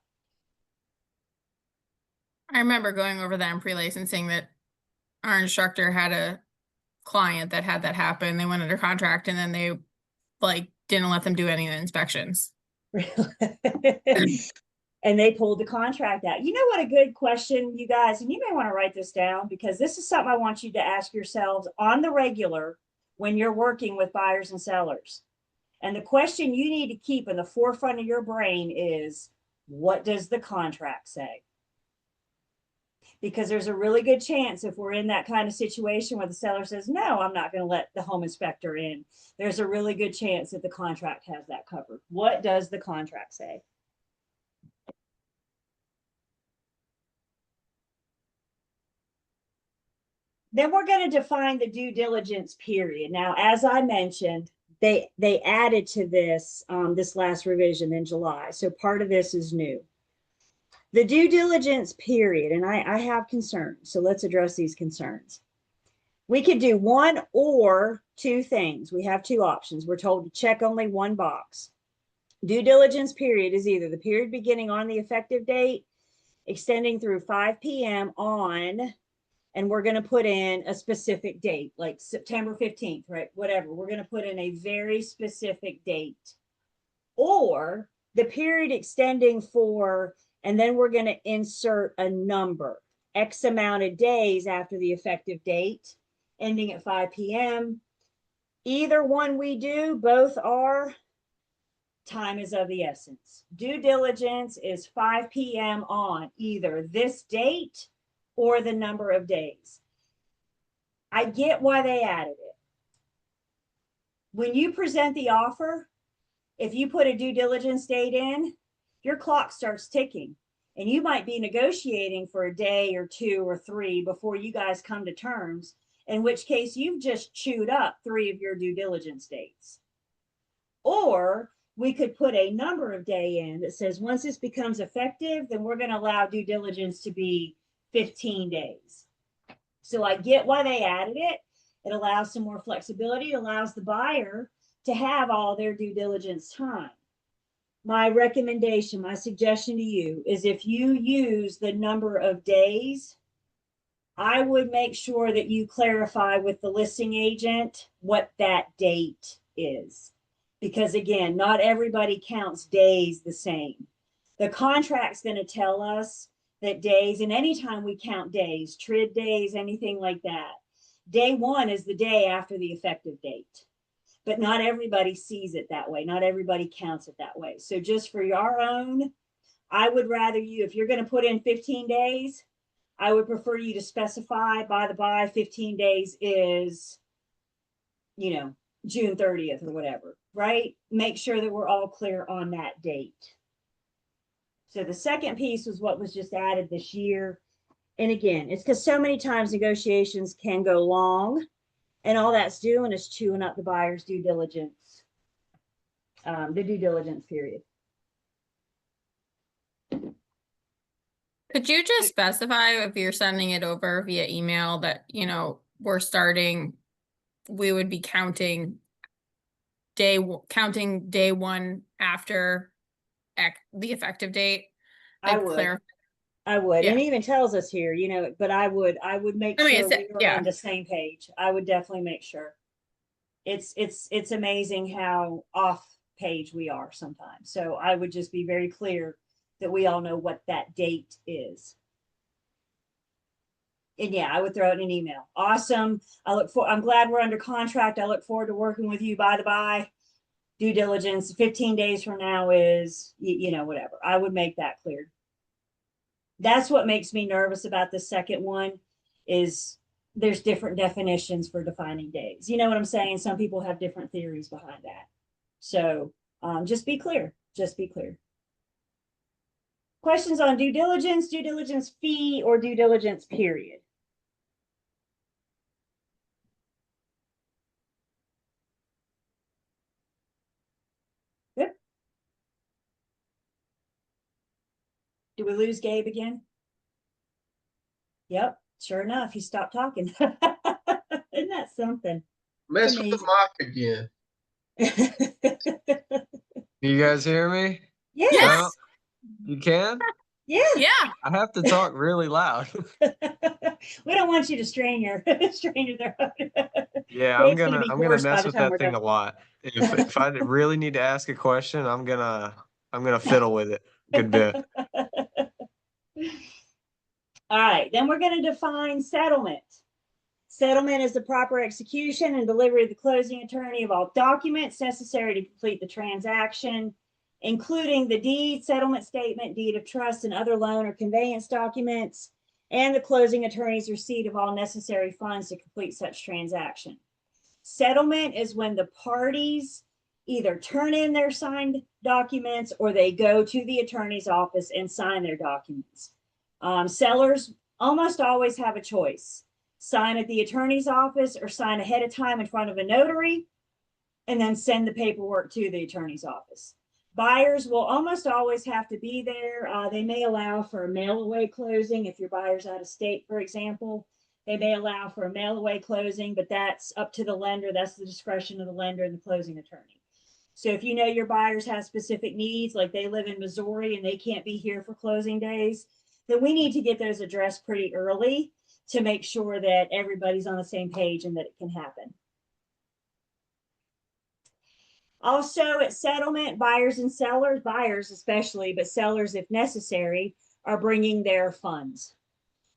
I remember going over that in pre-licensing that our instructor had a client that had that happen. They went under contract and then they like didn't let them do any of the inspections. And they pulled the contract out. You know what a good question, you guys, and you may want to write this down because this is something I want you to ask yourselves on the regular when you're working with buyers and sellers. And the question you need to keep in the forefront of your brain is, what does the contract say? Because there's a really good chance if we're in that kind of situation where the seller says, no, I'm not going to let the home inspector in, there's a really good chance that the contract has that covered. What does the contract say? Then we're going to define the due diligence period. Now, as I mentioned, they added to this this last revision in July. So part of this is new. The due diligence period, and I have concerns. So let's address these concerns. We could do one or two things. We have two options. We're told to check only one box. Due diligence period is either the period beginning on the effective date, extending through 5 p.m. on, and we're going to put in a specific date, like September 15th, right? Whatever. We're going to put in a very specific date. Or the period extending for, and then we're going to insert a number, X amount of days after the effective date, ending at 5 p.m. Either one we do, both are, time is of the essence. Due diligence is 5 p.m. on either this date or the number of days. I get why they added it. When you present the offer, if you put a due diligence date in, your clock starts ticking, and you might be negotiating for a day or two or three before you guys come to terms, in which case you've just chewed up 3 of your due diligence dates. Or we could put a number of day in that says once this becomes effective, then we're going to allow due diligence to be 15 days. So I get why they added it. It allows some more flexibility. It allows the buyer to have all their due diligence time. My recommendation, my suggestion to you is if you use the number of days, I would make sure that you clarify with the listing agent what that date is. Because again, not everybody counts days the same. The contract's going to tell us that days, and anytime we count days, TRID days, anything like that, day one is the day after the effective date. But not everybody sees it that way. Not everybody counts it that way. So just for your own, I would rather you, if you're going to put in 15 days, I would prefer you to specify by the by 15 days is, you know, June 30th or whatever, right? Make sure that we're all clear on that date. So the second piece was what was just added this year. And again, it's because so many times negotiations can go long, and all that's doing is chewing up the buyer's due diligence, the due diligence period. Could you just specify if you're sending it over via email that, you know, we would be counting day one after the effective date? I Like would. I would. Yeah. And it even tells us here, you know, but I would make I mean, sure it's- we were yeah. on the same page. I would definitely make sure. It's amazing how off page we are sometimes. So I would just be very clear that we all know what that date is. And yeah, I would throw out an email. Awesome. I'm glad we're under contract. I look forward to working with you. By the by, due diligence 15 days from now is, you know, whatever. I would make that clear. That's what makes me nervous about the second one is there's different definitions for defining days. You know what I'm saying? Some people have different theories behind that. So just be clear. Just be clear. Questions on due diligence fee, or due diligence period? Did we lose Gabe again? Yep, sure enough, he stopped talking. Isn't that something? Mess with the mic again. You guys hear me? Yes. No? You can? Yeah. Yeah. I have to talk really loud. We don't want you to strain your throat. Yeah, Dave's gonna be I'm gonna hoarse by mess the with time that we're thing done. a lot. If I really need to ask a question, I'm gonna fiddle with it a good bit. All right, then we're going to define settlement. Settlement is the proper execution and delivery of the closing attorney of all documents necessary to complete the transaction, including the deed, settlement statement, deed of trust, and other loan or conveyance documents, and the closing attorney's receipt of all necessary funds to complete such transaction. Settlement is when the parties either turn in their signed documents or they go to the attorney's office and sign their documents. Sellers almost always have a choice. Sign at the attorney's office or sign ahead of time in front of a notary and then send the paperwork to the attorney's office. Buyers will almost always have to be there. They may allow for a mail away closing if your buyer's out of state, for example. They may allow for a mail away closing, but that's up to the lender. That's the discretion of the lender and the closing attorney. So if you know your buyers have specific needs, like they live in Missouri and they can't be here for closing days, then we need to get those addressed pretty early to make sure that everybody's on the same page and that it can happen. Also, at settlement, buyers and sellers, buyers especially, but sellers, if necessary, are bringing their funds.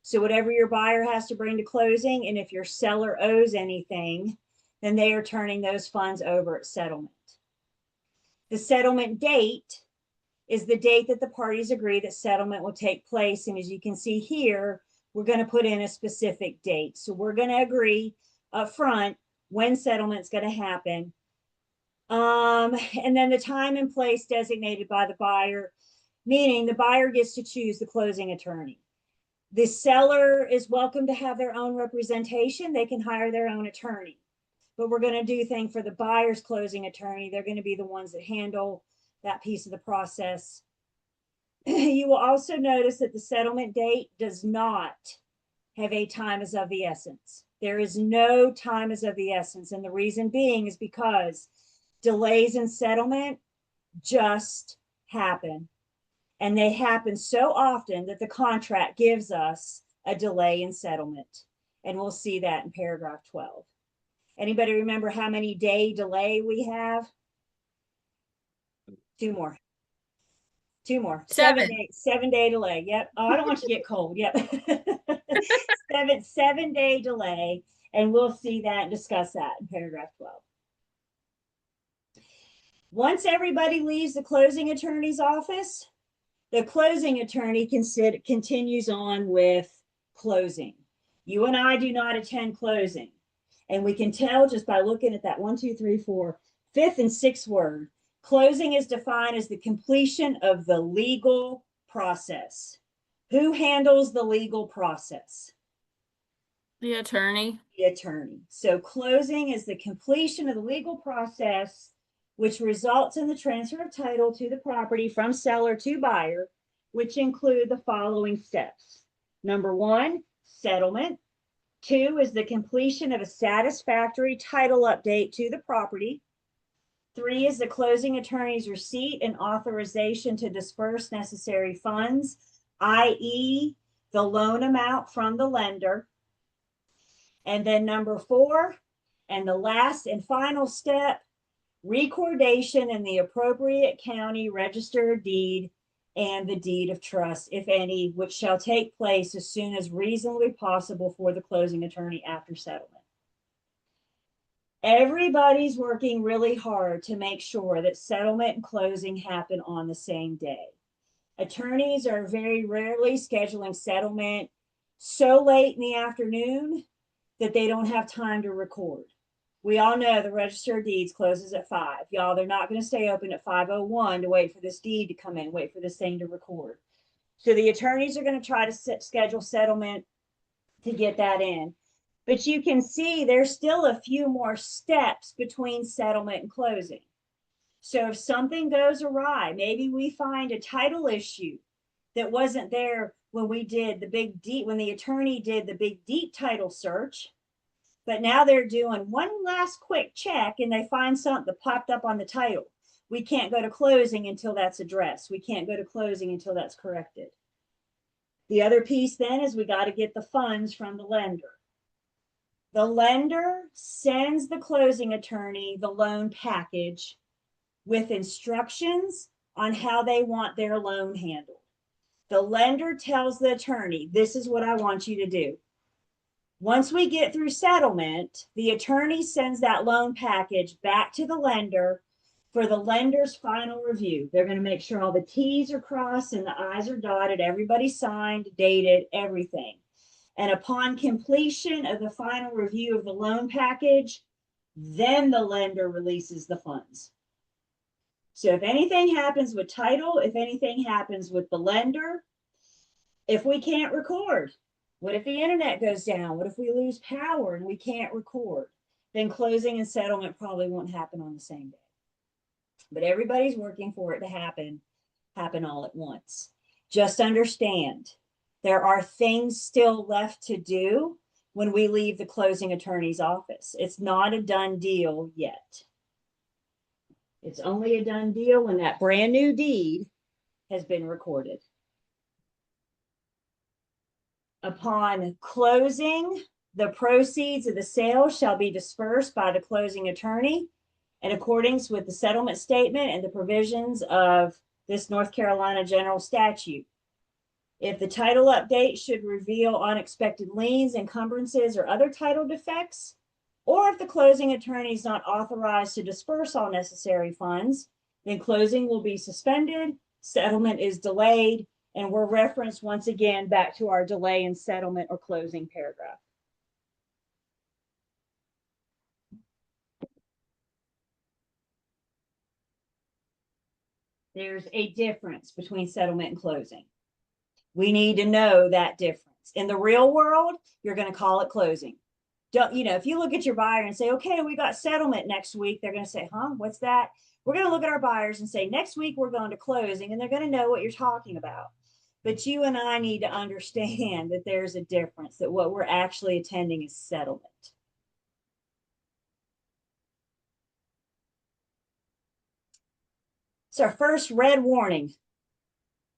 So whatever your buyer has to bring to closing, and if your seller owes anything, then they are turning those funds over at settlement. The settlement date is the date that the parties agree that settlement will take place. And as you can see here, we're going to put in a specific date. So we're going to agree up front when settlement's going to happen. And then the time and place designated by the buyer, meaning the buyer gets to choose the closing attorney. The seller is welcome to have their own representation. They can hire their own attorney. But we're going to do things for the buyer's closing attorney. They're going to be the ones that handle that piece of the process. You will also notice that the settlement date does not have a time is of the essence. There is no time is of the essence. And the reason being is because delays in settlement just happen. And they happen so often that the contract gives us a delay in settlement. And we'll see that in paragraph 12. Anybody remember how many day delay we have? Two more. 7. 7-day delay. Yep. Oh, I don't want you to get cold. Yep. 7-day delay. And we'll see that and discuss that in paragraph 12. Once everybody leaves the closing attorney's office, the closing attorney continues on with closing. You and I do not attend closing. And we can tell just by looking at that 1, 2, 3, 4, 5th and 6th word. Closing is defined as the completion of the legal process. Who handles the legal process? The attorney. The attorney. So closing is the completion of the legal process, which results in the transfer of title to the property from seller to buyer, which include the following steps. Number 1, settlement. 2 is the completion of a satisfactory title update to the property. 3 is the closing attorney's receipt and authorization to disperse necessary funds, i.e., the loan amount from the lender. And then number 4, and the last and final step, recordation in the appropriate county register of deed and the deed of trust, if any, which shall take place as soon as reasonably possible for the closing attorney after settlement. Everybody's working really hard to make sure that settlement and closing happen on the same day. Attorneys are very rarely scheduling settlement so late in the afternoon that they don't have time to record. We all know the Register of Deeds closes at 5. Y'all, they're not going to stay open at 5:01 to wait for this deed to come in, wait for this thing to record. So the attorneys are going to try to schedule settlement to get that in. But you can see there's still a few more steps between settlement and closing. So if something goes awry, maybe we find a title issue that wasn't there when we did the big deep, when the attorney did the big deep title search. But now they're doing one last quick check and they find something that popped up on the title. We can't go to closing until that's addressed. We can't go to closing until that's corrected. The other piece then is we got to get the funds from the lender. The lender sends the closing attorney the loan package with instructions on how they want their loan handled. The lender tells the attorney, this is what I want you to do. Once we get through settlement, the attorney sends that loan package back to the lender for the lender's final review. They're going to make sure all the T's are crossed and the I's are dotted, everybody signed, dated, everything. And upon completion of the final review of the loan package, then the lender releases the funds. So if anything happens with title, if anything happens with the lender, if we can't record, what if the internet goes down? What if we lose power and we can't record? Then closing and settlement probably won't happen on the same day. But everybody's working for it to happen all at once. Just understand, there are things still left to do when we leave the closing attorney's office. It's not a done deal yet. It's only a done deal when that brand new deed has been recorded. Upon closing, the proceeds of the sale shall be dispersed by the closing attorney in accordance with the settlement statement and the provisions of this North Carolina general statute. If the title update should reveal unexpected liens, encumbrances, or other title defects, or if the closing attorney is not authorized to disperse all necessary funds, then closing will be suspended, settlement is delayed, and we're referenced once again back to our delay in settlement or closing paragraph. There's a difference between settlement and closing. We need to know that difference. In the real world, you're going to call it closing. Don't, you know, if you look at your buyer and say, okay, we got settlement next week, they're going to say, huh, what's that? We're going to look at our buyers and say, next week we're going to closing, and they're going to know what you're talking about. But you and I need to understand that there's a difference, that what we're actually attending is settlement. So our first red warning.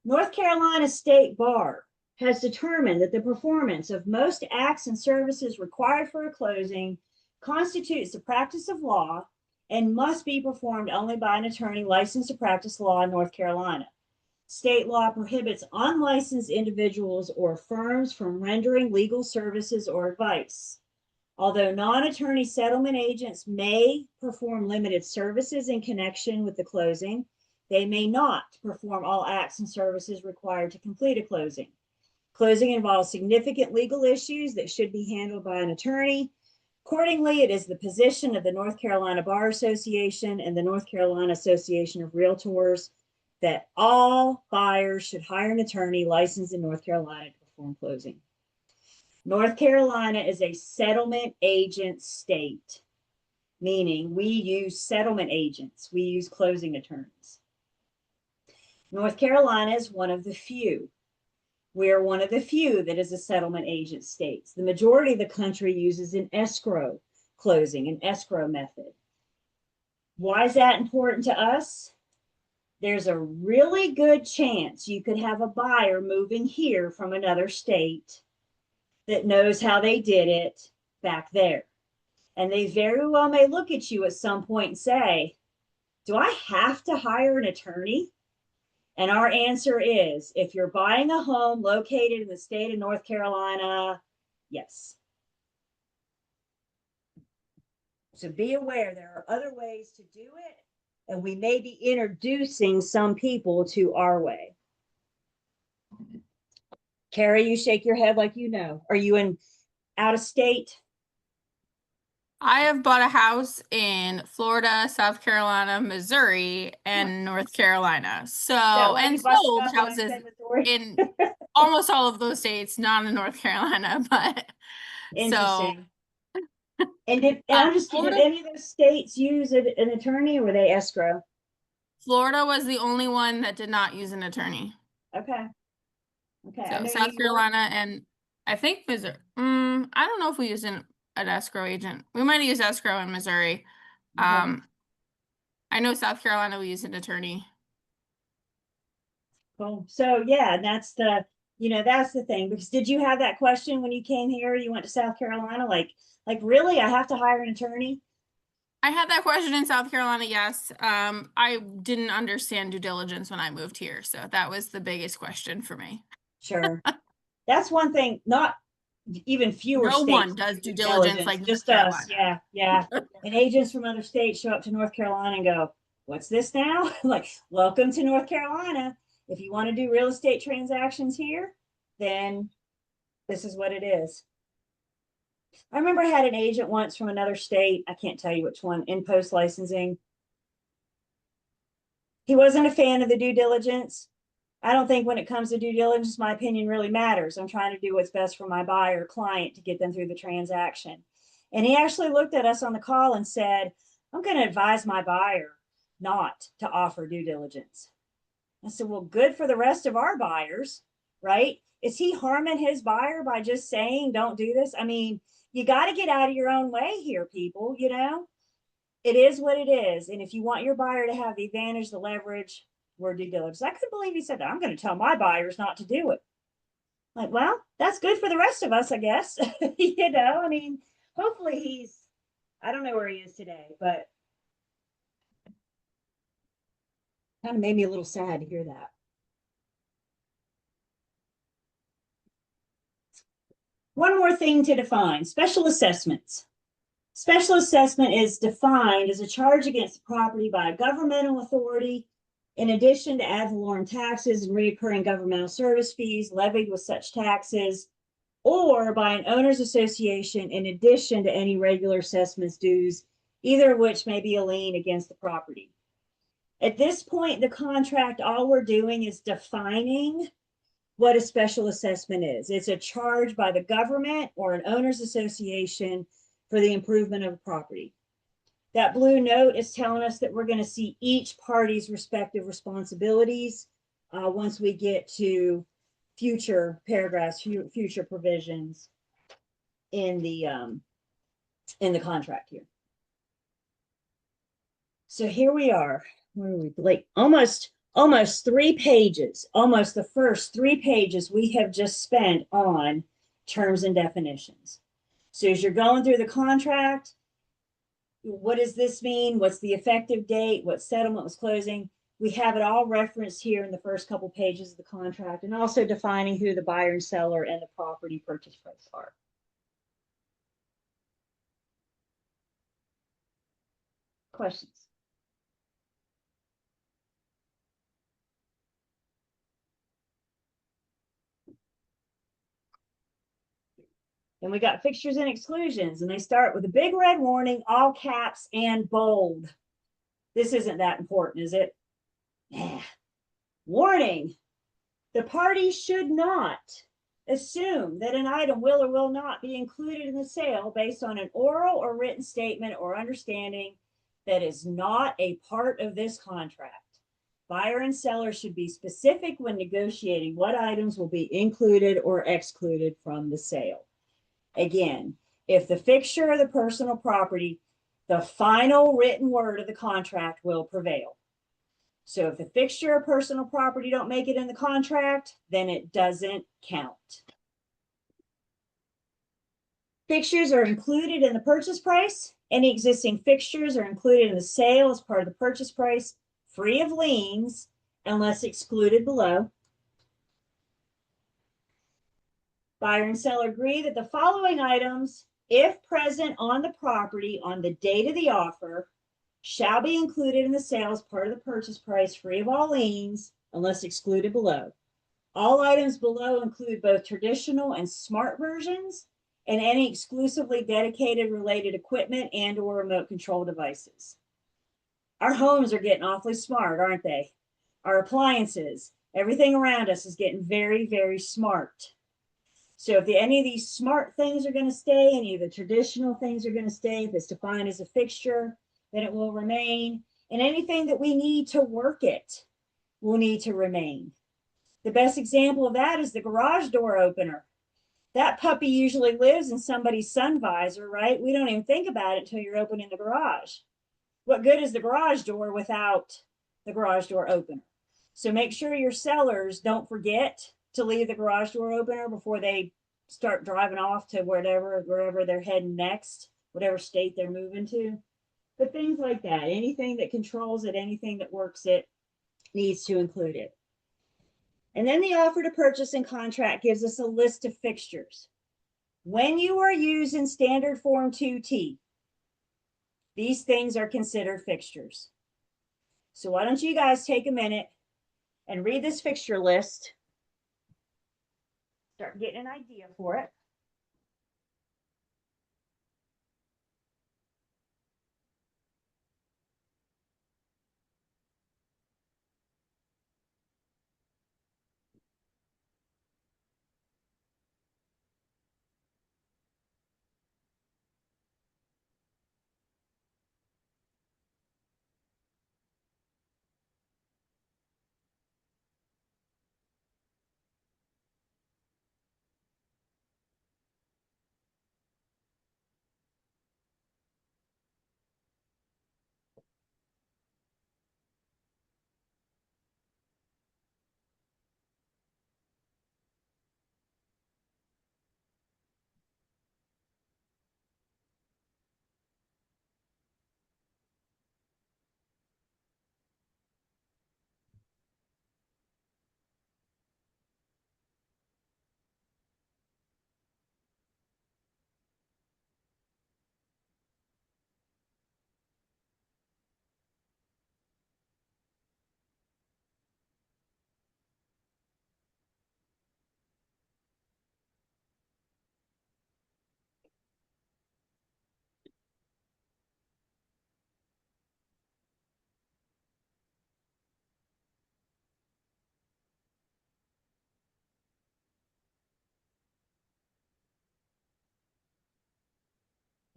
North Carolina State Bar has determined that the performance of most acts and services required for a closing constitutes the practice of law and must be performed only by an attorney licensed to practice law in North Carolina. State law prohibits unlicensed individuals or firms from rendering legal services or advice. Although non-attorney settlement agents may perform limited services in connection with the closing, they may not perform all acts and services required to complete a closing. Closing involves significant legal issues that should be handled by an attorney. Accordingly, it is the position of the North Carolina Bar Association and the North Carolina Association of Realtors that all buyers should hire an attorney licensed in North Carolina to perform closing. North Carolina is a settlement agent state, meaning we use settlement agents, we use closing attorneys. North Carolina is one of the few. We are one of the few that is a settlement agent states. The majority of the country uses an escrow closing, an escrow method. Why is that important to us? There's a really good chance you could have a buyer moving here from another state that knows how they did it back there. And they very well may look at you at some point and say, do I have to hire an attorney? And our answer is, if you're buying a home located in the state of North Carolina, yes. So be aware there are other ways to do it, and we may be introducing some people to our way. Carrie, you shake your head like you know. Are you in out of state? I have bought a house in Florida, South Carolina, Missouri, and North Carolina. So, and sold houses in almost all of those states, not in North Carolina, but interesting. So, and did any of those states use an attorney, or were they escrow? Florida was the only one that did not use an attorney. Okay. Okay. I So know South New York- Carolina and I think Missouri. I don't know if we use an escrow agent. We might use escrow in Missouri. Okay. I know South Carolina, we use an attorney. Cool. So yeah, that's the, that's the thing, because did you have that question when you came here, you went to South Carolina, like really, I have to hire an attorney? I had that question in South Carolina, yes. I didn't understand due diligence when I moved here, so that was the biggest question for me. Sure. That's one thing, not even fewer No states one do does due diligence, diligence like North just us. Carolina. Yeah. And agents from other states show up to North Carolina and go, what's this now? Like, welcome to North Carolina. If you want to do real estate transactions here, then this is what it is. I remember I had an agent once from another state. I can't tell you which one, in post licensing. He wasn't a fan of the due diligence. I don't think when it comes to due diligence, my opinion really matters. I'm trying to do what's best for my buyer client to get them through the transaction. And he actually looked at us on the call and said, I'm going to advise my buyer not to offer due diligence. I said, well, good for the rest of our buyers, right? Is he harming his buyer by just saying, don't do this? I mean, you got to get out of your own way here, people, It is what it is. And if you want your buyer to have the advantage, the leverage, we're due diligence. I couldn't believe he said that. I'm going to tell my buyers not to do it. Like, well, that's good for the rest of us, I guess. I mean, hopefully I don't know where he is today, but kind of made me a little sad to hear that. One more thing to define, special assessments. Special assessment is defined as a charge against the property by a governmental authority, in addition to ad valorem taxes and recurring governmental service fees levied with such taxes, or by an owners association in addition to any regular assessments dues, either of which may be a lien against the property. At this point in the contract, all we're doing is defining what a special assessment is. It's a charge by the government or an owners association for the improvement of a property. That blue note is telling us that we're going to see each party's respective responsibilities once we get to future paragraphs, future provisions in the contract here. So here we are. Where are we? Like almost 3 pages, almost the first 3 pages we have just spent on terms and definitions. So as you're going through the contract, what does this mean? What's the effective date? What settlement was closing? We have it all referenced here in the first couple pages of the contract, and also defining who the buyer and seller and the property purchase price are. Questions? And we got fixtures and exclusions, and they start with a big red warning, all caps and bold. This isn't that important, is it? Warning, the parties should not assume that an item will or will not be included in the sale based on an oral or written statement or understanding that is not a part of this contract. Buyer and seller should be specific when negotiating what items will be included or excluded from the sale. Again, if the fixture or the personal property, the final written word of the contract will prevail. So if the fixture or personal property don't make it in the contract, then it doesn't count. Fixtures are included in the purchase price. Any existing fixtures are included in the sale as part of the purchase price, free of liens, unless excluded below. Buyer and seller agree that the following items, if present on the property on the date of the offer, shall be included in the sale as part of the purchase price, free of all liens, unless excluded below. All items below include both traditional and smart versions, and any exclusively dedicated related equipment and or remote control devices. Our homes are getting awfully smart, aren't they? Our appliances, everything around us is getting very, very smart. So if any of these smart things are going to stay, any of the traditional things are going to stay, if it's defined as a fixture, then it will remain. And anything that we need to work it will need to remain. The best example of that is the garage door opener. That puppy usually lives in somebody's sun visor, right? We don't even think about it until you're opening the garage. What good is the garage door without the garage door opener? So make sure your sellers don't forget to leave the garage door opener before they start driving off to wherever they're heading next, whatever state they're moving to. But things like that, anything that controls it, anything that works it, needs to include it. And then the offer to purchase and contract gives us a list of fixtures. When you are using standard form 2T, these things are considered fixtures. So why don't you guys take a minute and read this fixture list. Start getting an idea for it.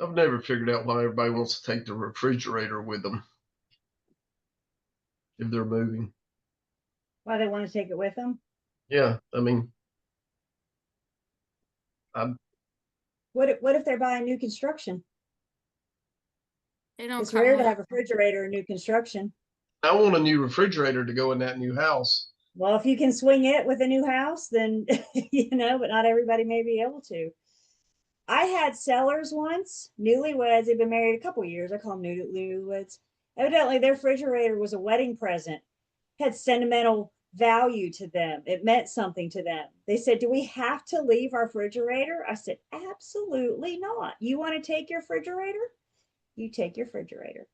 I've never figured out why everybody wants to take the refrigerator with them if they're moving. Why they want to take it with them? Yeah, I mean, What if they're buying new construction? They don't It's come rare to with, have a refrigerator in new construction. I want a new refrigerator to go in that new house. Well, if you can swing it with a new house, then but not everybody may be able to. I had sellers once, newlyweds, they've been married a couple years. I call them newlyweds. Evidently, their refrigerator was a wedding present, had sentimental value to them. It meant something to them. They said, "Do we have to leave our refrigerator?" I said, "Absolutely not. You want to take your refrigerator? You take your refrigerator."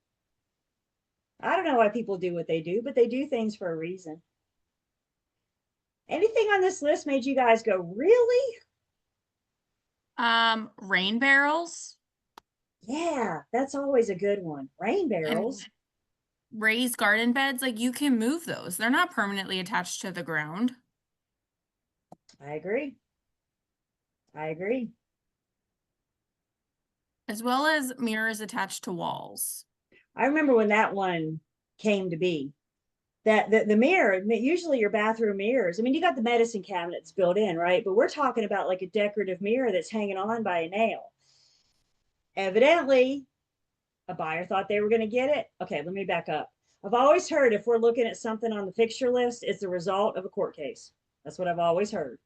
I don't know why people do what they do, but they do things for a reason. Anything on this list made you guys go, really? rain barrels Yeah, that's always a good one. Rain and barrels. raised garden beds. Like, you can move those. They're not permanently attached to the ground. I agree. I agree. As well as mirrors attached to walls. I remember when that one came to be. That the mirror, usually your bathroom mirrors. I mean, you got the medicine cabinets built in, right? But we're talking about like a decorative mirror that's hanging on by a nail. Evidently, a buyer thought they were going to get it. Okay, let me back up. I've always heard if we're looking at something on the fixture list, it's the result of a court case. That's what I've always heard.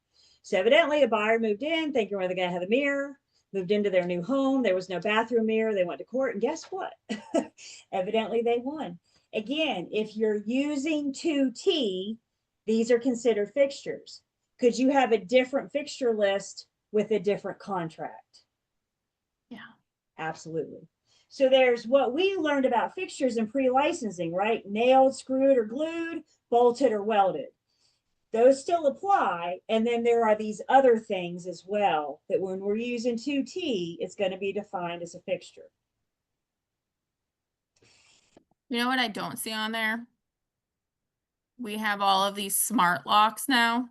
So evidently, a buyer moved in thinking where they're going to have a mirror, moved into their new home. There was no bathroom mirror. They went to court, and guess what? Evidently, they won. Again, if you're using 2T, these are considered fixtures. Could you have a different fixture list with a different contract? Yeah. Absolutely. So there's what we learned about fixtures in pre-licensing, right? Nailed, screwed, or glued, bolted, or welded. Those still apply. And then there are these other things as well that when we're using 2T, it's going to be defined as a fixture. You know what I don't see on there? We have all of these smart locks now.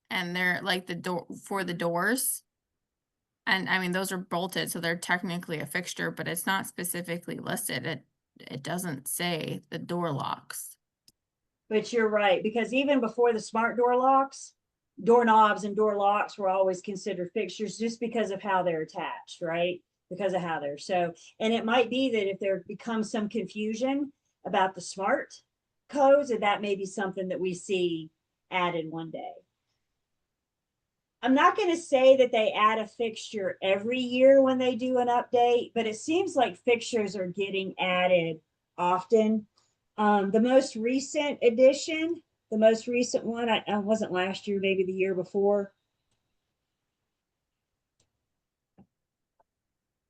And they're like the door for the doors. And I mean, those are bolted, so they're technically a fixture, but it's not specifically listed. It doesn't say the door locks. But you're right, because even before the smart door locks, doorknobs and door locks were always considered fixtures just because of how they're attached, right? Because of how they're so, and it might be that if there becomes some confusion about the smart codes, that may be something that we see added one day. I'm not going to say that they add a fixture every year when they do an update, but it seems like fixtures are getting added often. The most recent edition, the most recent one, I wasn't last year, maybe the year before.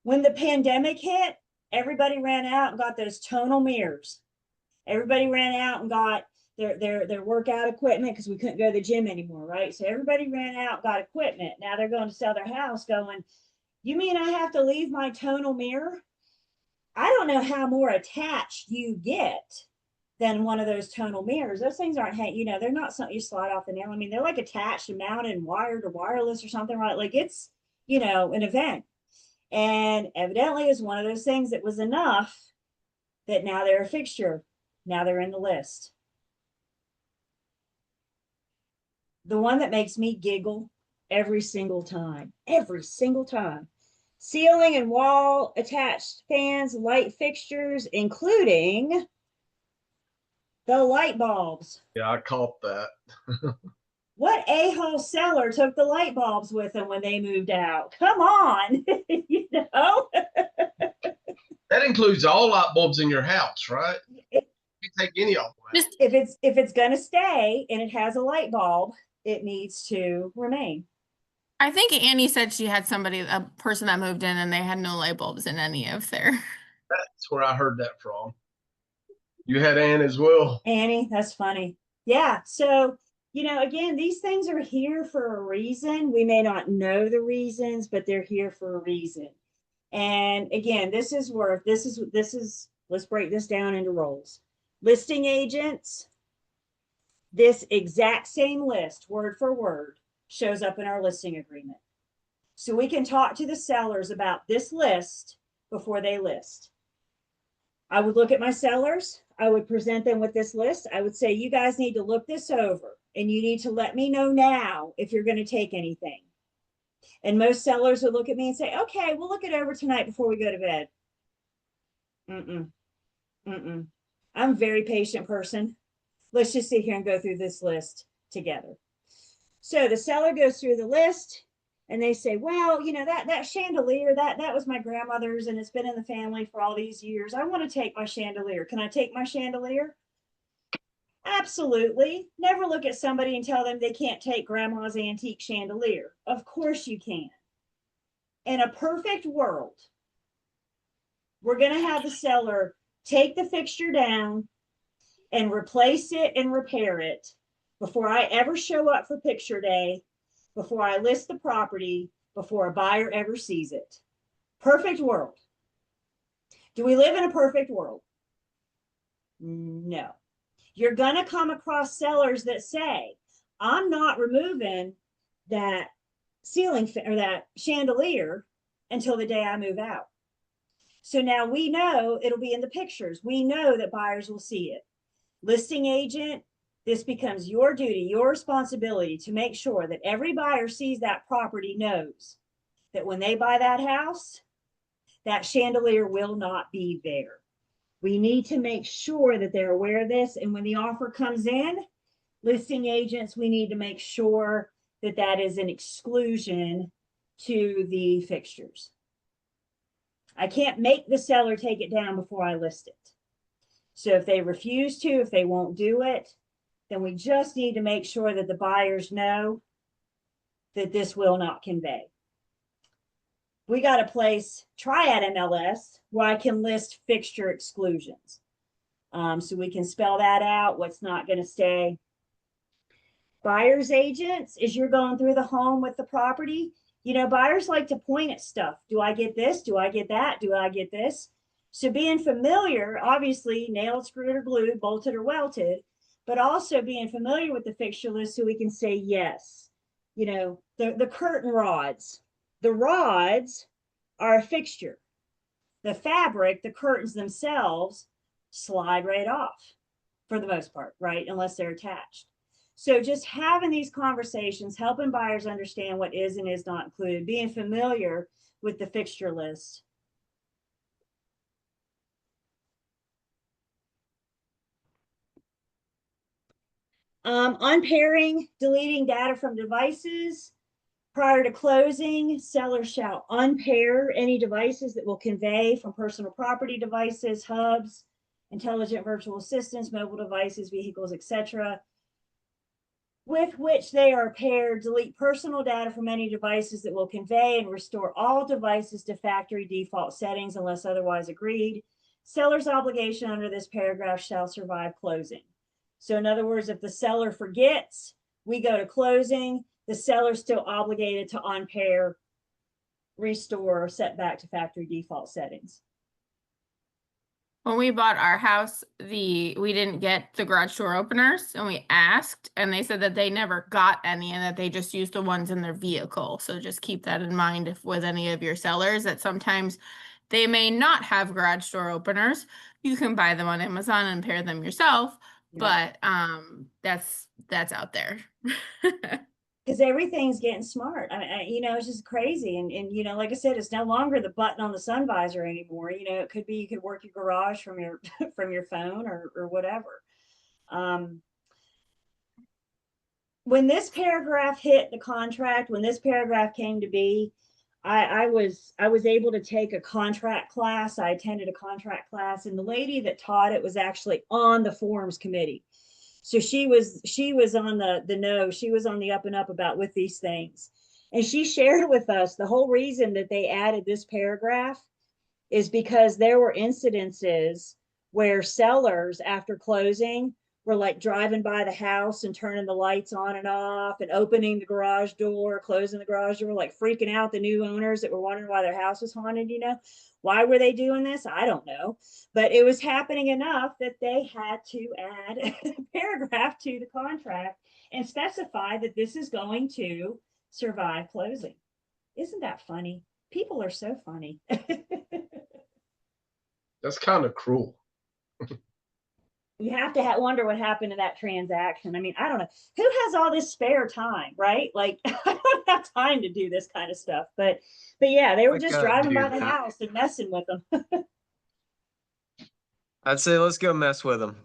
When the pandemic hit, everybody ran out and got those tonal mirrors. Everybody ran out and got their workout equipment because we couldn't go to the gym anymore, right? So everybody ran out, got equipment. Now they're going to sell their house going, you mean I have to leave my tonal mirror? I don't know how more attached you get than one of those tonal mirrors. Those things aren't, they're not something you slide off the nail. I mean, they're like attached and mounted and wired or wireless or something, right? Like it's, an event. And evidently is one of those things that was enough that now they're a fixture. Now they're in the list. The one that makes me giggle every single time, ceiling and wall attached fans, light fixtures, including the light bulbs. Yeah, I caught that. What a-hole seller took the light bulbs with them when they moved out? Come on, That includes all light bulbs in your house, right? You take any of them. Just If it's gonna stay and it has a light bulb, it needs to remain. I think Annie said she had a person that moved in and they had no light bulbs in any of their. That's where I heard that from. You had Ann as well. Annie, that's funny. Yeah. So, again, these things are here for a reason. We may not know the reasons, but they're here for a reason. And again, let's break this down into roles. Listing agents, this exact same list, word for word, shows up in our listing agreement. So we can talk to the sellers about this list before they list. I would look at my sellers. I would present them with this list. I would say, you guys need to look this over and you need to let me know now if you're going to take anything. And most sellers would look at me and say, okay, we'll look it over tonight before we go to bed. I'm a very patient person. Let's just sit here and go through this list together. So the seller goes through the list and they say, well, that chandelier, that was my grandmother's and it's been in the family for all these years. I want to take my chandelier. Can I take my chandelier? Absolutely. Never look at somebody and tell them they can't take grandma's antique chandelier. Of course you can. In a perfect world, we're going to have the seller take the fixture down and replace it and repair it before I ever show up for picture day, before I list the property, before a buyer ever sees it. Perfect world. Do we live in a perfect world? No. You're going to come across sellers that say, I'm not removing that ceiling or that chandelier until the day I move out. So now we know it'll be in the pictures. We know that buyers will see it. Listing agent, this becomes your duty, your responsibility to make sure that every buyer sees that property knows that when they buy that house, that chandelier will not be there. We need to make sure that they're aware of this. And when the offer comes in, listing agents, we need to make sure that that is an exclusion to the fixtures. I can't make the seller take it down before I list it. So if they refuse to, if they won't do it, then we just need to make sure that the buyers know that this will not convey. We got a place, Triad MLS, where I can list fixture exclusions. So we can spell that out, what's not going to stay. Buyer's agents, as you're going through the home with the property, buyers like to point at stuff. Do I get this? Do I get that? Do I get this? So being familiar, obviously nailed, screwed, or glued, bolted, or welted, but also being familiar with the fixture list so we can say yes. The curtain rods. The rods are a fixture. The fabric, the curtains themselves, slide right off. for the most part, right? Unless they're attached. So just having these conversations, helping buyers understand what is and is not included, being familiar with the fixture list. Unpairing, deleting data from devices. Prior to closing, sellers shall unpair any devices that will convey from personal property devices, hubs, intelligent virtual assistants, mobile devices, vehicles, etc., with which they are paired. Delete personal data from any devices that will convey and restore all devices to factory default settings unless otherwise agreed. Seller's obligation under this paragraph shall survive closing. So in other words, if the seller forgets, we go to closing, the seller's still obligated to unpair, restore, or set back to factory default settings. When we bought our house, we didn't get the garage door openers, and we asked, and they said that they never got any and that they just used the ones in their vehicle. So just keep that in mind if with any of your sellers, that sometimes they may not have garage door openers. You can buy them on Amazon and pair them yourself, Yeah. but that's out there. Because everything's getting smart. You know, it's just crazy. And, you know, like I said, it's no longer the button on the sun visor anymore. You know, it could be, you could work your garage from your, from your phone or whatever. When this paragraph hit the contract, when this paragraph came to be, I was able to take a contract class. I attended a contract class, and the lady that taught it was actually on the forums committee. So she was on the know, she was on the up and up about with these things. And she shared with us the whole reason that they added this paragraph is because there were incidences where sellers after closing were like driving by the house and turning the lights on and off and opening the garage door, closing the garage door, like freaking out the new owners that were wondering why their house was haunted, you know. Why were they doing this? I don't know. But it was happening enough that they had to add a paragraph to the contract and specify that this is going to survive closing. Isn't that funny? People are so funny. That's kind of cruel. You have to wonder what happened to that transaction. I mean, I don't know who has all this spare time, right? Like, I don't have time to do this kind of stuff. But yeah, they were Like, just driving by the dude, house and messing with them. I'd say let's go mess with them.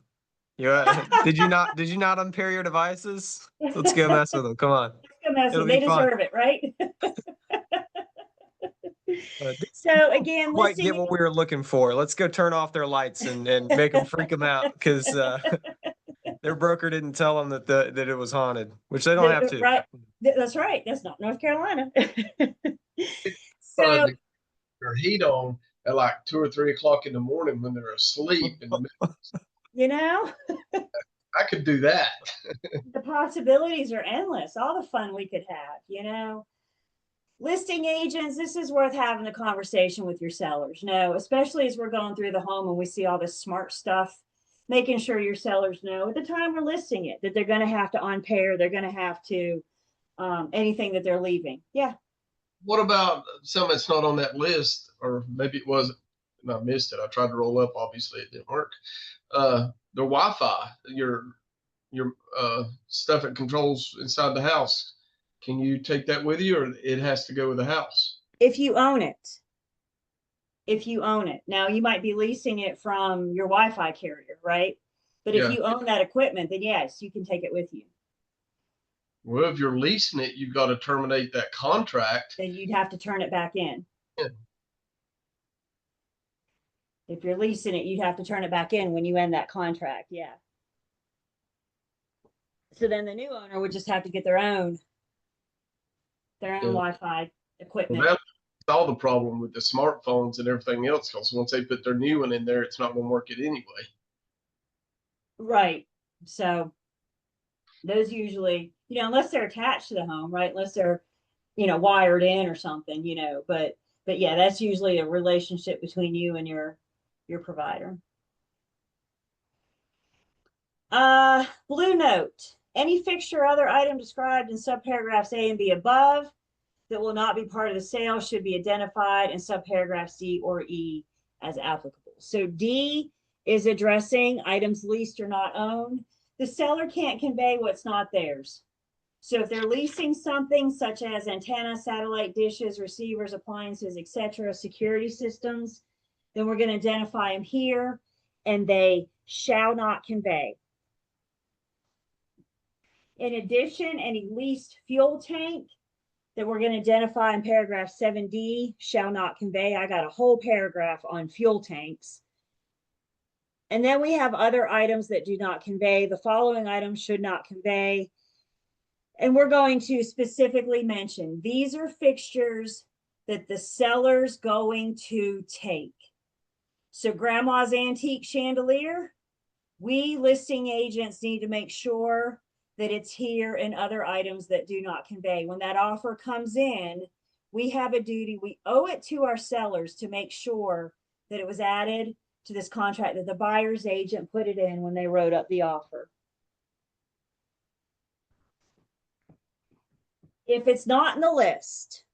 Did you not unpair your devices? Let's go mess with them. Come on. It'll They be fun. deserve it, right? Didn't So again, quite get listing what we were looking for. Let's go turn off their lights and make them freak them out because their broker didn't tell them that it was haunted, which they don't have to. Right. That's right. That's not North Carolina. So Their heat on at like 2 or 3 o'clock in the morning when they're asleep. you know, I could do that. the possibilities are endless. All the fun we could have, you know. Listing agents, this is worth having a conversation with your sellers. No, especially as we're going through the home and we see all this smart stuff, making sure your sellers know at the time we're listing it that they're going to have to unpair, they're going to have to anything that they're leaving. Yeah. What about something that's not on that list, or maybe it wasn't, and I missed it. I tried to roll up, obviously it didn't work. The Wi-Fi, your stuff it controls inside the house. Can you take that with you, or it has to go with the house? If you own it. If you own it. Now you might be leasing it from your Wi-Fi carrier, right? But if you own that equipment, then yes, you can take it with you. Well, if you're leasing it, you've got to terminate that contract. Then you'd have to turn it back in. Yeah. If you're leasing it, you'd have to turn it back in when you end that contract. Yeah. So then the new owner would just have to get their own Wi-Fi equipment. Well, that's all the problem with the smartphones and everything else, because once they put their new one in there, it's not going to work it anyway. Right. So those usually, you know, unless they're attached to the home, right? Unless they're, you know, wired in or something, you know, but yeah, that's usually a relationship between you and your provider. Blue note, any fixture or other item described in subparagraphs A and B above that will not be part of the sale should be identified in subparagraphs D or E as applicable. So D is addressing items leased or not owned. The seller can't convey what's not theirs. So if they're leasing something such as antenna, satellite dishes, receivers, appliances, etc., security systems, then we're going to identify them here, and they shall not convey. In addition, any leased fuel tank that we're going to identify in paragraph 7D shall not convey. I got a whole paragraph on fuel tanks. And then we have other items that do not convey. The following items should not convey. And we're going to specifically mention these are fixtures that the seller's going to take. So grandma's antique chandelier, we listing agents need to make sure that it's here, and other items that do not convey. When that offer comes in, we have a duty, we owe it to our sellers to make sure that it was added to this contract, that the buyer's agent put it in when they wrote up the offer. If it's not in the list,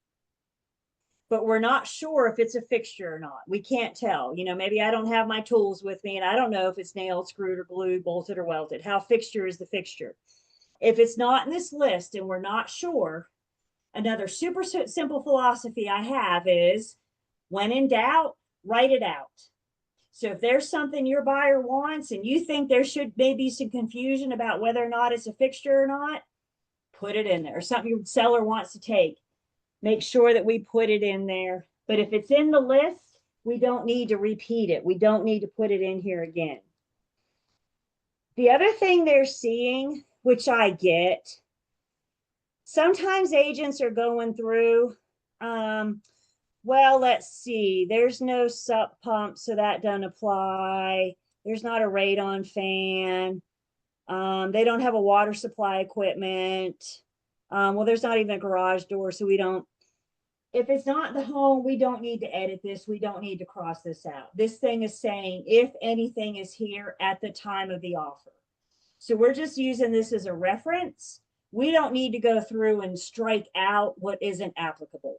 but we're not sure if it's a fixture or not, we can't tell. You know, maybe I don't have my tools with me and I don't know if it's nailed, screwed, or glued, bolted, or welded. How fixture is the fixture? If it's not in this list and we're not sure, another super simple philosophy I have is, when in doubt, write it out. So if there's something your buyer wants and you think there should maybe some confusion about whether or not it's a fixture or not, put it in there. Or something your seller wants to take, make sure that we put it in there. But if it's in the list, we don't need to repeat it. We don't need to put it in here again. The other thing they're seeing, which I get, sometimes agents are going through, well, let's see, there's no sup pump, so that doesn't apply. There's not a radon fan. They don't have a water supply equipment. Well, there's not even a garage door, so we don't, if it's not the home, we don't need to edit this. We don't need to cross this out. This thing is saying if anything is here at the time of the offer. So we're just using this as a reference. We don't need to go through and strike out what isn't applicable.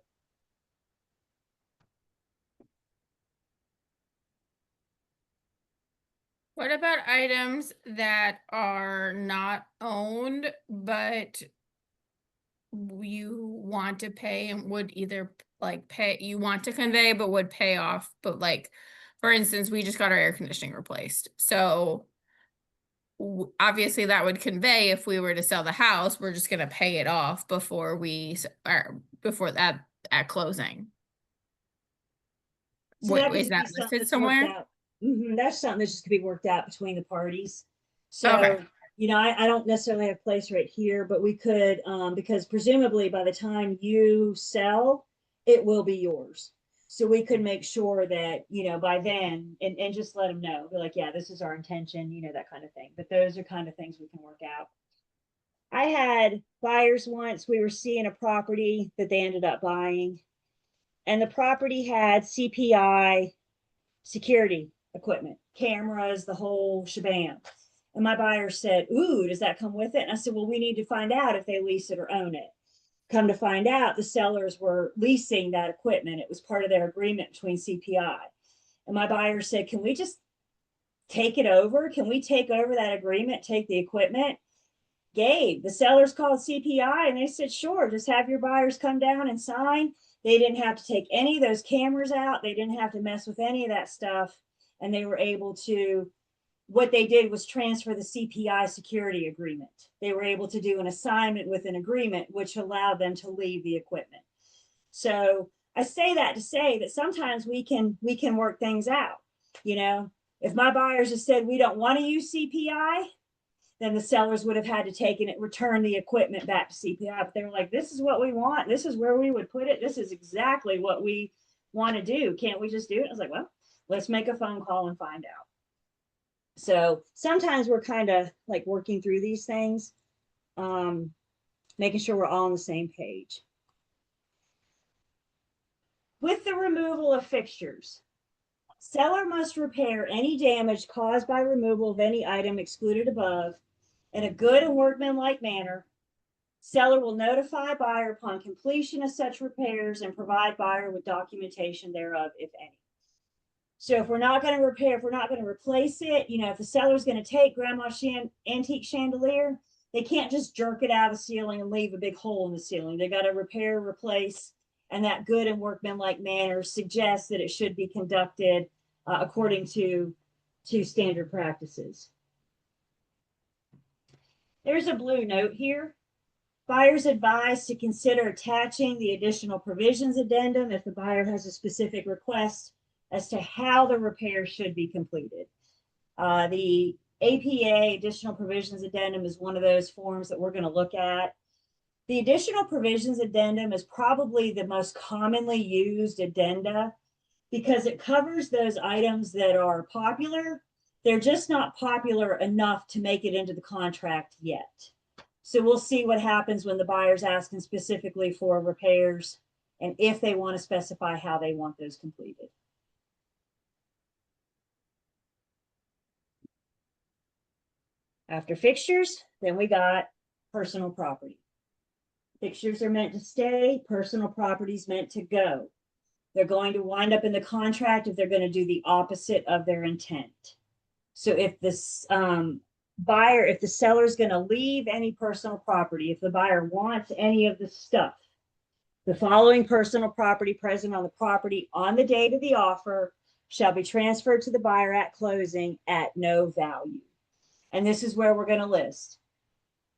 What about items that are not owned, but you want to pay and would either like pay, you want to convey, but would pay off, but like, for instance, we just got our air conditioning replaced. So obviously that would convey if we were to sell the house, we're just going to pay it off before we, or before that at closing. So What, that is could that be something listed that's worked somewhere? out. That's something that's just to be worked out between the parties. So, Okay. you know, I don't necessarily have a place right here, but we could, because presumably by the time you sell, it will be yours. So we could make sure that, you know, by then, and just let them know, be like, yeah, this is our intention, you know, that kind of thing. But those are kind of things we can work out. I had buyers once, we were seeing a property that they ended up buying, and the property had CPI security equipment, cameras, the whole shebang. And my buyer said, ooh, does that come with it? And I said, well, we need to find out if they lease it or own it. Come to find out, the sellers were leasing that equipment. It was part of their agreement between CPI. And my buyer said, can we just take it over? Can we take over that agreement, take the equipment? Gabe, the sellers called CPI and they said, sure, just have your buyers come down and sign. They didn't have to take any of those cameras out. They didn't have to mess with any of that stuff. And they were able to, what they did was transfer the CPI security agreement. They were able to do an assignment with an agreement, which allowed them to leave the equipment. So I say that to say that sometimes we can work things out. You know, if my buyers have said we don't want to use CPI, then the sellers would have had to take it, return the equipment back to CPI. But they were like, this is what we want. This is where we would put it. This is exactly what we want to do. Can't we just do it? I was like, well, let's make a phone call and find out. So sometimes we're kind of like working through these things, making sure we're all on the same page. With the removal of fixtures, seller must repair any damage caused by removal of any item excluded above in a good and workmanlike manner. Seller will notify buyer upon completion of such repairs and provide buyer with documentation thereof, if any. So if we're not going to repair, if we're not going to replace it, you know, if the seller's going to take grandma's antique chandelier, they can't just jerk it out of the ceiling and leave a big hole in the ceiling. They got to repair, replace, and that good and workmanlike manner suggests that it should be conducted according to standard practices. There's a blue note here. Buyers advised to consider attaching the additional provisions addendum if the buyer has a specific request as to how the repair should be completed. The APA additional provisions addendum is one of those forms that we're going to look at. The additional provisions addendum is probably the most commonly used addenda because it covers those items that are popular. They're just not popular enough to make it into the contract yet. So we'll see what happens when the buyer's asking specifically for repairs and if they want to specify how they want those completed. After fixtures, then we got personal property. Fixtures are meant to stay, personal property is meant to go. They're going to wind up in the contract if they're going to do the opposite of their intent. So if this buyer, if the seller is going to leave any personal property, if the buyer wants any of the stuff, the following personal property present on the property on the date of the offer shall be transferred to the buyer at closing at no value. And this is where we're going to list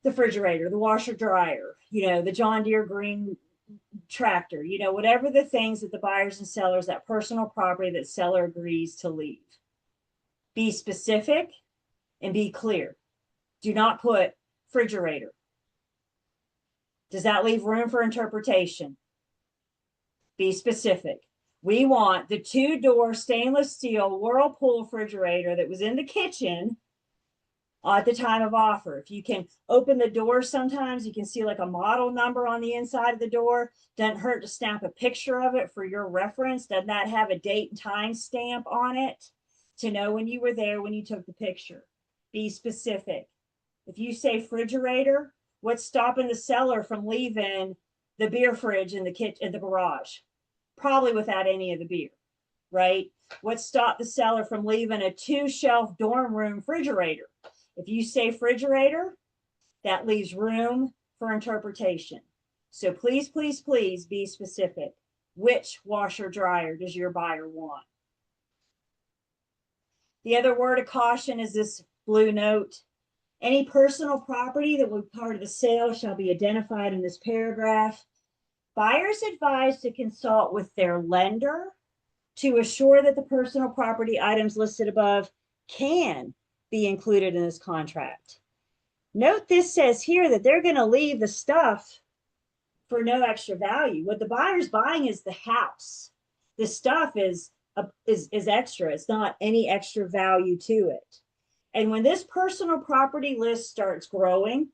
the refrigerator, the washer dryer, you know, the John Deere green tractor, you know, whatever the things that the buyers and sellers, that personal property that seller agrees to leave. Be specific and be clear. Do not put refrigerator. Does that leave room for interpretation? Be specific. We want the 2-door stainless steel Whirlpool refrigerator that was in the kitchen at the time of offer. If you can open the door, sometimes you can see like a model number on the inside of the door. Doesn't hurt to snap a picture of it for your reference. Doesn't that have a date and time stamp on it to know when you were there when you took the picture? Be specific. If you say refrigerator, what's stopping the seller from leaving the beer fridge in the kitchen, in the garage? Probably without any of the beer, right? What stopped the seller from leaving a 2-shelf dorm room refrigerator? If you say refrigerator, that leaves room for interpretation. So please, please, please be specific. Which washer dryer does your buyer want? The other word of caution is this blue note. Any personal property that will be part of the sale shall be identified in this paragraph. Buyers advised to consult with their lender to assure that the personal property items listed above can be included in this contract. Note this says here that they're going to leave the stuff for no extra value. What the buyer's buying is the house. The stuff is extra. It's not any extra value to it. And when this personal property list starts growing,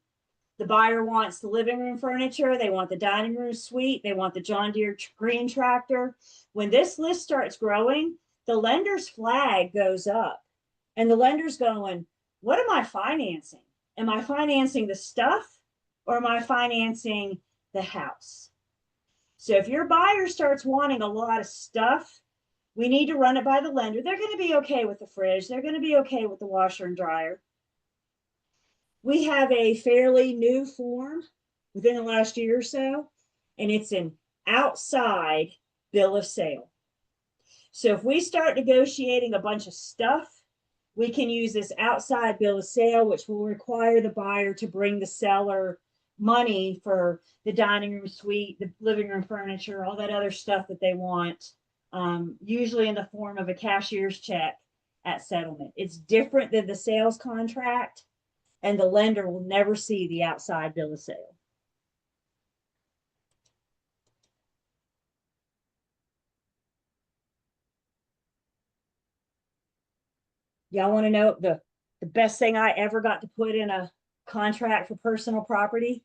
the buyer wants the living room furniture, they want the dining room suite, they want the John Deere green tractor. When this list starts growing, the lender's flag goes up. And the lender's going, what am I financing? Am I financing the stuff or am I financing the house? So if your buyer starts wanting a lot of stuff, we need to run it by the lender. They're going to be okay with the fridge. They're going to be okay with the washer and dryer. We have a fairly new form within the last year or so, and it's an outside bill of sale. So if we start negotiating a bunch of stuff, we can use this outside bill of sale, which will require the buyer to bring the seller money for the dining room suite, the living room furniture, all that other stuff that they want, usually in the form of a cashier's check at settlement. It's different than the sales contract, and the lender will never see the outside bill of sale. Y'all want to know the best thing I ever got to put in a contract for personal property?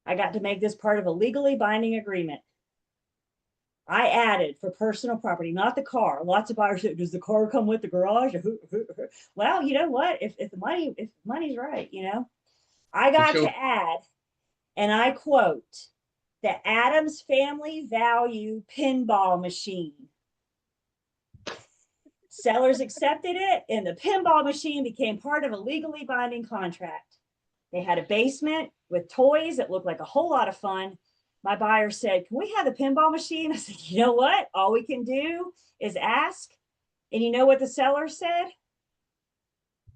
I got to make this part of a legally binding agreement. I added for personal property, not the car. Lots of buyers say, does the car come with the garage? Well, you know what? If money's right, you know, I got to add, and I quote, the Addams Family Value pinball machine. Sellers accepted it, and the pinball machine became part of a legally binding contract. They had a basement with toys that looked like a whole lot of fun. My buyer said, "Can we have the pinball machine?" I said, "You know what? All we can do is ask." And you know what the seller said?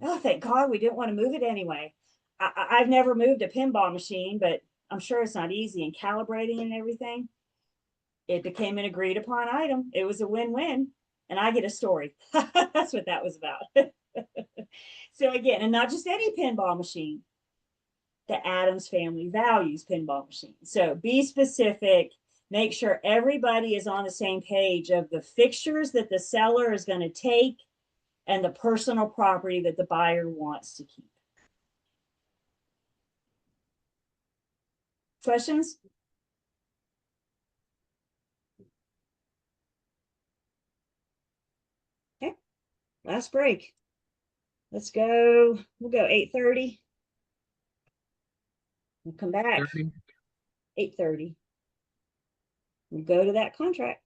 "Oh, thank God we didn't want to move it anyway." I've never moved a pinball machine, but I'm sure it's not easy, and calibrating and everything. It became an agreed upon item. It was a win-win, and I get a story. That's what that was about. So again, and not just any pinball machine. The Adams family values pinball machines. So be specific. Make sure everybody is on the same page of the fixtures that the seller is going to take and the personal property that the buyer wants to keep. Questions? Okay, last break. Let's go. We'll go 8:30. We'll come back 8:30. We'll go to that contract.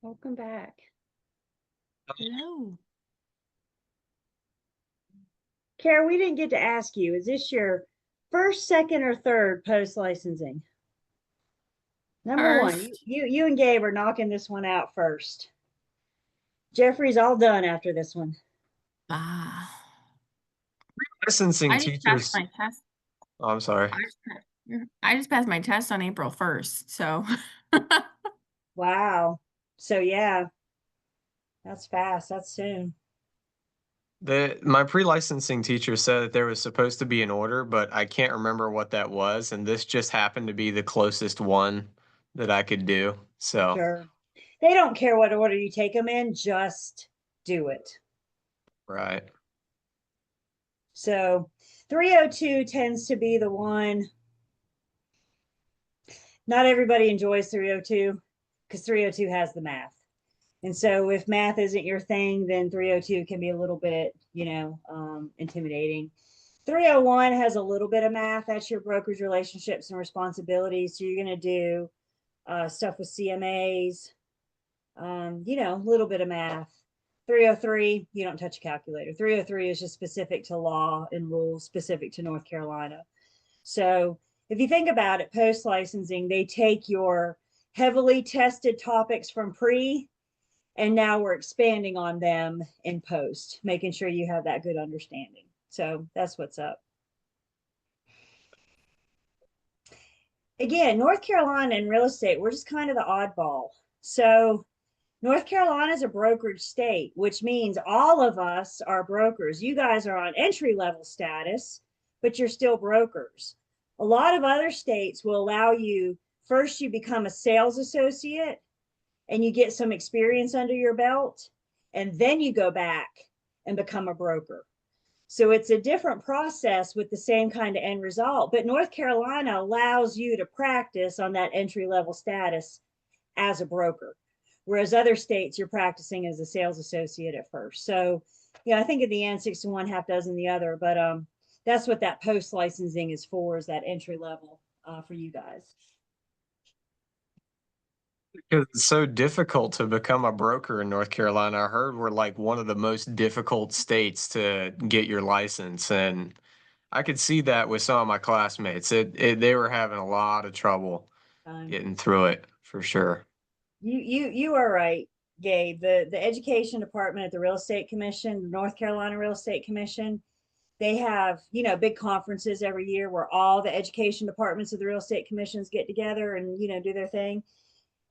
Welcome back. Hello. Kara, we didn't get to ask you, is this your first, second, or third post licensing? Number one, First. you and Gabe are knocking this one out first. Jeffrey's all done after this one. Ah. Licensing I just passed teachers. my test. Oh, I'm sorry. I just passed my test on April 1st, so Wow. So yeah, that's fast. That's soon. My pre-licensing teacher said that there was supposed to be an order, but I can't remember what that was, and this just happened to be the closest one that I could do. So, Sure. They don't care what order you take them in, just do it. right. So 302 tends to be the one. Not everybody enjoys 302 because 302 has the math. And so if math isn't your thing, then 302 can be a little bit, intimidating. 301 has a little bit of math. That's your brokerage relationships and responsibilities. So you're going to do stuff with CMAs, a little bit of math. 303, you don't touch a calculator. 303 is just specific to law and rules specific to North Carolina. So if you think about it, post licensing, they take your heavily tested topics from pre, and now we're expanding on them in post, making sure you have that good understanding. So that's what's up. Again, North Carolina and real estate, we're just kind of the oddball. So North Carolina is a brokerage state, which means all of us are brokers. You guys are on entry level status, but you're still brokers. A lot of other states will allow you, first you become a sales associate and you get some experience under your belt, and then you go back and become a broker. So it's a different process with the same kind of end result. But North Carolina allows you to practice on that entry level status as a broker, whereas other states you're practicing as a sales associate at first. So, I think in the end, 6 to 1, half dozen the other. But that's what that post licensing is for, is that entry level for you guys. Because it's so difficult to become a broker in North Carolina. I heard we're like one of the most difficult states to get your license, and I could see that with some of my classmates. They were having a lot of trouble getting through it for sure. You are right, Gabe. The education department at the Real Estate Commission, the North Carolina Real Estate Commission, they have, big conferences every year where all the education departments of the real estate commissions get together and, do their thing.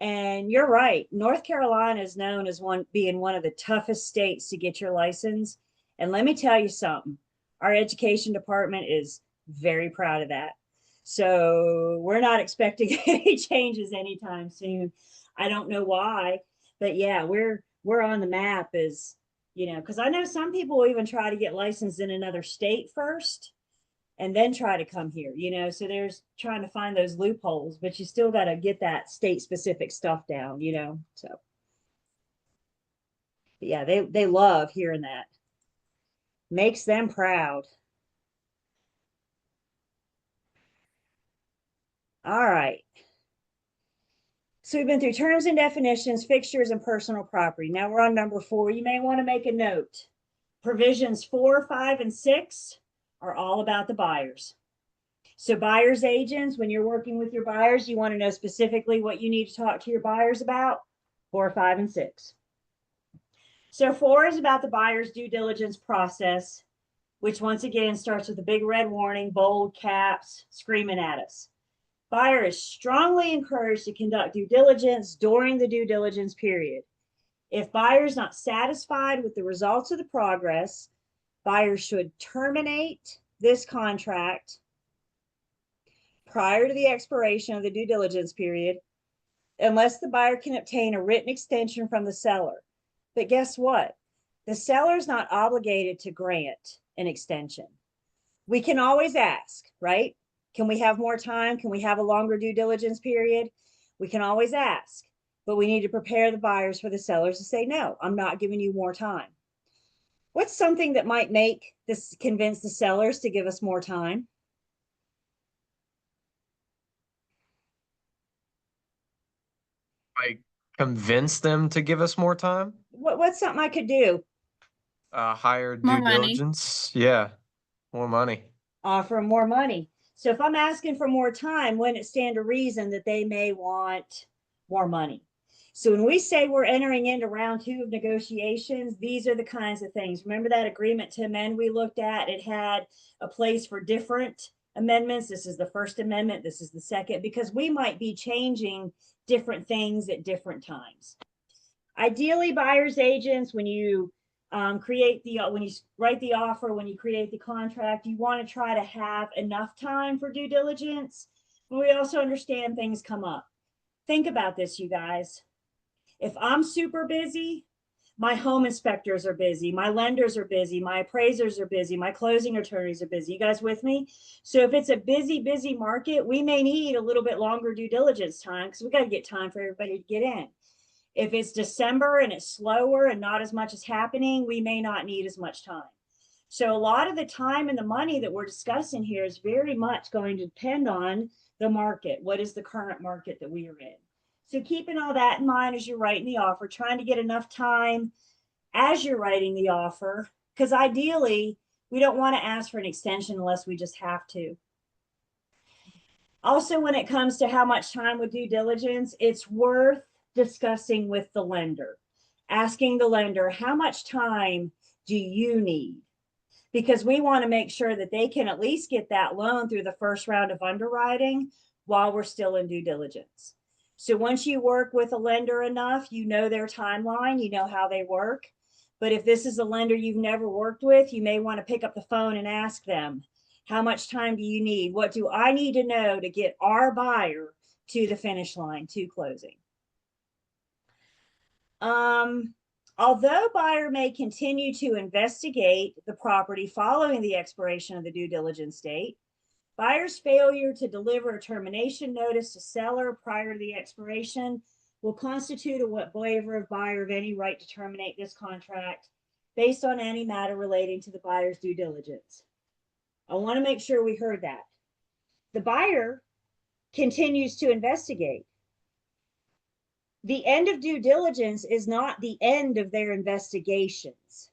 And you're right. North Carolina is known as being one of the toughest states to get your license. And let me tell you something, our education department is very proud of that. So we're not expecting any changes anytime soon. I don't know why, but yeah, we're on the map as, because I know some people will even try to get licensed in another state first and then try to come here, so there's trying to find those loopholes, but you still got to get that state specific stuff down, so but yeah, they love hearing that. Makes them proud. All right, so we've been through terms and definitions, fixtures, and personal property. Now we're on number 4. You may want to make a note. Provisions 4, 5, and 6 are all about the buyers. So buyer's agents, when you're working with your buyers, you want to know specifically what you need to talk to your buyers about. 4, 5, and 6. So 4 is about the buyer's due diligence process, which once again starts with a big red warning, bold caps, screaming at us. Buyer is strongly encouraged to conduct due diligence during the due diligence period. If buyer is not satisfied with the results of the progress, buyer should terminate this contract prior to the expiration of the due diligence period, unless the buyer can obtain a written extension from the seller. But guess what? The seller is not obligated to grant an extension. We can always ask, right? Can we have more time? Can we have a longer due diligence period? We can always ask, but we need to prepare the buyers for the sellers to say, no, I'm not giving you more time. What's something that might make this convince the sellers to give us more time? Like convince them to give us more time. What's something I could do? Higher More due money. diligence. Yeah, more money. Offer more money. So if I'm asking for more time, wouldn't it stand to reason that they may want more money? So when we say we're entering into round 2 of negotiations, these are the kinds of things. Remember that agreement to amend we looked at? It had a place for different amendments. This is the first amendment. This is the second, because we might be changing different things at different times. Ideally, buyer's agents, when you when you write the offer, when you create the contract, you want to try to have enough time for due diligence. But we also understand things come up. Think about this, you guys. If I'm super busy, my home inspectors are busy, my lenders are busy, my appraisers are busy, my closing attorneys are busy. You guys with me? So if it's a busy market, we may need a little bit longer due diligence time because we got to get time for everybody to get in. If it's December and it's slower and not as much is happening, we may not need as much time. So a lot of the time and the money that we're discussing here is very much going to depend on the market. What is the current market that we are in? So keeping all that in mind as you're writing the offer, trying to get enough time as you're writing the offer, because ideally we don't want to ask for an extension unless we just have to. Also, when it comes to how much time with due diligence, it's worth discussing with the lender, asking the lender, how much time do you need? Because we want to make sure that they can at least get that loan through the first round of underwriting while we're still in due diligence. So once you work with a lender enough, you know their timeline, you know how they work. But if this is a lender you've never worked with, you may want to pick up the phone and ask them, how much time do you need? What do I need to know to get our buyer to the finish line, to closing? Although buyer may continue to investigate the property following the expiration of the due diligence date, buyer's failure to deliver a termination notice to seller prior to the expiration will constitute a waiver of buyer of any right to terminate this contract based on any matter relating to the buyer's due diligence. I want to make sure we heard that. The buyer continues to investigate. The end of due diligence is not the end of their investigations.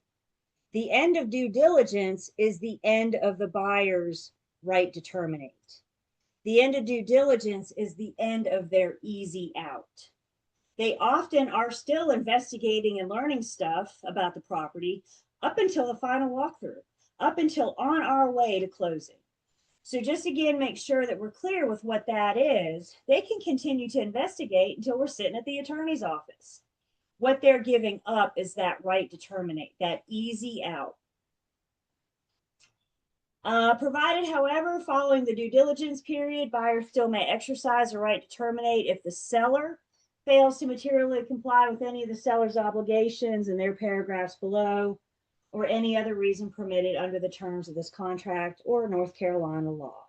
The end of due diligence is the end of the buyer's right to terminate. The end of due diligence is the end of their easy out. They often are still investigating and learning stuff about the property up until the final walkthrough, up until on our way to closing. So just again, make sure that we're clear with what that is. They can continue to investigate until we're sitting at the attorney's office. What they're giving up is that right to terminate, that easy out. Provided, however, following the due diligence period, buyers still may exercise the right to terminate if the seller fails to materially comply with any of the seller's obligations in their paragraphs below, or any other reason permitted under the terms of this contract or North Carolina law.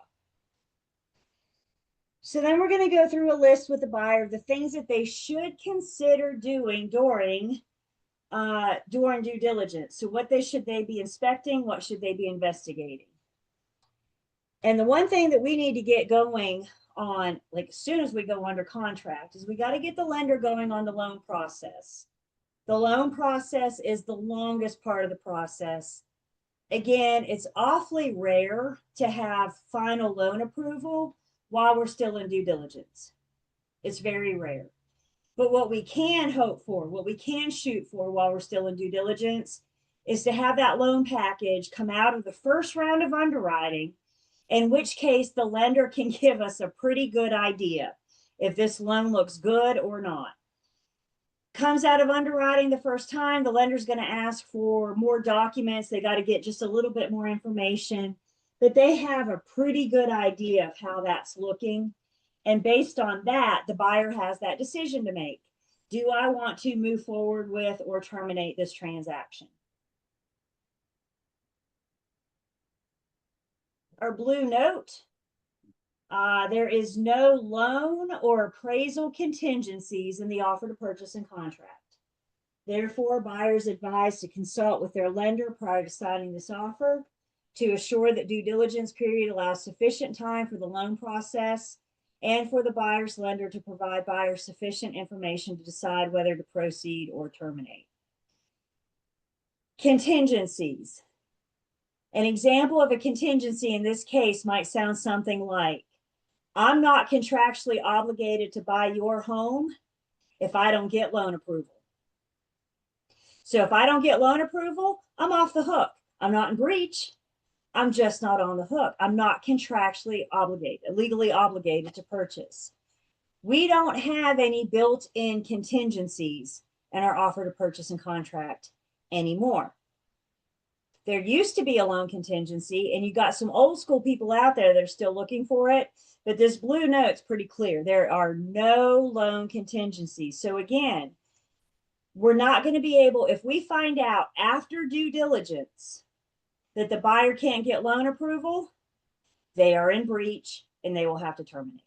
So then we're going to go through a list with the buyer of the things that they should consider doing during due diligence. So what should they be inspecting? What should they be investigating? And the one thing that we need to get going on, like as soon as we go under contract, is we got to get the lender going on the loan process. The loan process is the longest part of the process. Again, it's awfully rare to have final loan approval while we're still in due diligence. It's very rare. But what we can hope for, what we can shoot for while we're still in due diligence, is to have that loan package come out of the first round of underwriting, in which case the lender can give us a pretty good idea if this loan looks good or not. Comes out of underwriting the first time, the lender's going to ask for more documents. They got to get just a little bit more information, but they have a pretty good idea of how that's looking. And based on that, the buyer has that decision to make. Do I want to move forward with or terminate this transaction? Our blue note, there is no loan or appraisal contingencies in the offer to purchase and contract. Therefore, buyers advised to consult with their lender prior to signing this offer to assure that due diligence period allows sufficient time for the loan process and for the buyer's lender to provide buyers sufficient information to decide whether to proceed or terminate. Contingencies. An example of a contingency in this case might sound something like, I'm not contractually obligated to buy your home if I don't get loan approval. So if I don't get loan approval, I'm off the hook. I'm not in breach. I'm just not on the hook. I'm not contractually obligated, legally obligated to purchase. We don't have any built-in contingencies in our offer to purchase and contract anymore. There used to be a loan contingency, and you got some old school people out there that are still looking for it, but this blue note's pretty clear. There are no loan contingencies. So again, we're not going to be able, if we find out after due diligence that the buyer can't get loan approval, they are in breach and they will have to terminate.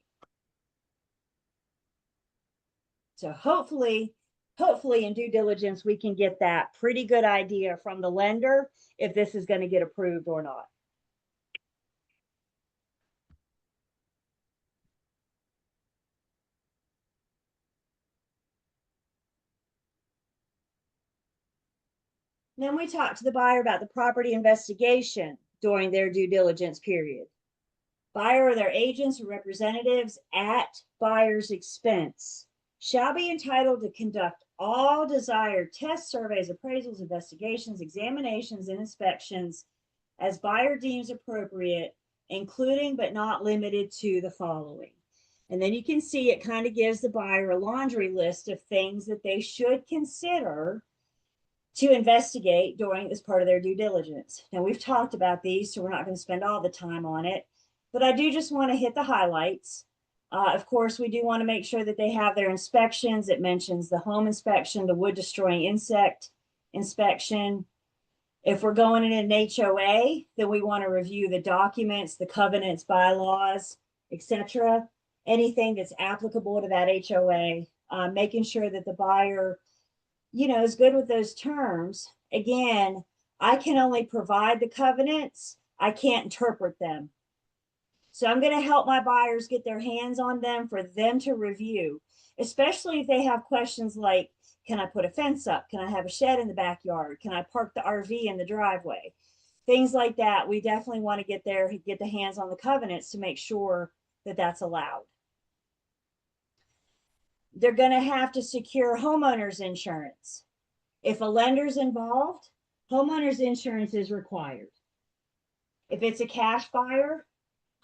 So hopefully in due diligence, we can get that pretty good idea from the lender if this is going to get approved or not. Then we talked to the buyer about the property investigation during their due diligence period. Buyer or their agents or representatives at buyer's expense shall be entitled to conduct all desired tests, surveys, appraisals, investigations, examinations, and inspections as buyer deems appropriate, including but not limited to the following. And then you can see it kind of gives the buyer a laundry list of things that they should consider to investigate during as part of their due diligence. Now, we've talked about these, so we're not going to spend all the time on it, but I do just want to hit the highlights. Of course, we do want to make sure that they have their inspections. It mentions the home inspection, the wood destroying insect inspection. If we're going in an HOA, then we want to review the documents, the covenants, bylaws, etc. Anything that's applicable to that HOA, making sure that the buyer, is good with those terms. Again, I can only provide the covenants. I can't interpret them. So I'm going to help my buyers get their hands on them for them to review, especially if they have questions like, can I put a fence up? Can I have a shed in the backyard? Can I park the RV in the driveway? Things like that. We definitely want to get the hands on the covenants to make sure that that's allowed. They're going to have to secure homeowners insurance. If a lender's involved, homeowners insurance is required. If it's a cash buyer,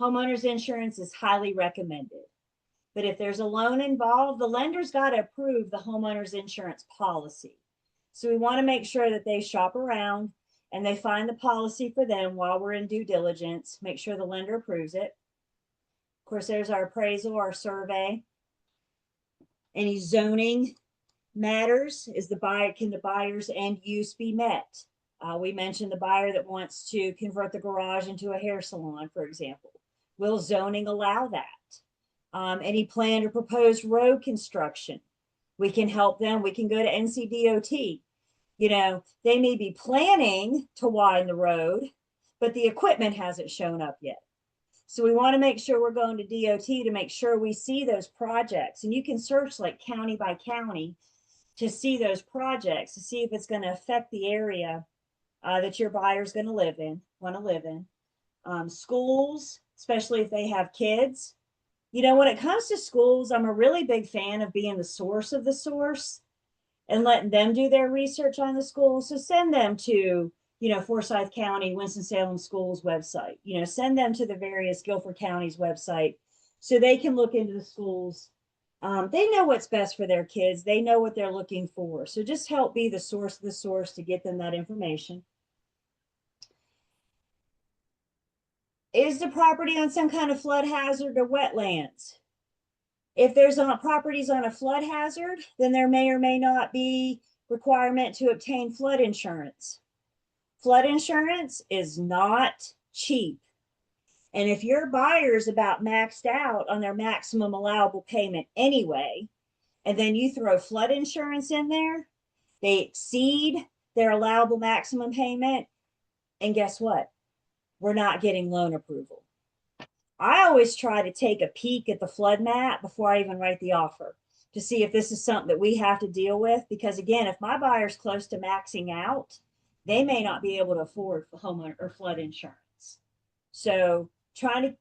homeowners insurance is highly recommended. But if there's a loan involved, the lender's got to approve the homeowners insurance policy. So we want to make sure that they shop around and they find the policy for them while we're in due diligence, make sure the lender approves it. Of course, there's our appraisal, our survey. Any zoning matters is can the buyer's end use be met? We mentioned the buyer that wants to convert the garage into a hair salon, for example. Will zoning allow that? Any planned or proposed road construction, we can help them. We can go to NCDOT. They may be planning to widen the road, but the equipment hasn't shown up yet. So we want to make sure we're going to DOT to make sure we see those projects. And you can search like county by county to see those projects, to see if it's going to affect the area that your buyer's going to want to live in. Schools, especially if they have kids. When it comes to schools, I'm a really big fan of being the source of the source and letting them do their research on the school. So send them to Forsyth County, Winston-Salem Schools website, send them to the various Guilford Counties website so they can look into the schools. They know what's best for their kids. They know what they're looking for. So just help be the source of the source to get them that information. Is the property on some kind of flood hazard or wetlands? If there's properties on a flood hazard, then there may or may not be requirement to obtain flood insurance. Flood insurance is not cheap. And if your buyer's about maxed out on their maximum allowable payment anyway, and then you throw flood insurance in there, they exceed their allowable maximum payment. And guess what? We're not getting loan approval. I always try to take a peek at the flood map before I even write the offer to see if this is something that we have to deal with. Because again, if my buyer's close to maxing out, they may not be able to afford homeowner or flood insurance. So trying to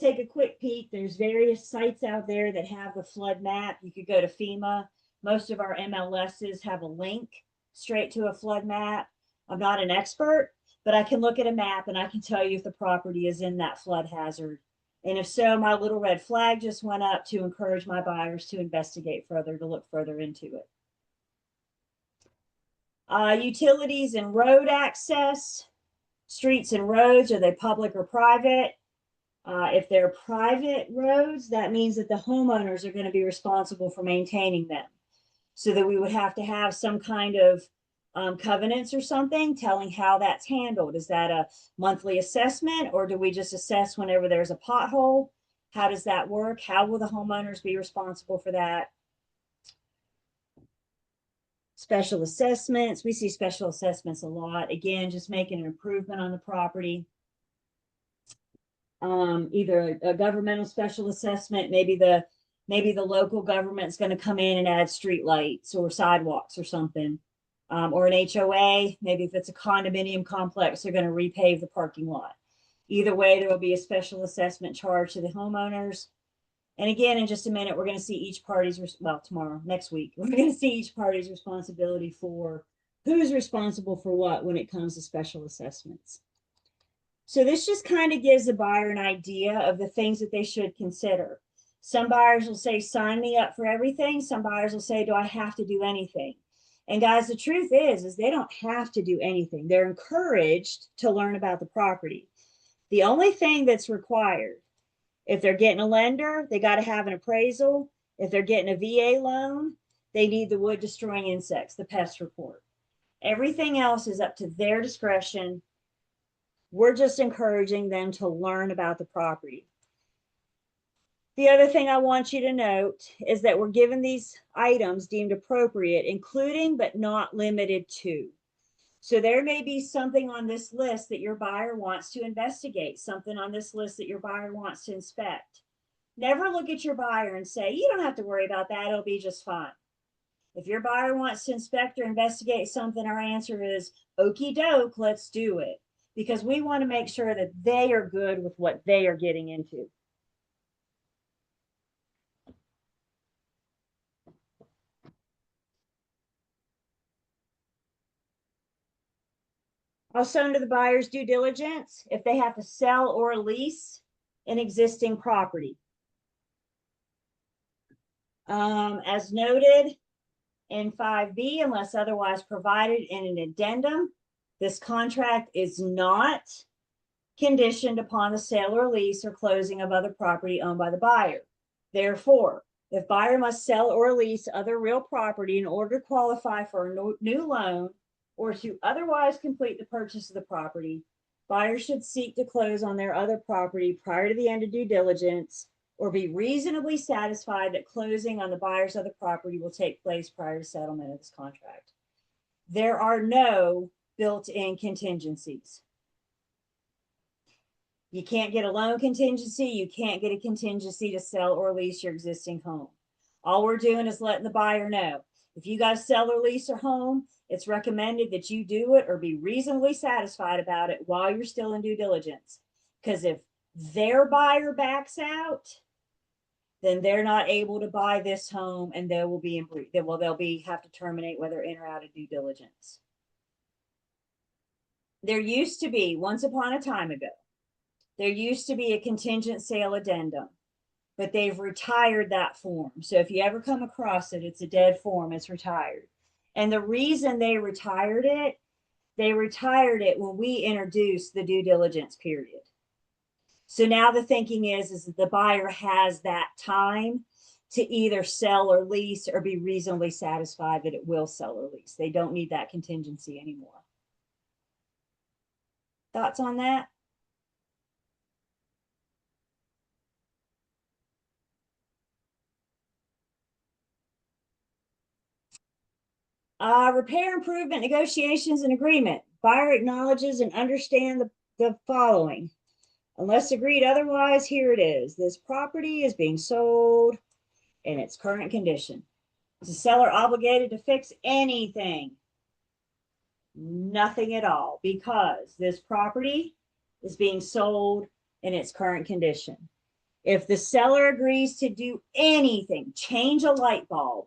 take a quick peek. There's various sites out there that have the flood map. You could go to FEMA. Most of our MLSs have a link straight to a flood map. I'm not an expert, but I can look at a map and I can tell you if the property is in that flood hazard. And if so, my little red flag just went up to encourage my buyers to investigate further, to look further into it. Utilities and road access, streets and roads, are they public or private? If they're private roads, that means that the homeowners are going to be responsible for maintaining them. So that we would have to have some kind of covenants or something telling how that's handled. Is that a monthly assessment, or do we just assess whenever there's a pothole? How does that work? How will the homeowners be responsible for that? Special assessments. We see special assessments a lot. Again, just making an improvement on the property. Either a governmental special assessment, maybe the local government's going to come in and add street lights or sidewalks or something. Or an HOA, maybe if it's a condominium complex, they're going to repave the parking lot. Either way, there will be a special assessment charge to the homeowners. And again, in just a minute, we're going to see each party's, next week, we're going to see each party's responsibility for who's responsible for what when it comes to special assessments. So this just kind of gives the buyer an idea of the things that they should consider. Some buyers will say, sign me up for everything. Some buyers will say, do I have to do anything? And guys, the truth is they don't have to do anything. They're encouraged to learn about the property. The only thing that's required, if they're getting a lender, they got to have an appraisal. If they're getting a VA loan, they need the wood destroying insects, the pest report. Everything else is up to their discretion. We're just encouraging them to learn about the property. The other thing I want you to note is that we're given these items deemed appropriate, including but not limited to. So there may be something on this list that your buyer wants to investigate, something on this list that your buyer wants to inspect. Never look at your buyer and say, you don't have to worry about that, it'll be just fine. If your buyer wants to inspect or investigate something, our answer is, okie doke, let's do it. Because we want to make sure that they are good with what they are getting into. Also, under the buyer's due diligence, if they have to sell or lease an existing property. As noted in 5B, unless otherwise provided in an addendum, this contract is not conditioned upon the sale or lease or closing of other property owned by the buyer. Therefore, if buyer must sell or lease other real property in order to qualify for a new loan or to otherwise complete the purchase of the property, buyer should seek to close on their other property prior to the end of due diligence or be reasonably satisfied that closing on the buyer's other property will take place prior to settlement of this contract. There are no built-in contingencies. You can't get a loan contingency. You can't get a contingency to sell or lease your existing home. All we're doing is letting the buyer know. If you got to sell or lease a home, it's recommended that you do it or be reasonably satisfied about it while you're still in due diligence. Because if their buyer backs out, then they're not able to buy this home and they will be in breach. They'll have to terminate whether in or out of due diligence. There used to be, once upon a time ago, there used to be a contingent sale addendum, but they've retired that form. So if you ever come across it, it's a dead form, it's retired. And the reason they retired it when we introduced the due diligence period. So now the thinking is that the buyer has that time to either sell or lease or be reasonably satisfied that it will sell or lease. They don't need that contingency anymore. Thoughts on that? Repair, improvement, negotiations, and agreement. Buyer acknowledges and understands the following. Unless agreed otherwise, here it is. This property is being sold in its current condition. Is the seller obligated to fix anything? Nothing at all, because this property is being sold in its current condition. If the seller agrees to do anything, change a light bulb,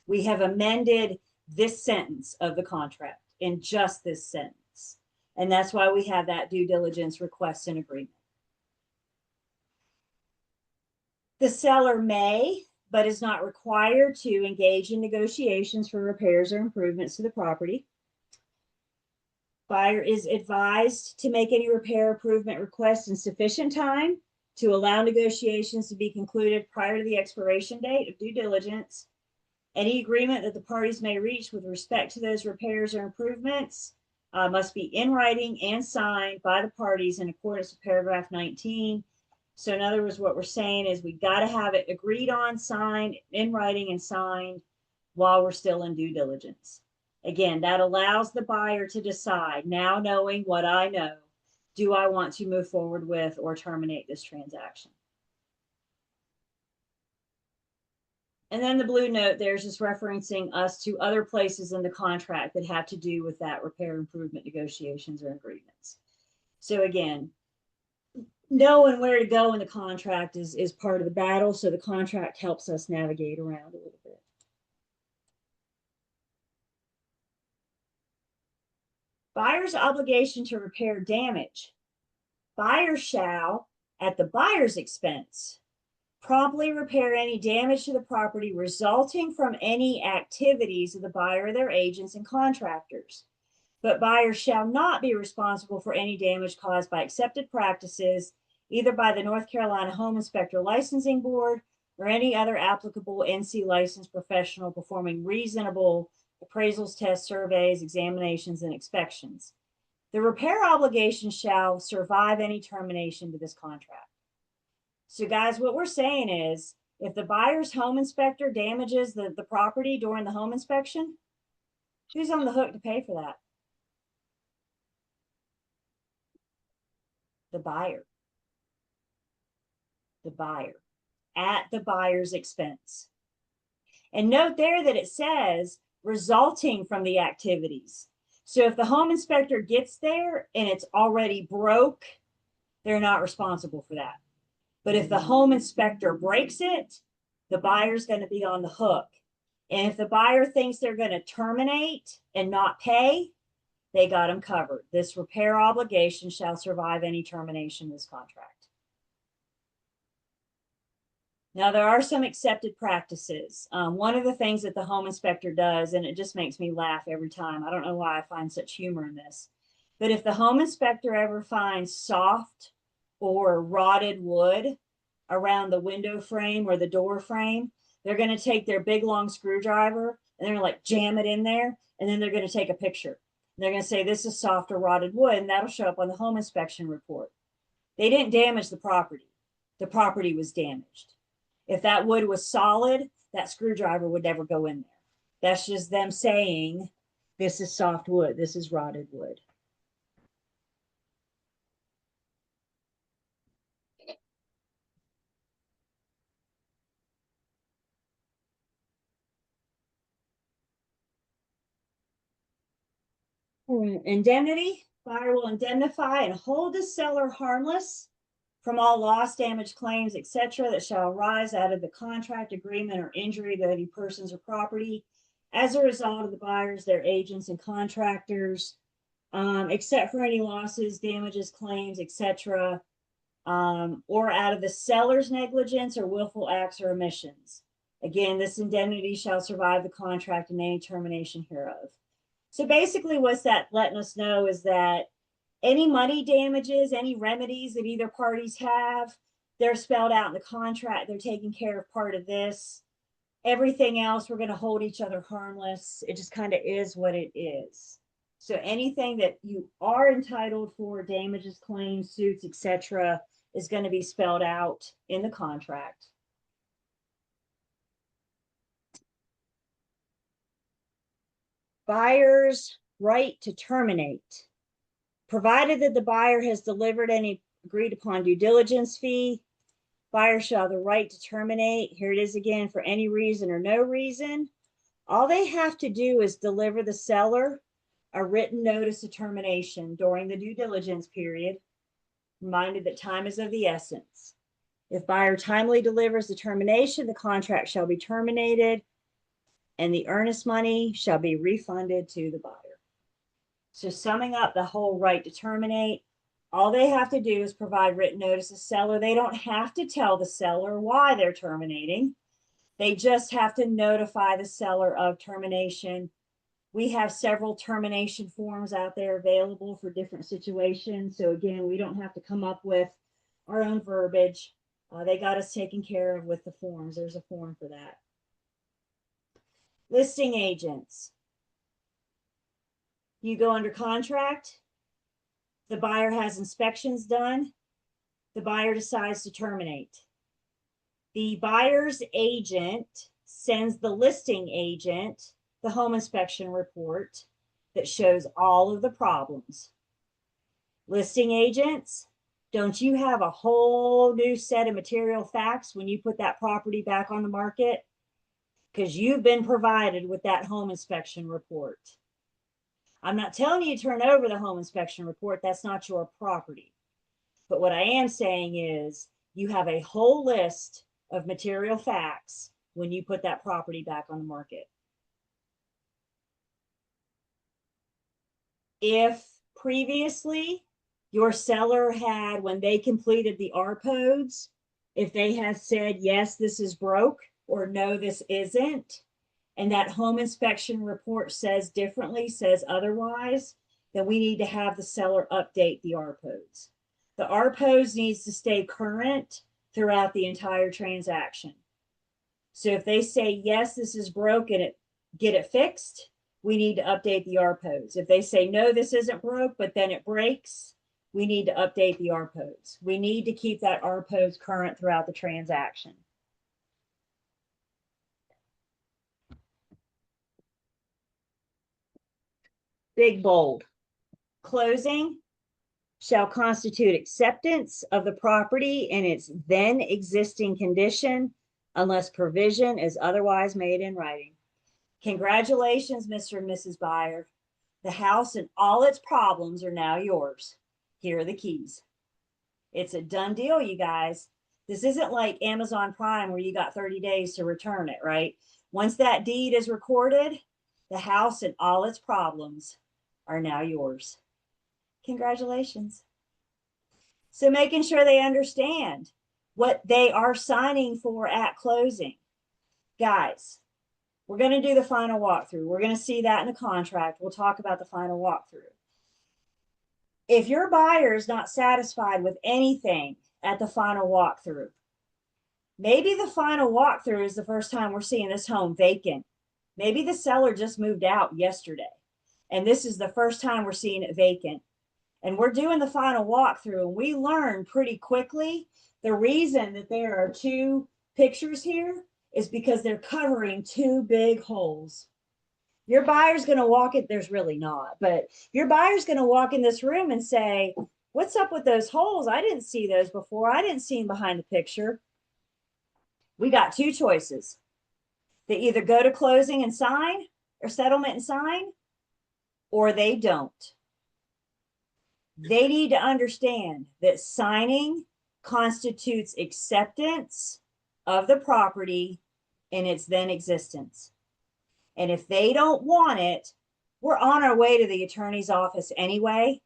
we have amended this sentence of the contract in just this sentence. And that's why we have that due diligence request and agreement. The seller may, but is not required to engage in negotiations for repairs or improvements to the property. Buyer is advised to make any repair improvement request in sufficient time to allow negotiations to be concluded prior to the expiration date of due diligence. Any agreement that the parties may reach with respect to those repairs or improvements must be in writing and signed by the parties in accordance with paragraph 19. So in other words, what we're saying is we got to have it agreed on, signed, in writing and signed while we're still in due diligence. Again, that allows the buyer to decide, now knowing what I know, do I want to move forward with or terminate this transaction? And then the blue note there's just referencing us to other places in the contract that have to do with that repair improvement negotiations or agreements. So again, knowing where to go in the contract is part of the battle. So the contract helps us navigate around a little bit. Buyer's obligation to repair damage. Buyer shall, at the buyer's expense, promptly repair any damage to the property resulting from any activities of the buyer or their agents and contractors. But buyer shall not be responsible for any damage caused by accepted practices, either by the North Carolina Home Inspector Licensing Board or any other applicable NC licensed professional performing reasonable appraisals, tests, surveys, examinations, and inspections. The repair obligation shall survive any termination to this contract. So guys, what we're saying is if the buyer's home inspector damages the property during the home inspection, who's on the hook to pay for that? The buyer. The buyer. At the buyer's expense. And note there that it says resulting from the activities. So if the home inspector gets there and it's already broke, they're not responsible for that. But if the home inspector breaks it, the buyer's going to be on the hook. And if the buyer thinks they're going to terminate and not pay, they got them covered. This repair obligation shall survive any termination of this contract. Now, there are some accepted practices. One of the things that the home inspector does, and it just makes me laugh every time. I don't know why I find such humor in this. But if the home inspector ever finds soft or rotted wood around the window frame or the door frame, they're going to take their big long screwdriver and they're going to like jam it in there. And then they're going to take a picture. They're going to say, this is soft or rotted wood. And that'll show up on the home inspection report. They didn't damage the property. The property was damaged. If that wood was solid, that screwdriver would never go in there. That's just them saying, this is soft wood. This is rotted wood. Indemnity. Buyer will indemnify and hold the seller harmless from all loss, damage, claims, etc., that shall arise out of the contract, agreement, or injury to any persons or property as a result of the buyers, their agents, and contractors, except for any losses, damages, claims, etc., or out of the seller's negligence or willful acts or omissions. Again, this indemnity shall survive the contract and any termination hereof. So basically what's that letting us know is that any money damages, any remedies that either parties have, they're spelled out in the contract. They're taking care of part of this. Everything else, we're going to hold each other harmless. It just kind of is what it is. So anything that you are entitled for, damages, claims, suits, etc., is going to be spelled out in the contract. Buyer's right to terminate. Provided that the buyer has delivered any agreed upon due diligence fee. Buyer shall have the right to terminate. Here it is again, for any reason or no reason. All they have to do is deliver the seller a written notice of termination during the due diligence period, reminded that time is of the essence. If buyer timely delivers the termination, the contract shall be terminated and the earnest money shall be refunded to the buyer. So summing up the whole right to terminate, all they have to do is provide written notice to seller. They don't have to tell the seller why they're terminating. They just have to notify the seller of termination. We have several termination forms out there available for different situations. So again, we don't have to come up with our own verbiage. They got us taken care of with the forms. There's a form for that. Listing agents. You go under contract. The buyer has inspections done. The buyer decides to terminate. The buyer's agent sends the listing agent the home inspection report that shows all of the problems. Listing agents, don't you have a whole new set of material facts when you put that property back on the market? Because you've been provided with that home inspection report. I'm not telling you to turn over the home inspection report. That's not your property. But what I am saying is you have a whole list of material facts when you put that property back on the market. If previously your seller had, when they completed the RPODs, if they had said, yes, this is broke, or no, this isn't, and that home inspection report says differently, says otherwise, then we need to have the seller update the RPODs. The RPODs needs to stay current throughout the entire transaction. So if they say, yes, this is broken, get it fixed, we need to update the RPODs. If they say, no, this isn't broke, but then it breaks, we need to update the RPODs. We need to keep that RPODs current throughout the transaction. Big bold. Closing shall constitute acceptance of the property in its then existing condition unless provision is otherwise made in writing. Congratulations, Mr. and Mrs. Buyer. The house and all its problems are now yours. Here are the keys. It's a done deal, you guys. This isn't like Amazon Prime where you got 30 days to return it, right? Once that deed is recorded, the house and all its problems are now yours. Congratulations. So making sure they understand what they are signing for at closing. Guys, we're going to do the final walkthrough. We're going to see that in the contract. We'll talk about the final walkthrough. If your buyer is not satisfied with anything at the final walkthrough, maybe the final walkthrough is the first time we're seeing this home vacant. Maybe the seller just moved out yesterday, and this is the first time we're seeing it vacant. And we're doing the final walkthrough, and we learn pretty quickly the reason that there are two pictures here is because they're covering two big holes. Your buyer's going to walk it. There's really not, but your buyer's going to walk in this room and say, what's up with those holes? I didn't see those before. I didn't see them behind the picture. We got two choices. They either go to closing and sign or settlement and sign, or they don't. They need to understand that signing constitutes acceptance of the property in its then existence. And if they don't want it, we're on our way to the attorney's office anyway.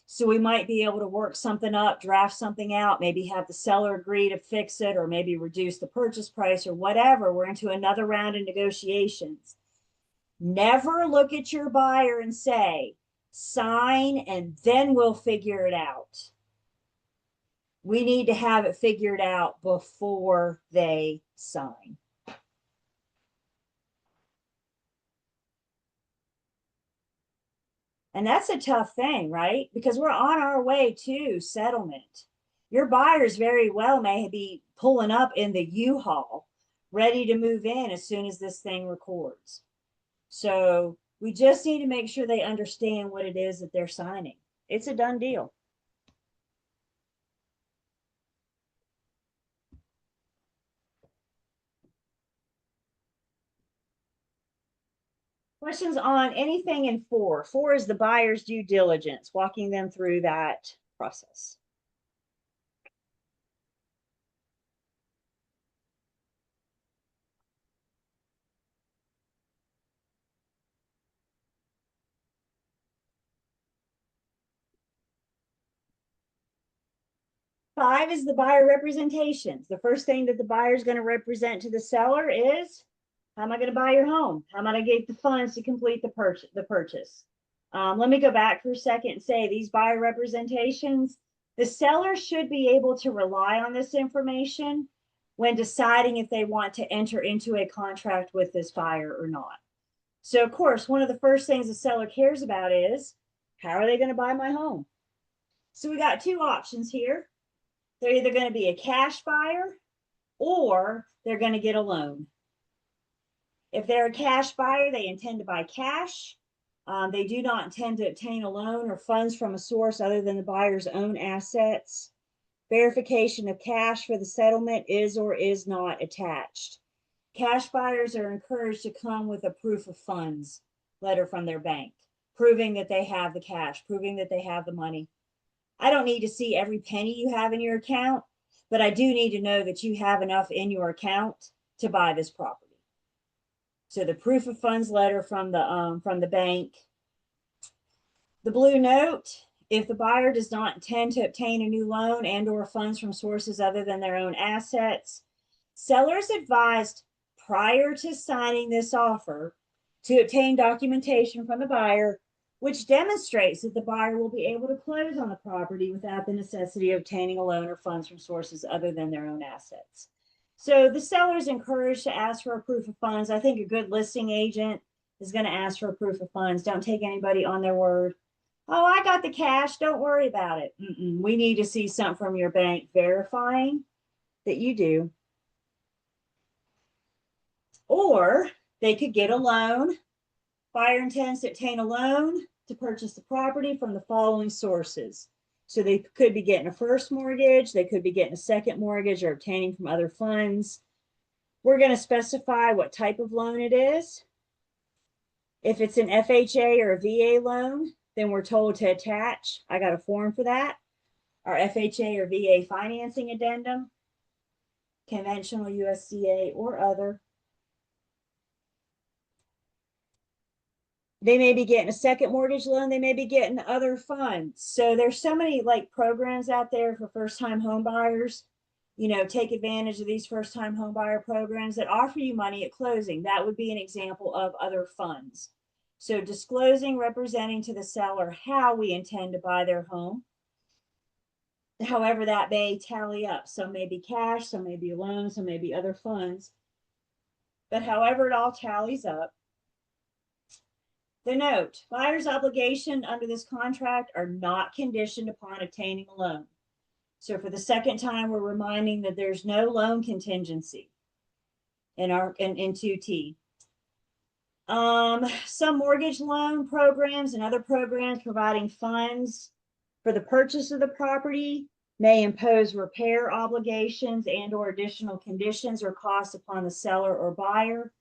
So we might be able to work something up, draft something out, maybe have the seller agree to fix it, or maybe reduce the purchase price or whatever. We're into another round of negotiations. Never look at your buyer and say, sign and then we'll figure it out. We need to have it figured out before they sign. And that's a tough thing, right? Because we're on our way to settlement. Your buyers very well may be pulling up in the U-Haul, ready to move in as soon as this thing records. So we just need to make sure they understand what it is that they're signing. It's a done deal. Questions on anything in 4? 4 is the buyer's due diligence, walking them through that process. Five is the buyer representations. The first thing that the buyer is going to represent to the seller is, how am I going to buy your home? How am I going to get the funds to complete the purchase? Let me go back for a second and say these buyer representations, the seller should be able to rely on this information when deciding if they want to enter into a contract with this buyer or not. So of course, one of the first things the seller cares about is, how are they going to buy my home? So we got two options here. They're either going to be a cash buyer or they're going to get a loan. If they're a cash buyer, they intend to buy cash. They do not intend to obtain a loan or funds from a source other than the buyer's own assets. Verification of cash for the settlement is or is not attached. Cash buyers are encouraged to come with a proof of funds letter from their bank, proving that they have the cash, proving that they have the money. I don't need to see every penny you have in your account, but I do need to know that you have enough in your account to buy this property. So the proof of funds letter from the bank. The blue note, if the buyer does not intend to obtain a new loan and or funds from sources other than their own assets, sellers advised prior to signing this offer to obtain documentation from the buyer which demonstrates that the buyer will be able to close on the property without the necessity of obtaining a loan or funds from sources other than their own assets. So the seller is encouraged to ask for a proof of funds. I think a good listing agent is going to ask for a proof of funds. Don't take anybody on their word. Oh, I got the cash. Don't worry about it. We need to see something from your bank verifying that you do. Or they could get a loan. Buyer intends to obtain a loan to purchase the property from the following sources. So they could be getting a first mortgage, they could be getting a second mortgage or obtaining from other funds. We're going to specify what type of loan it is. If it's an FHA or a VA loan, then we're told to attach, I got a form for that, our FHA or VA financing addendum, conventional USDA or other. They may be getting a second mortgage loan. They may be getting other funds. So there's so many like programs out there for first-time home buyers. You know, take advantage of these first-time home buyer programs that offer you money at closing. That would be an example of other funds. So disclosing, representing to the seller how we intend to buy their home. However, that may tally up. Some may be cash, some may be loans, some may be other funds. But however it all tallies up, the note, buyer's obligation under this contract are not conditioned upon obtaining a loan. So for the second time, we're reminding that there's no loan contingency in 2T. Some mortgage loan programs and other programs providing funds for the purchase of the property may impose repair obligations and or additional conditions or costs upon the seller or buyer.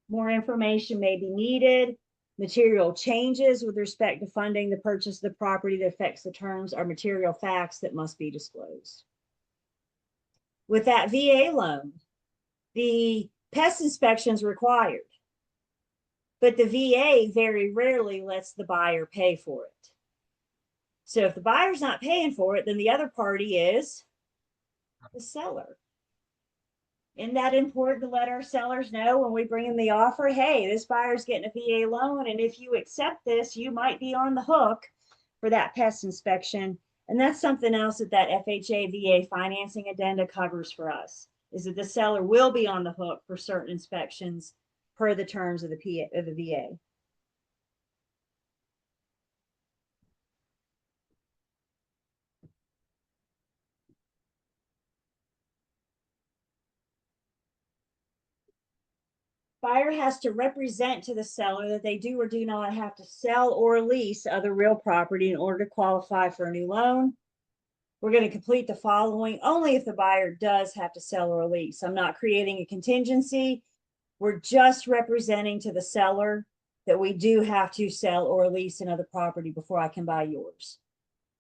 More information may be needed. Material changes with respect to funding the purchase of the property that affects the terms are material facts that must be disclosed. With that VA loan, the pest inspection is required, but the VA very rarely lets the buyer pay for it. So if the buyer's not paying for it, then the other party is the seller. Isn't that important to let our sellers know when we bring in the offer? Hey, this buyer's getting a VA loan, and if you accept this, you might be on the hook for that pest inspection. And that's something else that FHA VA financing addenda covers for us, is that the seller will be on the hook for certain inspections per the terms of the VA. Buyer has to represent to the seller that they do or do not have to sell or lease other real property in order to qualify for a new loan. We're going to complete the following only if the buyer does have to sell or lease. I'm not creating a contingency. We're just representing to the seller that we do have to sell or lease another property before I can buy yours?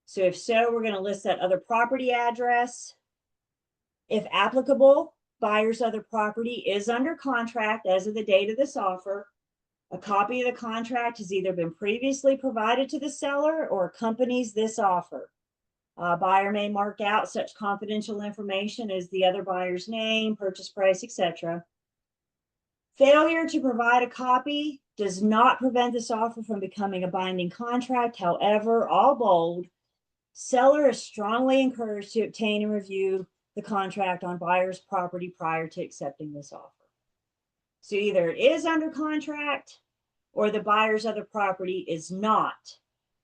So if so, we're going to list that other property address. If applicable, buyer's other property is under contract as of the date of this offer. A copy of the contract has either been previously provided to the seller or accompanies this offer. Buyer may mark out such confidential information as the other buyer's name, purchase price, etc. Failure to provide a copy does not prevent this offer from becoming a binding contract. However, all bold, seller is strongly encouraged to obtain and review the contract on buyer's property prior to accepting this offer. So either it is under contract or the buyer's other property is not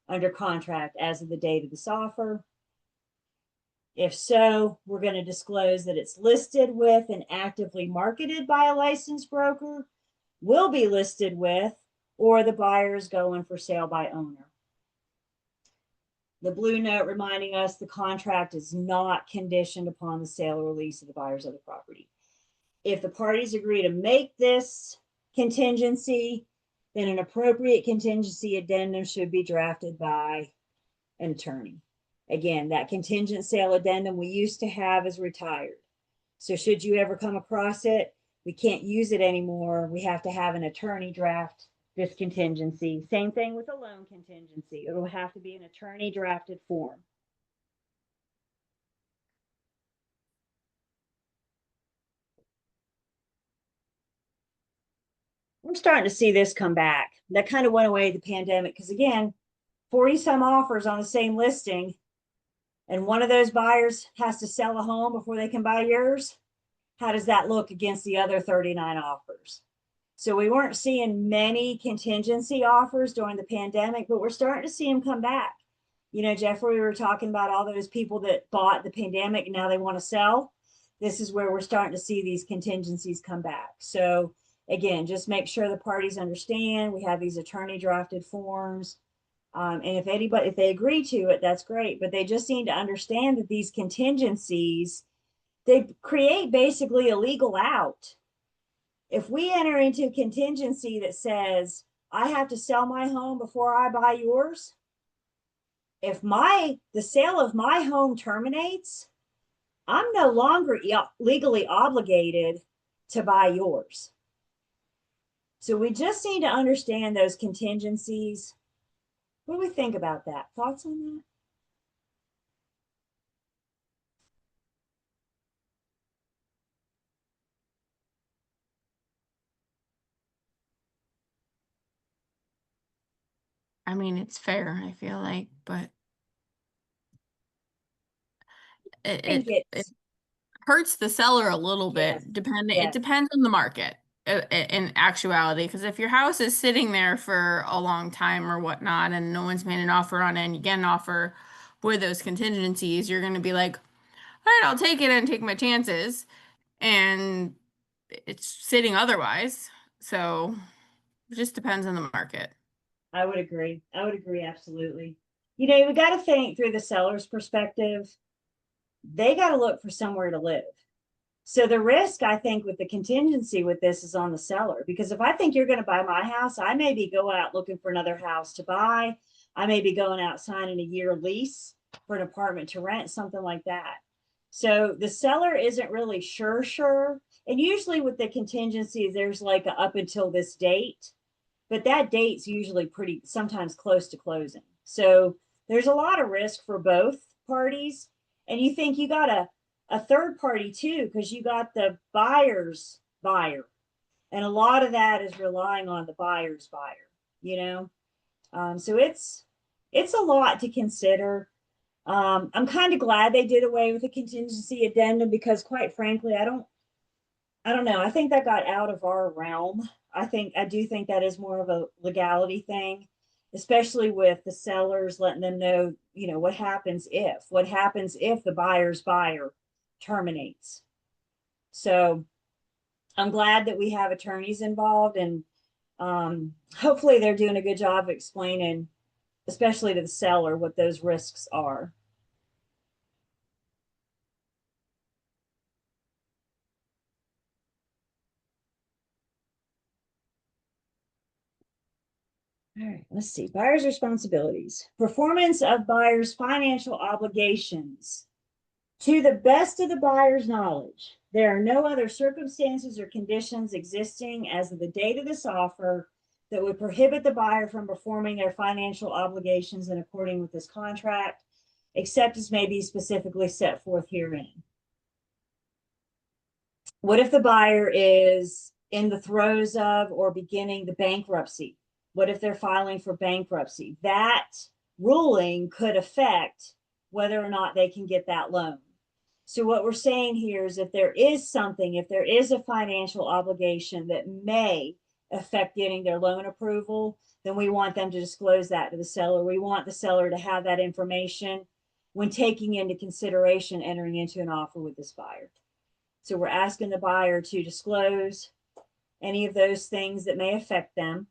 under contract as of the date of this offer. If so, we're going to disclose that it's listed with and actively marketed by a licensed broker, will be listed with, or the buyer is going for sale by owner. The blue note reminding us the contract is not conditioned upon the sale or release of the buyer's other property. If the parties agree to make this contingency, then an appropriate contingency addendum should be drafted by an attorney. Again, that contingent sale addendum we used to have is retired. So should you ever come across it, we can't use it anymore. We have to have an attorney draft this contingency. Same thing with a loan contingency. It will have to be an attorney drafted form. We're starting to see this come back. That kind of went away the pandemic because again, 40 some offers on the same listing, and one of those buyers has to sell a home before they can buy yours. How does that look against the other 39 offers? So we weren't seeing many contingency offers during the pandemic, but we're starting to see them come back. You know, Jeffrey, we were talking about all those people that bought the pandemic and now they want to sell. This is where we're starting to see these contingencies come back. So again, just make sure the parties understand we have these attorney drafted forms. And if they agree to it, that's great. But they just need to understand that these contingencies, they create basically a legal out. If we enter into a contingency that says, I have to sell my home before I buy yours, if the sale of my home terminates, I'm no longer legally obligated to buy yours. So we just need to understand those contingencies. What do we think about that? Thoughts on that? I mean, it's fair, I feel like, but I think it it's hurts the seller a little yes, bit, depending, it yes. depends on the market in actuality. Because if your house is sitting there for a long time or whatnot, and no one's made an offer on it, and you get an offer with those contingencies, you're going to be like, all right, I'll take it and take my chances. And it's sitting otherwise. So it just depends on the market. I would agree. I would agree absolutely. You know, we got to think through the seller's perspective. They got to look for somewhere to live. So the risk, I think, with the contingency with this is on the seller. Because if I think you're going to buy my house, I may be going out looking for another house to buy. I may be going out signing a year lease for an apartment to rent, something like that. So the seller isn't really sure. And usually with the contingency, there's like a up until this date, but that date's usually pretty, sometimes close to closing. So there's a lot of risk for both parties. And you think you got a third party too, because you got the buyer's buyer. And a lot of that is relying on the buyer's buyer, you know? So it's a lot to consider. I'm kind of glad they did away with the contingency addendum because quite frankly, I don't know. I think that got out of our realm. I do think that is more of a legality thing, especially with the sellers letting them know, you know, what happens if the buyer's buyer terminates. So I'm glad that we have attorneys involved, and hopefully they're doing a good job of explaining, especially to the seller, what those risks are. let's see, buyer's responsibilities. Performance of buyer's financial obligations. To the best of the buyer's knowledge, there are no other circumstances or conditions existing as of the date of this offer that would prohibit the buyer from performing their financial obligations in accordance with this contract, except as may be specifically set forth herein. What if the buyer is in the throes of or beginning the bankruptcy? What if they're filing for bankruptcy? That ruling could affect whether or not they can get that loan. So what we're saying here is if there is something, if there is a financial obligation that may affect getting their loan approval, then we want them to disclose that to the seller. We want the seller to have that information when taking into consideration entering into an offer with this buyer. So we're asking the buyer to disclose any of those things that may affect them.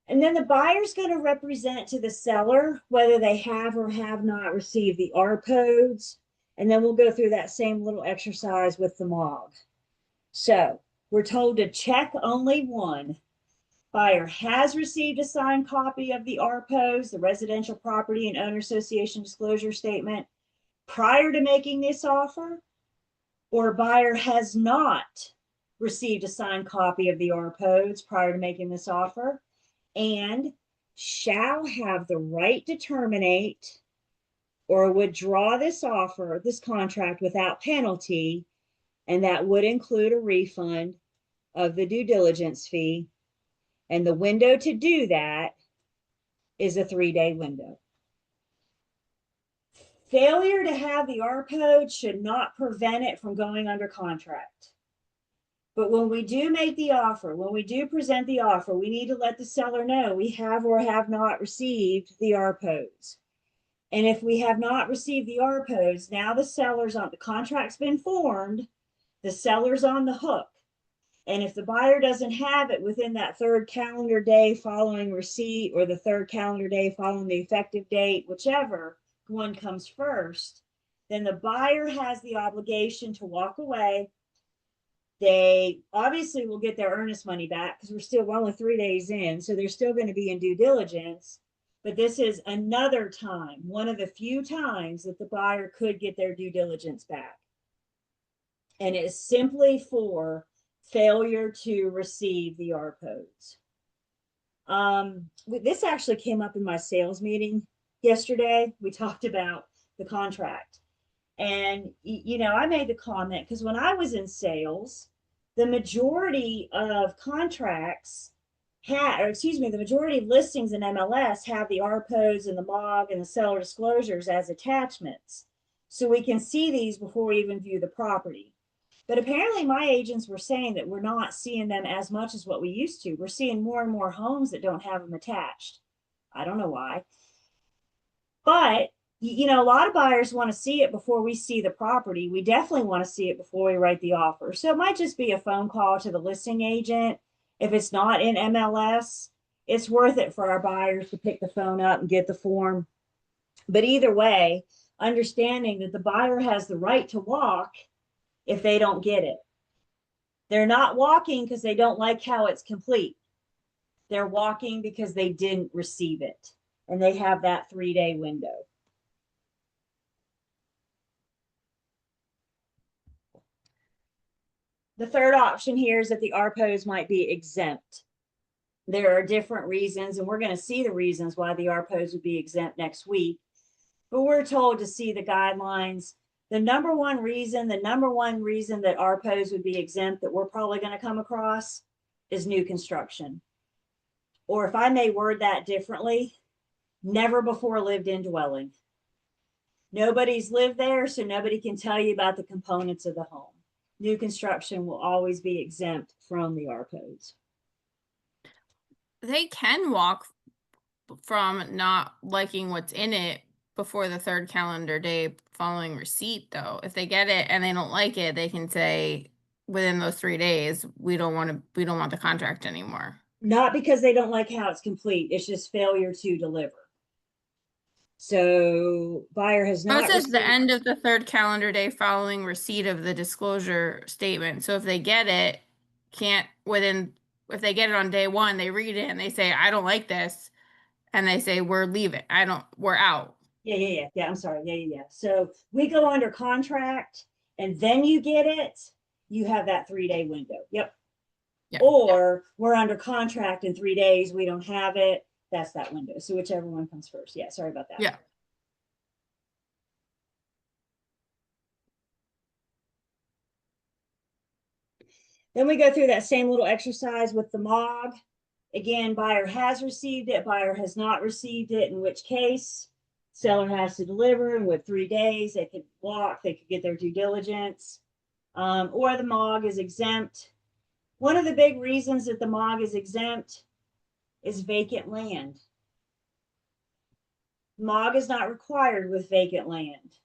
And then the buyer's going to represent to the seller whether they have or have not received the R codes. And then we'll go through that same little exercise with the MOG. So we're told to check only one. Buyer has received a signed copy of the RPOs, the Residential Property and Owner Association Disclosure Statement, prior to making this offer, or buyer has not received a signed copy of the RPOs prior to making this offer, and shall have the right to terminate or withdraw this offer, this contract without penalty, and that would include a refund of the due diligence fee. And the window to do that is a 3-day window. Failure to have the RPO should not prevent it from going under contract. But when we do make the offer, when we do present the offer, we need to let the seller know we have or have not received the RPOs. And if we have not received the RPOs, now the seller's on, the contract's been formed, the seller's on the hook. And if the buyer doesn't have it within that 3rd calendar day following receipt or the 3rd calendar day following the effective date, whichever one comes first, then the buyer has the obligation to walk away. They obviously will get their earnest money back because we're only 3 days in, so they're still going to be in due diligence. But this is another time, one of the few times that the buyer could get their due diligence back. And it's simply for failure to receive the RPOs. This actually came up in my sales meeting yesterday. We talked about the contract. And, you know, I made the comment because when I was in sales, the majority of contracts the majority of listings in MLS have the RPOs and the MOG and the seller disclosures as attachments. So we can see these before we even view the property. But apparently my agents were saying that we're not seeing them as much as what we used to. We're seeing more and more homes that don't have them attached. I don't know why. But, you know, a lot of buyers want to see it before we see the property. We definitely want to see it before we write the offer. So it might just be a phone call to the listing agent. If it's not in MLS, it's worth it for our buyers to pick the phone up and get the form. But either way, understanding that the buyer has the right to walk if they don't get it. They're not walking because they don't like how it's complete. They're walking because they didn't receive it. And they have that 3-day window. The third option here is that the RPOs might be exempt. There are different reasons, and we're going to see the reasons why the RPOs would be exempt next week. But we're told to see the guidelines. The number one reason that RPOs would be exempt that we're probably going to come across is new construction. Or if I may word that differently, never before lived in dwelling. Nobody's lived there, so nobody can tell you about the components of the home. New construction will always be exempt from the RPOs. They can walk from not liking what's in it before the 3rd calendar day following receipt, though. If they get it and they don't like it, they can say within those 3 days, we don't want the contract anymore. Not because they don't like how it's complete. It's just failure to deliver. So buyer has not. It says the end of the 3rd calendar day following receipt of the disclosure statement. So if they get it, can't within if they get it on day one, they read it and they say, I don't like this. And they say, we're leaving. We're out. Yeah, I'm sorry. Yeah. So we go under contract and then you get it, you have that 3-day window. Yep. Yeah. Or we're under contract in 3 days, we don't have it. That's that window. So whichever one comes first. Yeah, sorry about that. Yeah. Then we go through that same little exercise with the MOG. Again, buyer has received it, buyer has not received it, in which case seller has to deliver, and with 3 days, they could walk, they could get their due diligence, or the MOG is exempt. One of the big reasons that the MOG is exempt is vacant land. MOG is not required with vacant land.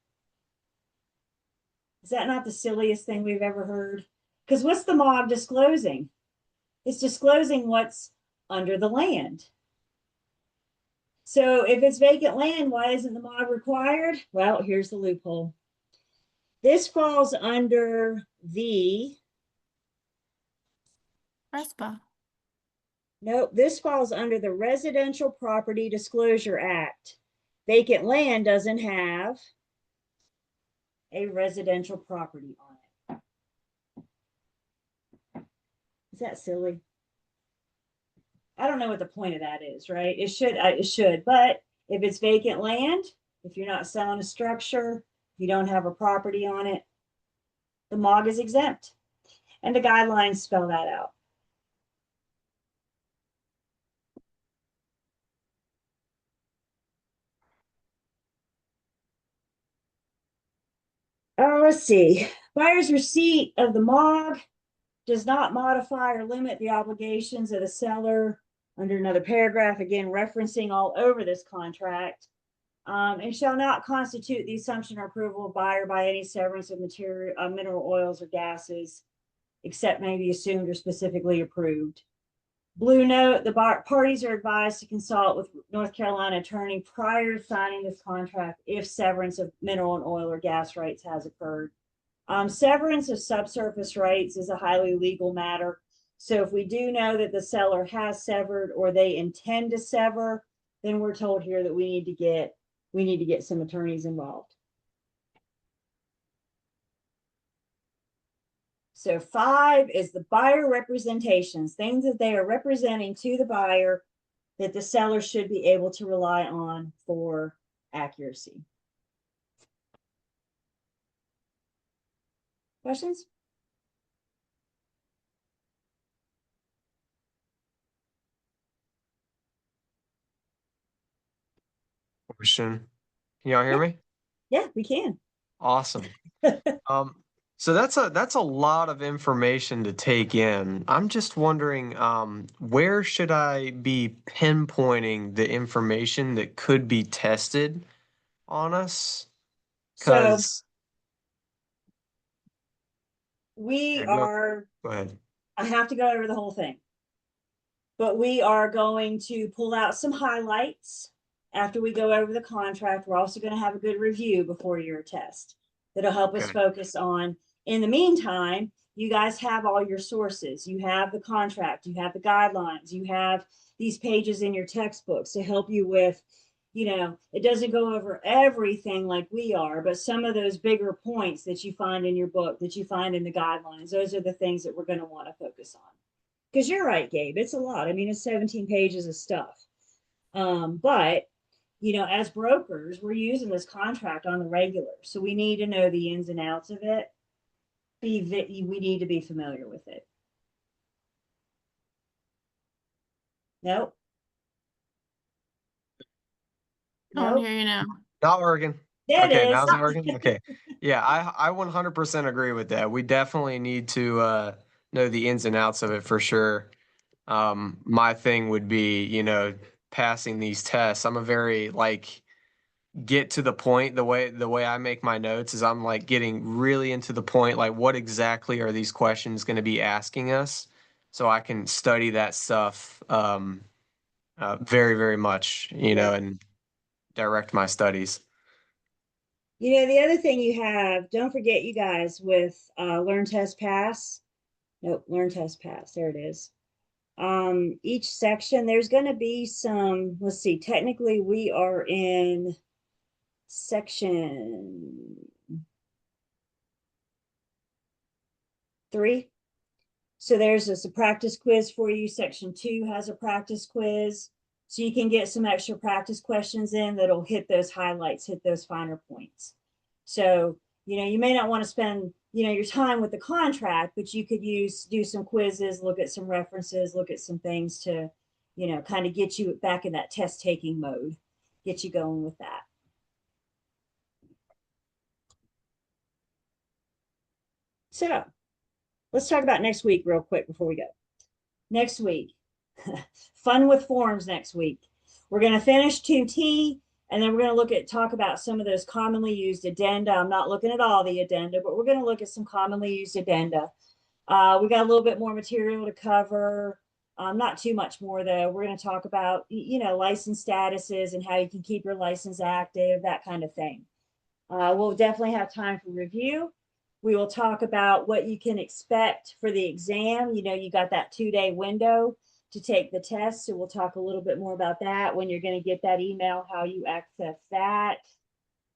Is that not the silliest thing we've ever heard? Because what's the MOG disclosing? It's disclosing what's under the land. So if it's vacant land, why isn't the MOG required? Well, here's the loophole. This falls under the, RESPA. nope, this falls under the Residential Property Disclosure Act. Vacant land doesn't have a residential property on it. Is that silly? I don't know what the point of that is, right? It should, but if it's vacant land, if you're not selling a structure, if you don't have a property on it, the MOG is exempt. And the guidelines spell that out. Let's see. Buyer's receipt of the MOG does not modify or limit the obligations of the seller under another paragraph, again, referencing all over this contract, and shall not constitute the assumption or approval of buyer by any severance of material, mineral oils or gases, except may be assumed or specifically approved. Blue note, the parties are advised to consult with North Carolina attorney prior to signing this contract if severance of mineral and oil or gas rights has occurred. Severance of subsurface rights is a highly legal matter. So if we do know that the seller has severed or they intend to sever, then we're told here that we need to get some attorneys involved. So 5 is the buyer representations, things that they are representing to the buyer that the seller should be able to rely on for accuracy. Questions? Question. Can y'all hear me? Yeah, we can. Awesome. So that's a lot of information to take in. I'm just wondering, where should I be pinpointing the information that could be tested on us? So Because we go are, ahead. I have to go over the whole thing, but we are going to pull out some highlights after we go over the contract. We're also going to have a good review before your test that'll help us Okay. focus on. In the meantime, you guys have all your sources. You have the contract, you have the guidelines, you have these pages in your textbooks to help you with, it doesn't go over everything like we are, but some of those bigger points that you find in your book, that you find in the guidelines, those are the things that we're going to want to focus on. Because you're right, Gabe, it's a lot. I mean, it's 17 pages of stuff. But as brokers, we're using this contract on the regular. So we need to know the ins and outs of it. We need to be familiar with it. Nope. I don't Nope. hear you now. Not working. There it Okay, is. now's it working? Okay. Yeah, I 100% agree with that. We definitely need to know the ins and outs of it for sure. My thing would be, passing these tests. I'm a very get to the point. The way I make my notes is I'm getting really into the point, what exactly are these questions going to be asking us, so I can study that stuff very, very much, and direct my studies. The other thing you have, don't forget, you guys, with Learn Test Pass. Nope, Learn Test Pass. There it is. Each section, there's going to be some, let's see, technically we are in section 3. So there's just a practice quiz for you. Section 2 has a practice quiz. So you can get some extra practice questions in that'll hit those highlights, hit those finer points. So, you may not want to spend, your time with the contract, but you could do some quizzes, look at some references, look at some things to, kind of get you back in that test taking mode, get you going with that. So let's talk about next week real quick before we go. Next week, fun with forms next week. We're going to finish 2T, and then we're going to talk about some of those commonly used addenda. I'm not looking at all the addenda, but we're going to look at some commonly used addenda. We got a little bit more material to cover. Not too much more though. We're going to talk about, license statuses and how you can keep your license active, that kind of thing. We'll definitely have time for review. We will talk about what you can expect for the exam. You got that 2-day window to take the test. So we'll talk a little bit more about that, when you're going to get that email, how you access that.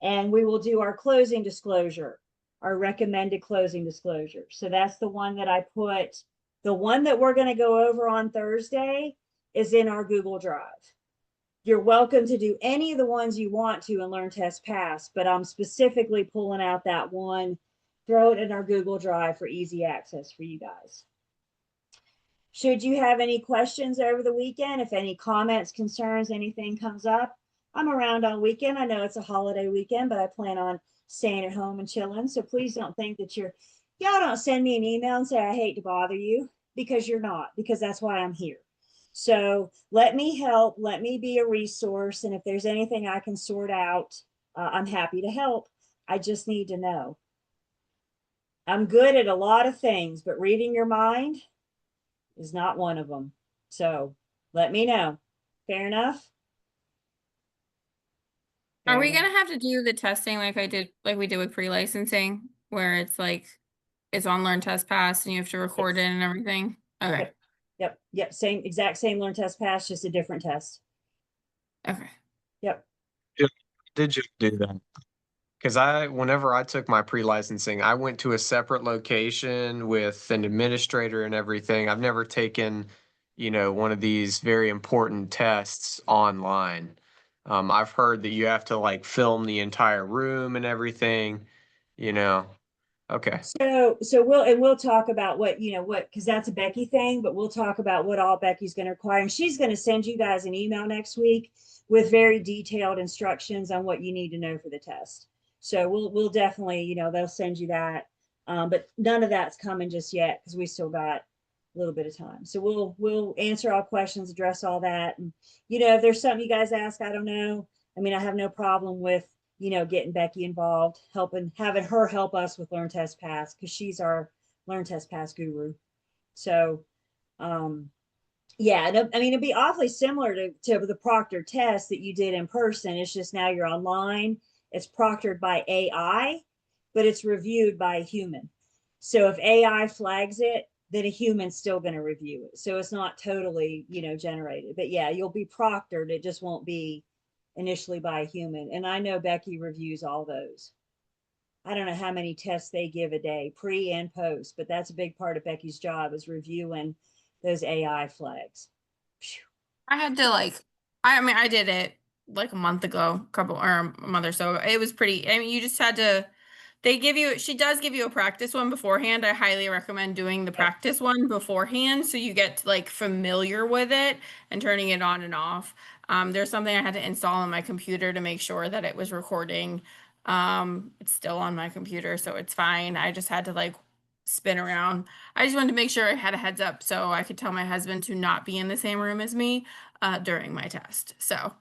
And we will do our closing disclosure, our recommended closing disclosure. So that's the one that I put, the one that we're going to go over on Thursday is in our Google Drive. You're welcome to do any of the ones you want to in Learn Test Pass, but I'm specifically pulling out that one. Throw it in our Google Drive for easy access for you guys. Should you have any questions over the weekend, if any comments, concerns, anything comes up, I'm around on weekend. I know it's a holiday weekend, but I plan on staying at home and chilling. So please don't think that y'all don't send me an email and say, I hate to bother you, because you're not, because that's why I'm here. So let me help, let me be a resource. And if there's anything I can sort out, I'm happy to help. I just need to know. I'm good at a lot of things, but reading your mind is not one of them. So let me know. Fair enough? Are we Fair gonna have to do the testing like we did with pre-licensing, where it's like it's on Learn Test Pass and you have to record it and everything? Okay. Yep. Exact same Learn Test Pass, just a different test. Okay. Yep. Did you do that? Because whenever I took my pre-licensing, I went to a separate location with an administrator and everything. I've never taken, one of these very important tests online. I've heard that you have to like film the entire room and everything, Okay. So we'll talk about what, because that's a Becky thing, but we'll talk about what all Becky's going to require. And she's going to send you guys an email next week with very detailed instructions on what you need to know for the test. So we'll definitely, they'll send you that. But none of that's coming just yet, because we still got a little bit of time. So we'll answer all questions, address all that. And, if there's something you guys ask, I don't know. I mean, I have no problem with, getting Becky involved, having her help us with Learn Test Pass, because she's our Learn Test Pass guru. So, yeah, I mean, it'd be awfully similar to the proctor test that you did in person. It's just now you're online. It's proctored by AI, but it's reviewed by a human. So if AI flags it, then a human's still going to review it. So it's not totally, generated. But yeah, you'll be proctored. It just won't be initially by a human. And I know Becky reviews all those. I don't know how many tests they give a day, pre and post, but that's a big part of Becky's job, is reviewing those AI flags. I had to I did it like a month ago, a month or so. It was pretty, you just had to, she does give you a practice one beforehand. I highly recommend doing the practice one beforehand, so you get familiar with it and turning it on and off. There's something I had to install on my computer to make sure that it was recording. It's still on my computer, so it's fine. I just had to spin around. I just wanted to make sure I had a heads up so I could tell my husband to not be in the same room as me during my test. So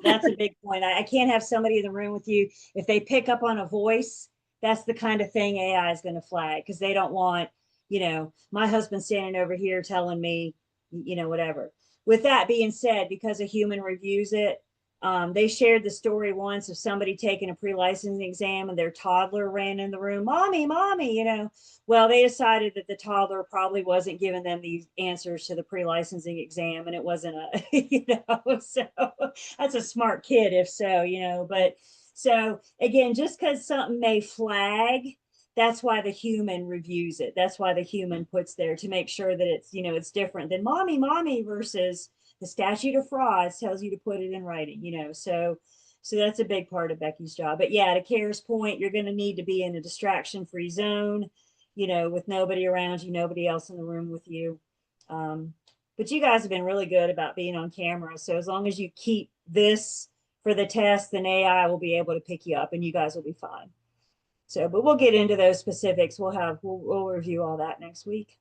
that's a big point. I can't have somebody in the room with you. If they pick up on a voice, that's the kind of thing AI is going to flag, because they don't want, my husband standing over here telling me, whatever. With that being said, because a human reviews it, They shared the story once of somebody taking a pre-licensing exam and their toddler ran in the room, mommy, mommy, you know. Well, they decided that the toddler probably wasn't giving them these answers to the pre-licensing exam, and it wasn't a, you know, so that's a smart kid if so, you know. But so again, just because something may flag, that's why the human reviews it. That's why the human puts there to make sure that it's, you know, it's different than mommy, mommy versus the statute of frauds tells you to put it in writing, you know. So that's a big part of Becky's job. But yeah, to Kara's point, you're going to need to be in a distraction-free zone, you know, with nobody around you, nobody else in the room with you. But you guys have been really good about being on camera. So as long as you keep this for the test, then AI will be able to pick you up and you guys will be fine. So, but we'll get into those specifics. We'll review all that next week.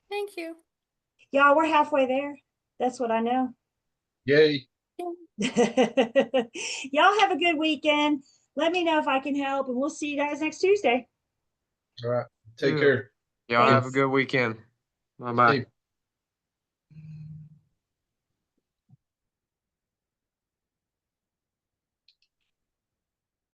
Thank you. Y'all, we're halfway there. That's what I know. Yay. Y'all have a good weekend. Let me know if I can help, and we'll see you guys next Tuesday. All right. Take Yeah. care. Y'all have a Thanks. good weekend. Bye-bye. Steve.